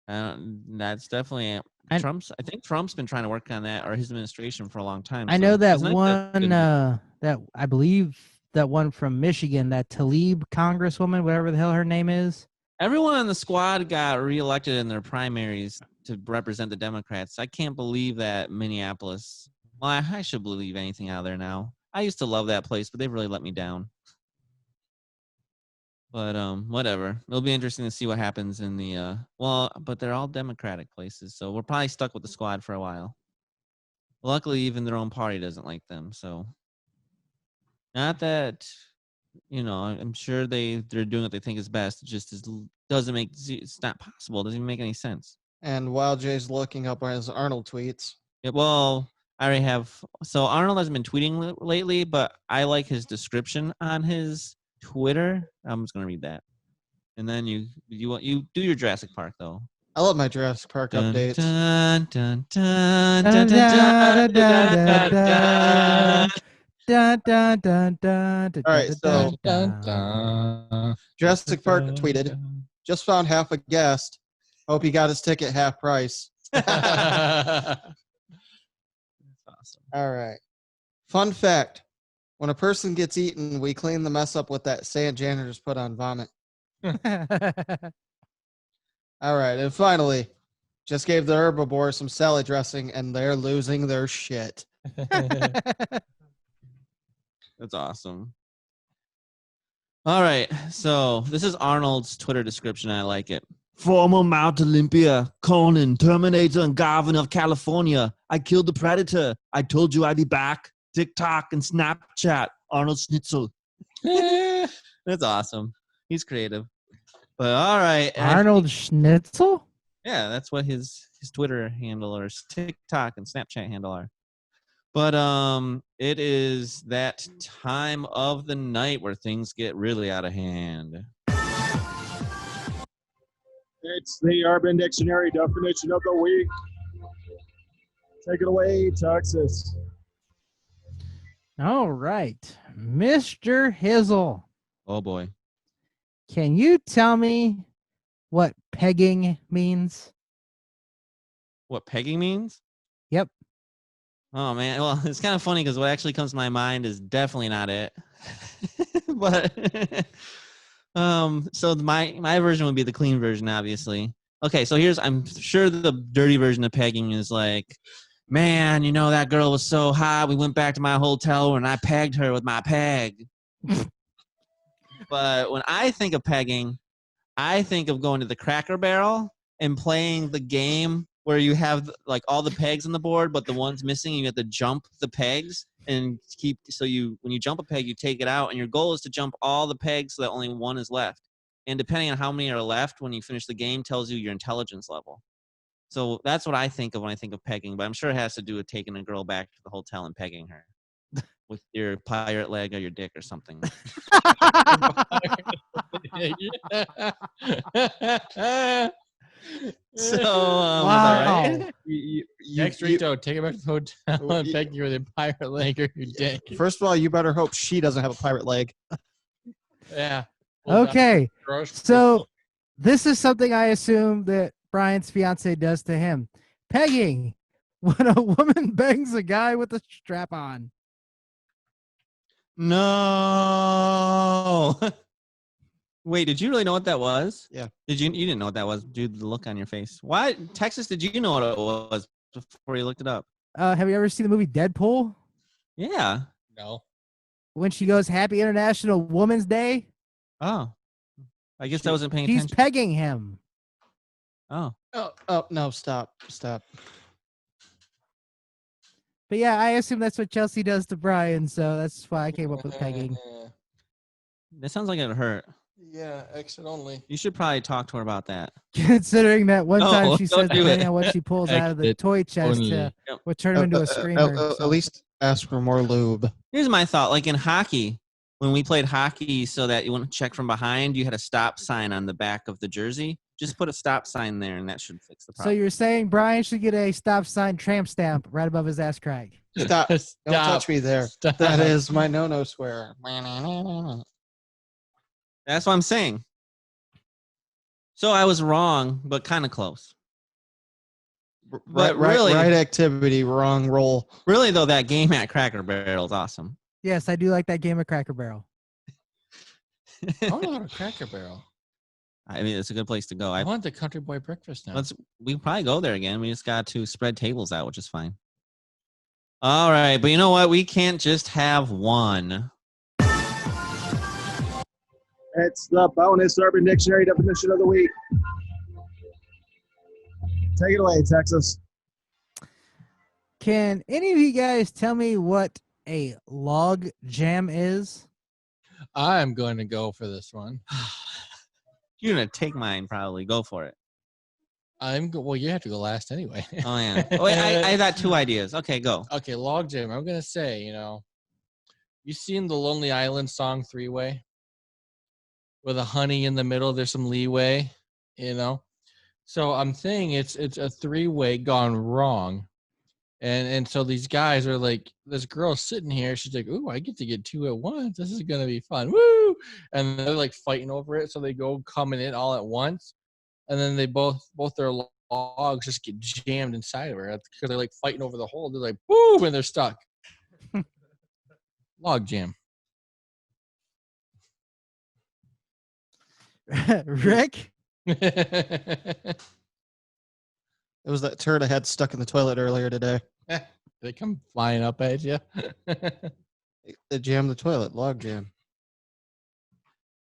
That's definitely Trump's. I think Trump's been trying to work on that, or his administration, for a long time. I know that one. That I believe that one from Michigan, that Tlaib Congresswoman, whatever the hell her name is. Everyone on the squad got reelected in their primaries to represent the Democrats. I can't believe that Minneapolis. Well, I should believe anything out of there now. I used to love that place, but they've really let me down. But whatever. It'll be interesting to see what happens in the but they're all Democratic places, so we're probably stuck with the squad for a while. Luckily, even their own party doesn't like them, so not that I'm sure they're doing what they think is best. It just it's not possible. It doesn't even make any sense. And while Jay's looking up his Arnold tweets. Yeah, well, I already have. So Arnold hasn't been tweeting lately, but I like his description on his Twitter. I'm just gonna read that, and then you do your Jurassic Park though. I love my Jurassic Park updates. Dun, dun, dun, dun, dun, dun, dun, Dun, dun, dun, dun, All right, so Jurassic Park dun, tweeted, dun. just found half a guest. Hope he got his ticket half price. That's awesome. All right. Fun fact. When a person gets eaten, we clean the mess up with that sand janitors put on vomit. All right. And finally, just gave the herbivore some salad dressing, and they're losing their shit. That's awesome. All right. So this is Arnold's Twitter description. I like it. Former Mount Olympia, Conan, Terminator, and Governor of California. I killed the Predator. I told you I'd be back. TikTok and Snapchat. Arnold Schnitzel. That's awesome. He's creative. But all right. Arnold Schnitzel? Yeah, that's what his Twitter handle or his TikTok and Snapchat handle are. But it is that time of the night where things get really out of hand. It's the Urban Dictionary definition of the week. Take it away, Texas. All right. Mr. Hizzle. Oh, boy. Can you tell me what pegging means? What pegging means? Yep. Oh, man. Well, it's kind of funny because what actually comes to my mind is definitely not it. But so my version would be the clean version, obviously. Okay, so I'm sure the dirty version of pegging is like, man, that girl was so hot. We went back to my hotel and I pegged her with my peg. But when I think of pegging, I think of going to the Cracker Barrel and playing the game where you have like all the pegs on the board, but the one's missing, and you have to jump the pegs and when you jump a peg, you take it out, and your goal is to jump all the pegs so that only one is left. And depending on how many are left when you finish the game tells you your intelligence level. So that's what I think of when I think of pegging, but I'm sure it has to do with taking a girl back to the hotel and pegging her with your pirate leg or your dick or something. So, Wow. right? Next Rito, take it back to the hotel and beg you with a pirate leg or your dick. First of all, you better hope she doesn't have a pirate leg. Yeah. Okay. Gross. So this is something I assume that Brian's fiance does to him. Pegging. When a woman bangs a guy with a strap on. No. Wait, did you really know what that was? Yeah. You didn't know what that was, dude, the look on your face. Why? Texas, did you know what it was before you looked it up? Have you ever seen the movie Deadpool? Yeah. No. When she goes, Happy International Women's Day? Oh. I guess I wasn't paying She's attention. pegging him. Oh. Oh, no, stop. But yeah, I assume that's what Chelsea does to Brian, so that's why I came up with pegging. That sounds like it hurt. Yeah, exit only. You should probably talk to her about that. Considering that one No, time she don't said do depending it. on what she pulls out of the Exit toy chest only. would turn him into a screamer. so. At least ask for more lube. Here's my thought. Like in hockey, when we played hockey so that you wouldn't check from behind, you had a stop sign on the back of the jersey. Just put a stop sign there, and that should fix the So problem. you're saying Brian should get a stop sign tramp stamp right above his ass crack? Stop. Don't touch me there. Stop. That is my no swear. That's what I'm saying. So I was wrong, but kind of close. But really, right activity, wrong roll. really though, that game at Cracker Barrel is awesome. Yes, I do like that game of Cracker Barrel. I want to go to Cracker Barrel. I mean, it's a good place to go. I want the country boy breakfast now. We can probably go there again. We just got to spread tables out, which is fine. All right, but you know what? We can't just have one. It's the bonus Urban Dictionary definition of the week. Take it away, Texas. Can any of you guys tell me what a log jam is? I'm going to go for this one. You're gonna take mine, probably. Go for it. Well, you have to go last anyway. Oh yeah. Oh, wait, I got two ideas. Okay, go. Okay, log jam. I'm gonna say, you seen the Lonely Island song 3-Way? With a honey in the middle, there's some leeway, So I'm saying it's a 3-way gone wrong. And so these guys are like, this girl's sitting here, she's like, ooh, I get to get two at once. This is gonna be fun. Woo! And they're like fighting over it, so they go coming in all at once. And then they both their logs just get jammed inside of her because they're like fighting over the hole. They're like, boom, and they're stuck. Log jam. Rick? It was that turd I had stuck in the toilet earlier today. They come flying up at you. They jammed the toilet. Log jam.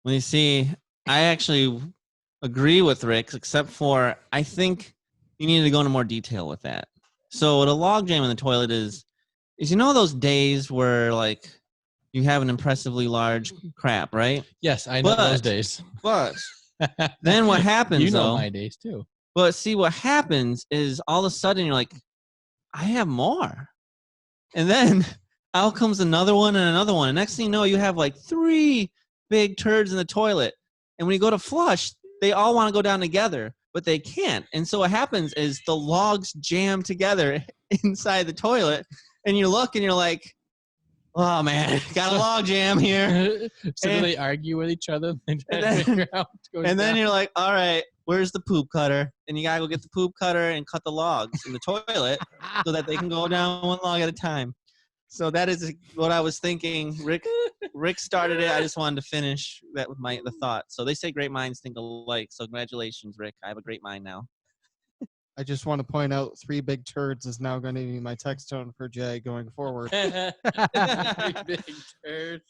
Well, you see, I actually agree with Rick, except for I think you need to go into more detail with that. So what a log jam in the toilet is those days where like you have an impressively large crap, right? Yes, I know those days. But then what happens, you know though, my days too. But see, what happens is all of a sudden you're like, I have more. And then out comes another one and another one. And next thing you know, you have like 3 big turds in the toilet. And when you go to flush, they all want to go down together, but they can't. And so what happens is the logs jam together inside the toilet. And you look and you're like, oh, man, got a log jam here. So do they argue with each other? And then you're like, all right, where's the poop cutter? And you got to go get the poop cutter and cut the logs in the toilet so that they can go down one log at a time. So that is what I was thinking. Rick started it. I just wanted to finish that with the thought. So they say great minds think alike. So congratulations, Rick. I have a great mind now. I just want to point out 3 big turds is now going to be my text tone for Jay going forward. 3 big turds.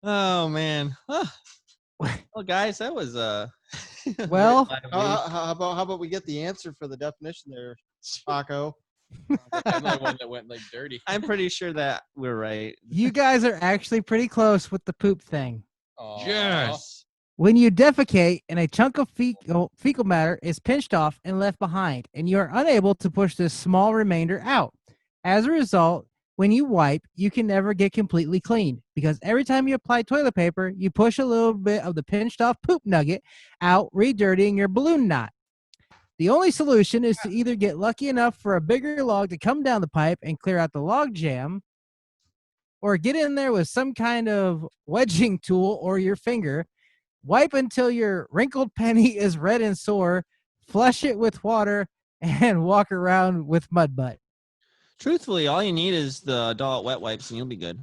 Oh, man. Well, guys, that was Well, how about we get the answer for the definition there, Paco? I'm the one that went like dirty. I'm pretty sure that we're right. you guys are actually pretty close with the poop thing. Aww. Yes. When you defecate and a chunk of fecal matter is pinched off and left behind, and you are unable to push this small remainder out. As a result, when you wipe, you can never get completely clean because every time you apply toilet paper, you push a little bit of the pinched off poop nugget out, re-dirtying your balloon knot. The only solution is to either get lucky enough for a bigger log to come down the pipe and clear out the log jam, or get in there with some kind of wedging tool or your finger, wipe until your wrinkled penny is red and sore, flush it with water, and walk around with mud butt. Truthfully, all you need is the adult wet wipes and you'll be good.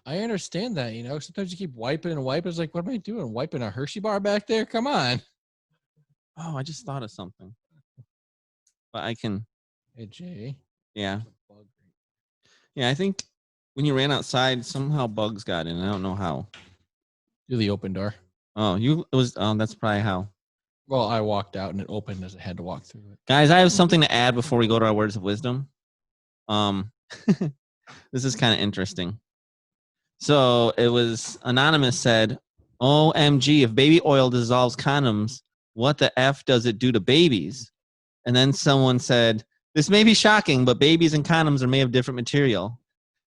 I understand that, Sometimes you keep wiping and wiping. It's like, what am I doing? Wiping a Hershey bar back there? Come on. Oh, I just thought of something. But I can. Hey, Jay. Yeah. Yeah, I think when you ran outside, somehow bugs got in. I don't know how. Do the open door. Oh, that's probably how. Well, I walked out and it opened as I had to walk through it. Guys, I have something to add before we go to our words of wisdom. This is kind of interesting. So it was Anonymous said, OMG, if baby oil dissolves condoms, what the F does it do to babies? And then someone said, this may be shocking, but babies and condoms are made of different material.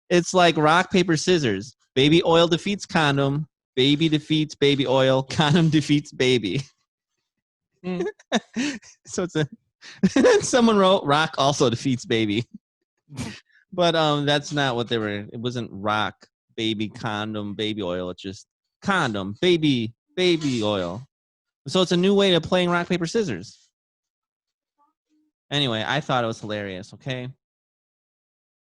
It's like rock, paper, scissors. Baby oil defeats condom. Baby defeats baby oil. Condom defeats baby. So it's someone wrote rock also defeats baby. But that's not what they were. It wasn't rock, baby, condom, baby oil. It's just condom, baby oil. So it's a new way of playing rock, paper, scissors. Anyway, I thought it was hilarious, okay?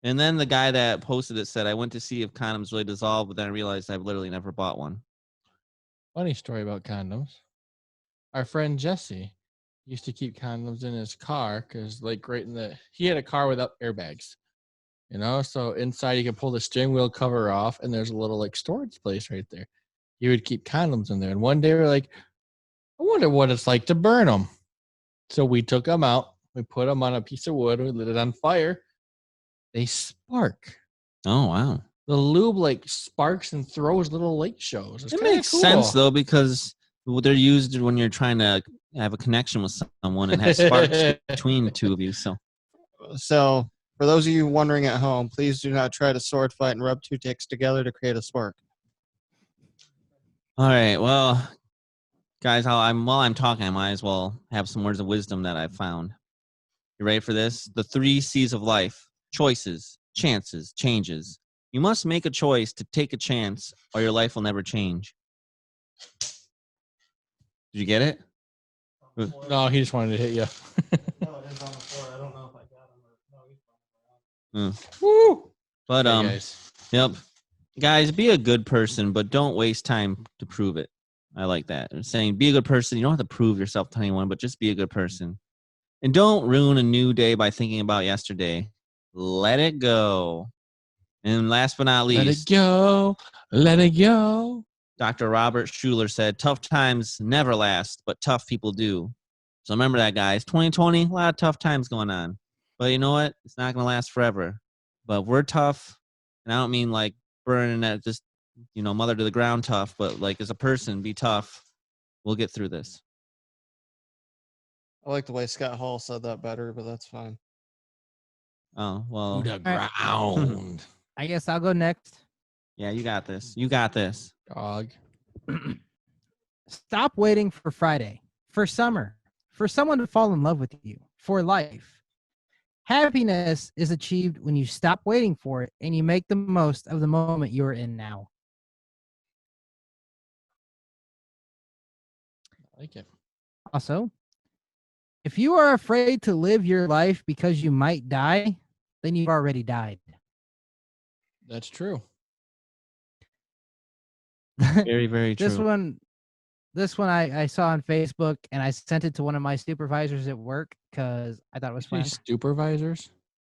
And then the guy that posted it said, I went to see if condoms really dissolve, but then I realized I've literally never bought one. Funny story about condoms. Our friend Jesse used to keep condoms in his car because, he had a car without airbags. So inside you can pull the steering wheel cover off, and there's a little storage place right there. He would keep condoms in there. And one day we're like, I wonder what it's like to burn them. So we took them out. We put them on a piece of wood. We lit it on fire. They spark. Oh, wow. The lube sparks and throws little light shows. It makes sense, though, because they're used when you're trying to have a connection with someone and has sparks between the two of you. So for those of you wondering at home, please do not try to sword fight and rub two dicks together to create a spark. All right. Well, guys, while I'm talking, I might as well have some words of wisdom that I found. You ready for this? The 3 C's of life: choices, chances, changes. You must make a choice to take a chance, or your life will never change. Did you get it? No, he just wanted to hit you. No, it is on the floor. I don't know if I got him or no. Woo! But Hey, guys. Yep, guys, be a good person, but don't waste time to prove it. I like that. I'm saying be a good person. You don't have to prove yourself to anyone, but just be a good person. And don't ruin a new day by thinking about yesterday. Let it go. And last but not least, Let it go. Let it go. Dr. Robert Schuller said, tough times never last, but tough people do. So remember that, guys. 2020, a lot of tough times going on. But you know what? It's not going to last forever. But we're tough. And I don't mean burning at just, mother to the ground tough, but as a person, be tough. We'll get through this. I like the way Scott Hall said that better, but that's fine. Oh, well. To the ground. I guess I'll go next. Yeah, you got this. You got this. Dog. Stop waiting for Friday, for summer, for someone to fall in love with you, for life. Happiness is achieved when you stop waiting for it and you make the most of the moment you're in now. I like it. Also, if you are afraid to live your life because you might die, then you've already died. That's true. Very, very true. This one I saw on Facebook, and I sent it to one of my supervisors at work because I thought it was fun. Supervisors?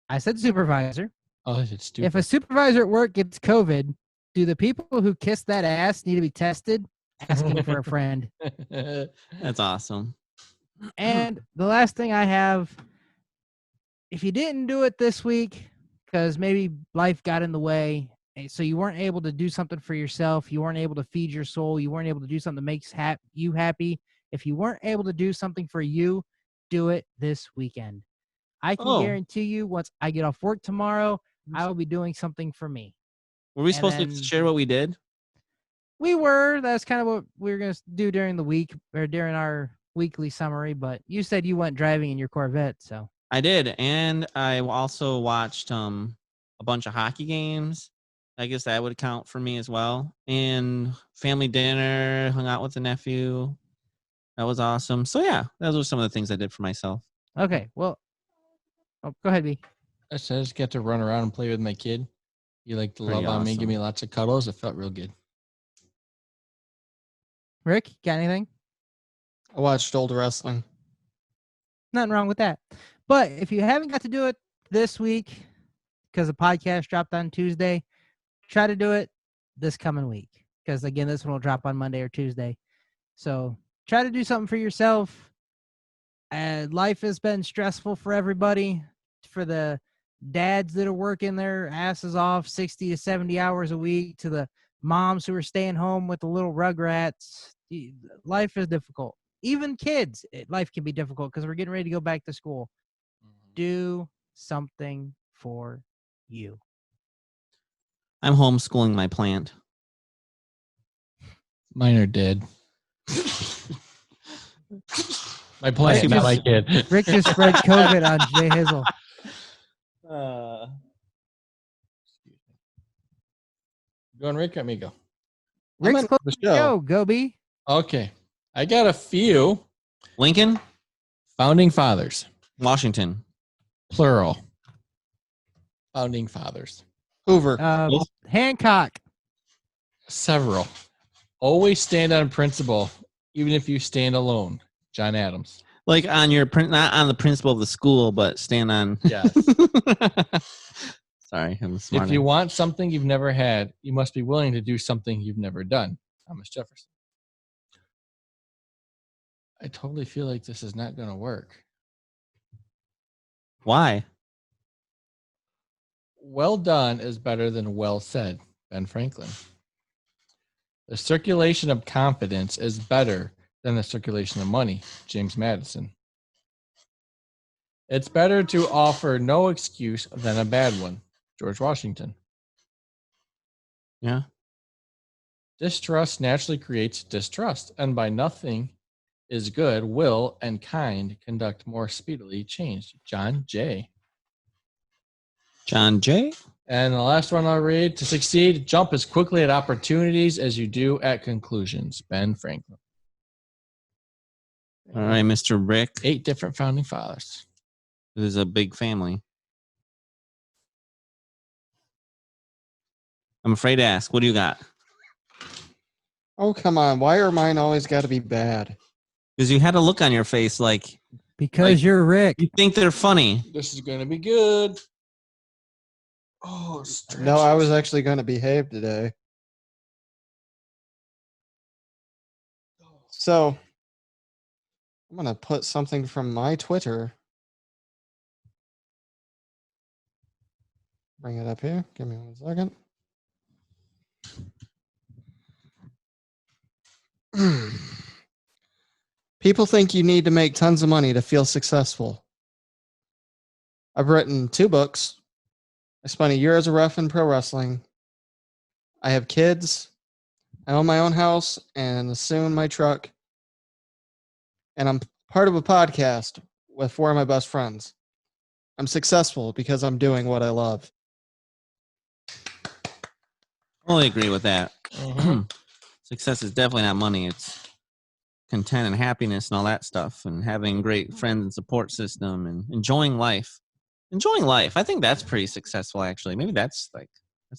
I said supervisor. Oh, it's stupid. If a supervisor at work gets COVID, do the people who kiss that ass need to be tested? Asking for a friend. That's awesome. And the last thing I have, if you didn't do it this week because maybe life got in the way, so you weren't able to do something for yourself, you weren't able to feed your soul, you weren't able to do something that makes you happy, if you weren't able to do something for you, do it this weekend. I can guarantee you, once I get off work tomorrow, I will be doing something for me. Were we And supposed to then- share what we did? We were. That's kind of what we were going to do during the week or during our weekly summary. But you said you went driving in your Corvette, so. I did, and I also watched a bunch of hockey games. I guess that would count for me as well. And family dinner, hung out with the nephew. That was awesome. So yeah, those were some of the things I did for myself. Okay, well, go ahead, B. I just get to run around and play with my kid. You like to Pretty love on me, awesome. give me lots of cuddles. It felt real good. Rick, got anything? I watched old wrestling. Nothing wrong with that. But if you haven't got to do it this week because the podcast dropped on Tuesday, try to do it this coming week because, again, this one will drop on Monday or Tuesday. So try to do something for yourself. Life has been stressful for everybody. For the dads that are working their asses off 60 to 70 hours a week, to the moms who are staying home with the little rugrats, life is difficult. Even kids, life can be difficult because we're getting ready to go back to school. Do something for you. I'm homeschooling my plant. Mine are dead. My plant, not my kid. Rick just spread COVID on Jay Hizzle. Going Rick, let me go. Rick's I'm close the to the show. Go, B. Okay. I got a few Lincoln, founding fathers, Washington. plural. Founding fathers. Hoover. Hancock. Several. Always stand on principle, even if you stand alone. John Adams. Like on your not on the principle of the school, but stand on. Yes. Sorry, I'm smart. If you want something you've never had, you must be willing to do something you've never done. Thomas Jefferson. I totally feel like this is not going to work. Why? Well done is better than well said. Ben Franklin. The circulation of confidence is better than the circulation of money. James Madison. It's better to offer no excuse than a bad one. George Washington. Yeah. Distrust naturally creates distrust, and by nothing is good, will, and kind conduct more speedily change. John Jay. John Jay. And the last one I'll read, to succeed, jump as quickly at opportunities as you do at conclusions. Ben Franklin. All right, Mr. Rick. 8 different founding fathers. This is a big family. I'm afraid to ask. What do you got? Oh, come on. Why are mine always got to be bad? Because you had a look on your face like Because you're Rick. you think they're funny. This is going to be good. Oh, No, I was actually going to behave today. So, I'm going to put something from my Twitter. Bring it up here. Give me 1 second. People think you need to make tons of money to feel successful. I've written 2 books. I spent a year as a ref in pro wrestling. I have kids. I own my own house and soon my truck. And I'm part of a podcast with 4 of my best friends. I'm successful because I'm doing what I love. Totally agree with that. Uh-huh. Success is definitely not money. It's content and happiness and all that stuff, and having great friends and support system and enjoying life. Enjoying life. I think that's pretty successful, actually. Maybe that's a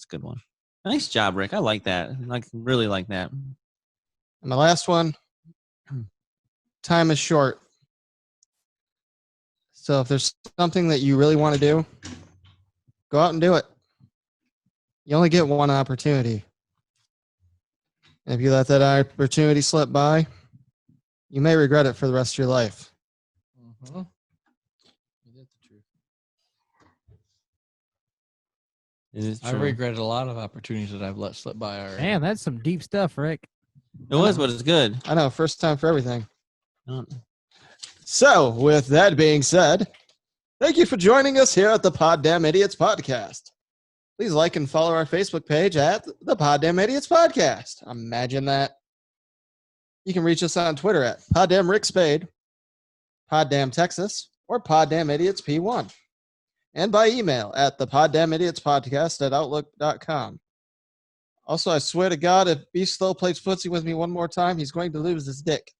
good one. Nice job, Rick. I like that. Really like that. And the last one, time is short. So if there's something that you really want to do, go out and do it. You only get one opportunity. And if you let that opportunity slip by, you may regret it for the rest of your life. Uh-huh. That's the truth. It is I true. regretted a lot of opportunities that I've let slip by already. Man, that's some deep stuff, Rick. It was, but it's good. I know, first time for everything. So, with that being said, thank you for joining us here at the Poddamn Idiotz Podcast. Please like and follow our Facebook page at the Poddamn Idiotz Podcast. Imagine that. You can reach us on Twitter at Poddamn Ric Spade, Poddamn Texas, or Poddamn Idiotz P1. And by email at the Poddamn Idiotz Podcast at Outlook.com. Also, I swear to God, if Beast Slow plays footsie with me one more time, he's going to lose his dick.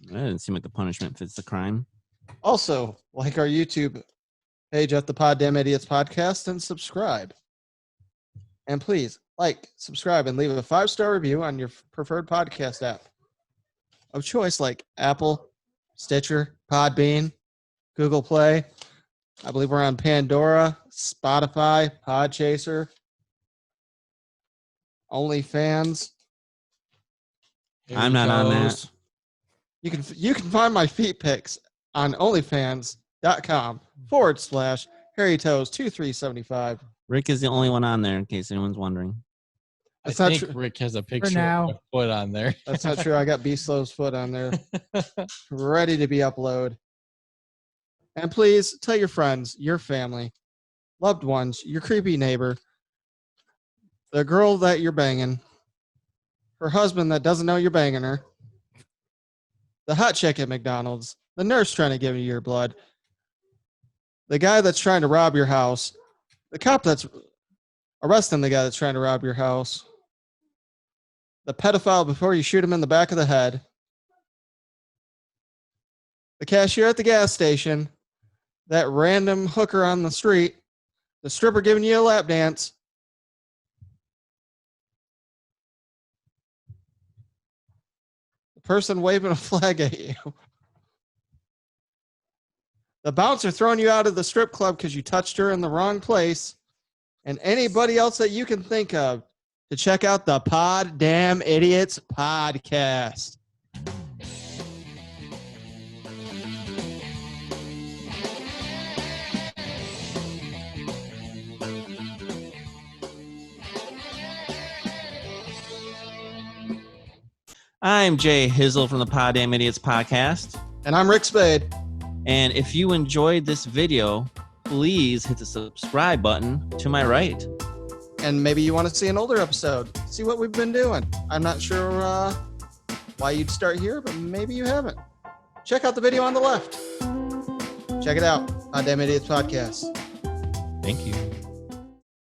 That doesn't seem like the punishment fits the crime. Also, like our YouTube page at the Poddamn Idiotz Podcast and subscribe. And please, like, subscribe, and leave a 5-star review on your preferred podcast app of choice, like Apple, Stitcher, Podbean, Google Play. I believe we're on Pandora, Spotify, Podchaser, OnlyFans. I'm not on that. You can find my feet pics on OnlyFans.com/HairyToes2375. Rick is the only one on there, in case anyone's wondering. I think Rick has a picture of a foot on there. That's not true. I got Beast Slow's foot on there, ready to be uploaded. And please tell your friends, your family, loved ones, your creepy neighbor, the girl that you're banging, her husband that doesn't know you're banging her, the hot chick at McDonald's, the nurse trying to give you your blood, the guy that's trying to rob your house, the cop that's arresting the guy that's trying to rob your house, the pedophile before you shoot him in the back of the head, the cashier at the gas station, that random hooker on the street, the stripper giving you a lap dance, the person waving a flag at you, the bouncer throwing you out of the strip club because you touched her in the wrong place, and anybody else that you can think of to check out the Poddamn Idiotz Podcast. I'm Jay Hizzle from the Poddamn Idiotz Podcast. And I'm Ric Spade. And if you enjoyed this video, please hit the subscribe button to my right. And maybe you want to see an older episode. See what we've been doing. I'm not sure why you'd start here, but maybe you haven't. Check out the video on the left. Check it out. Poddamn Idiotz Podcast. Thank you.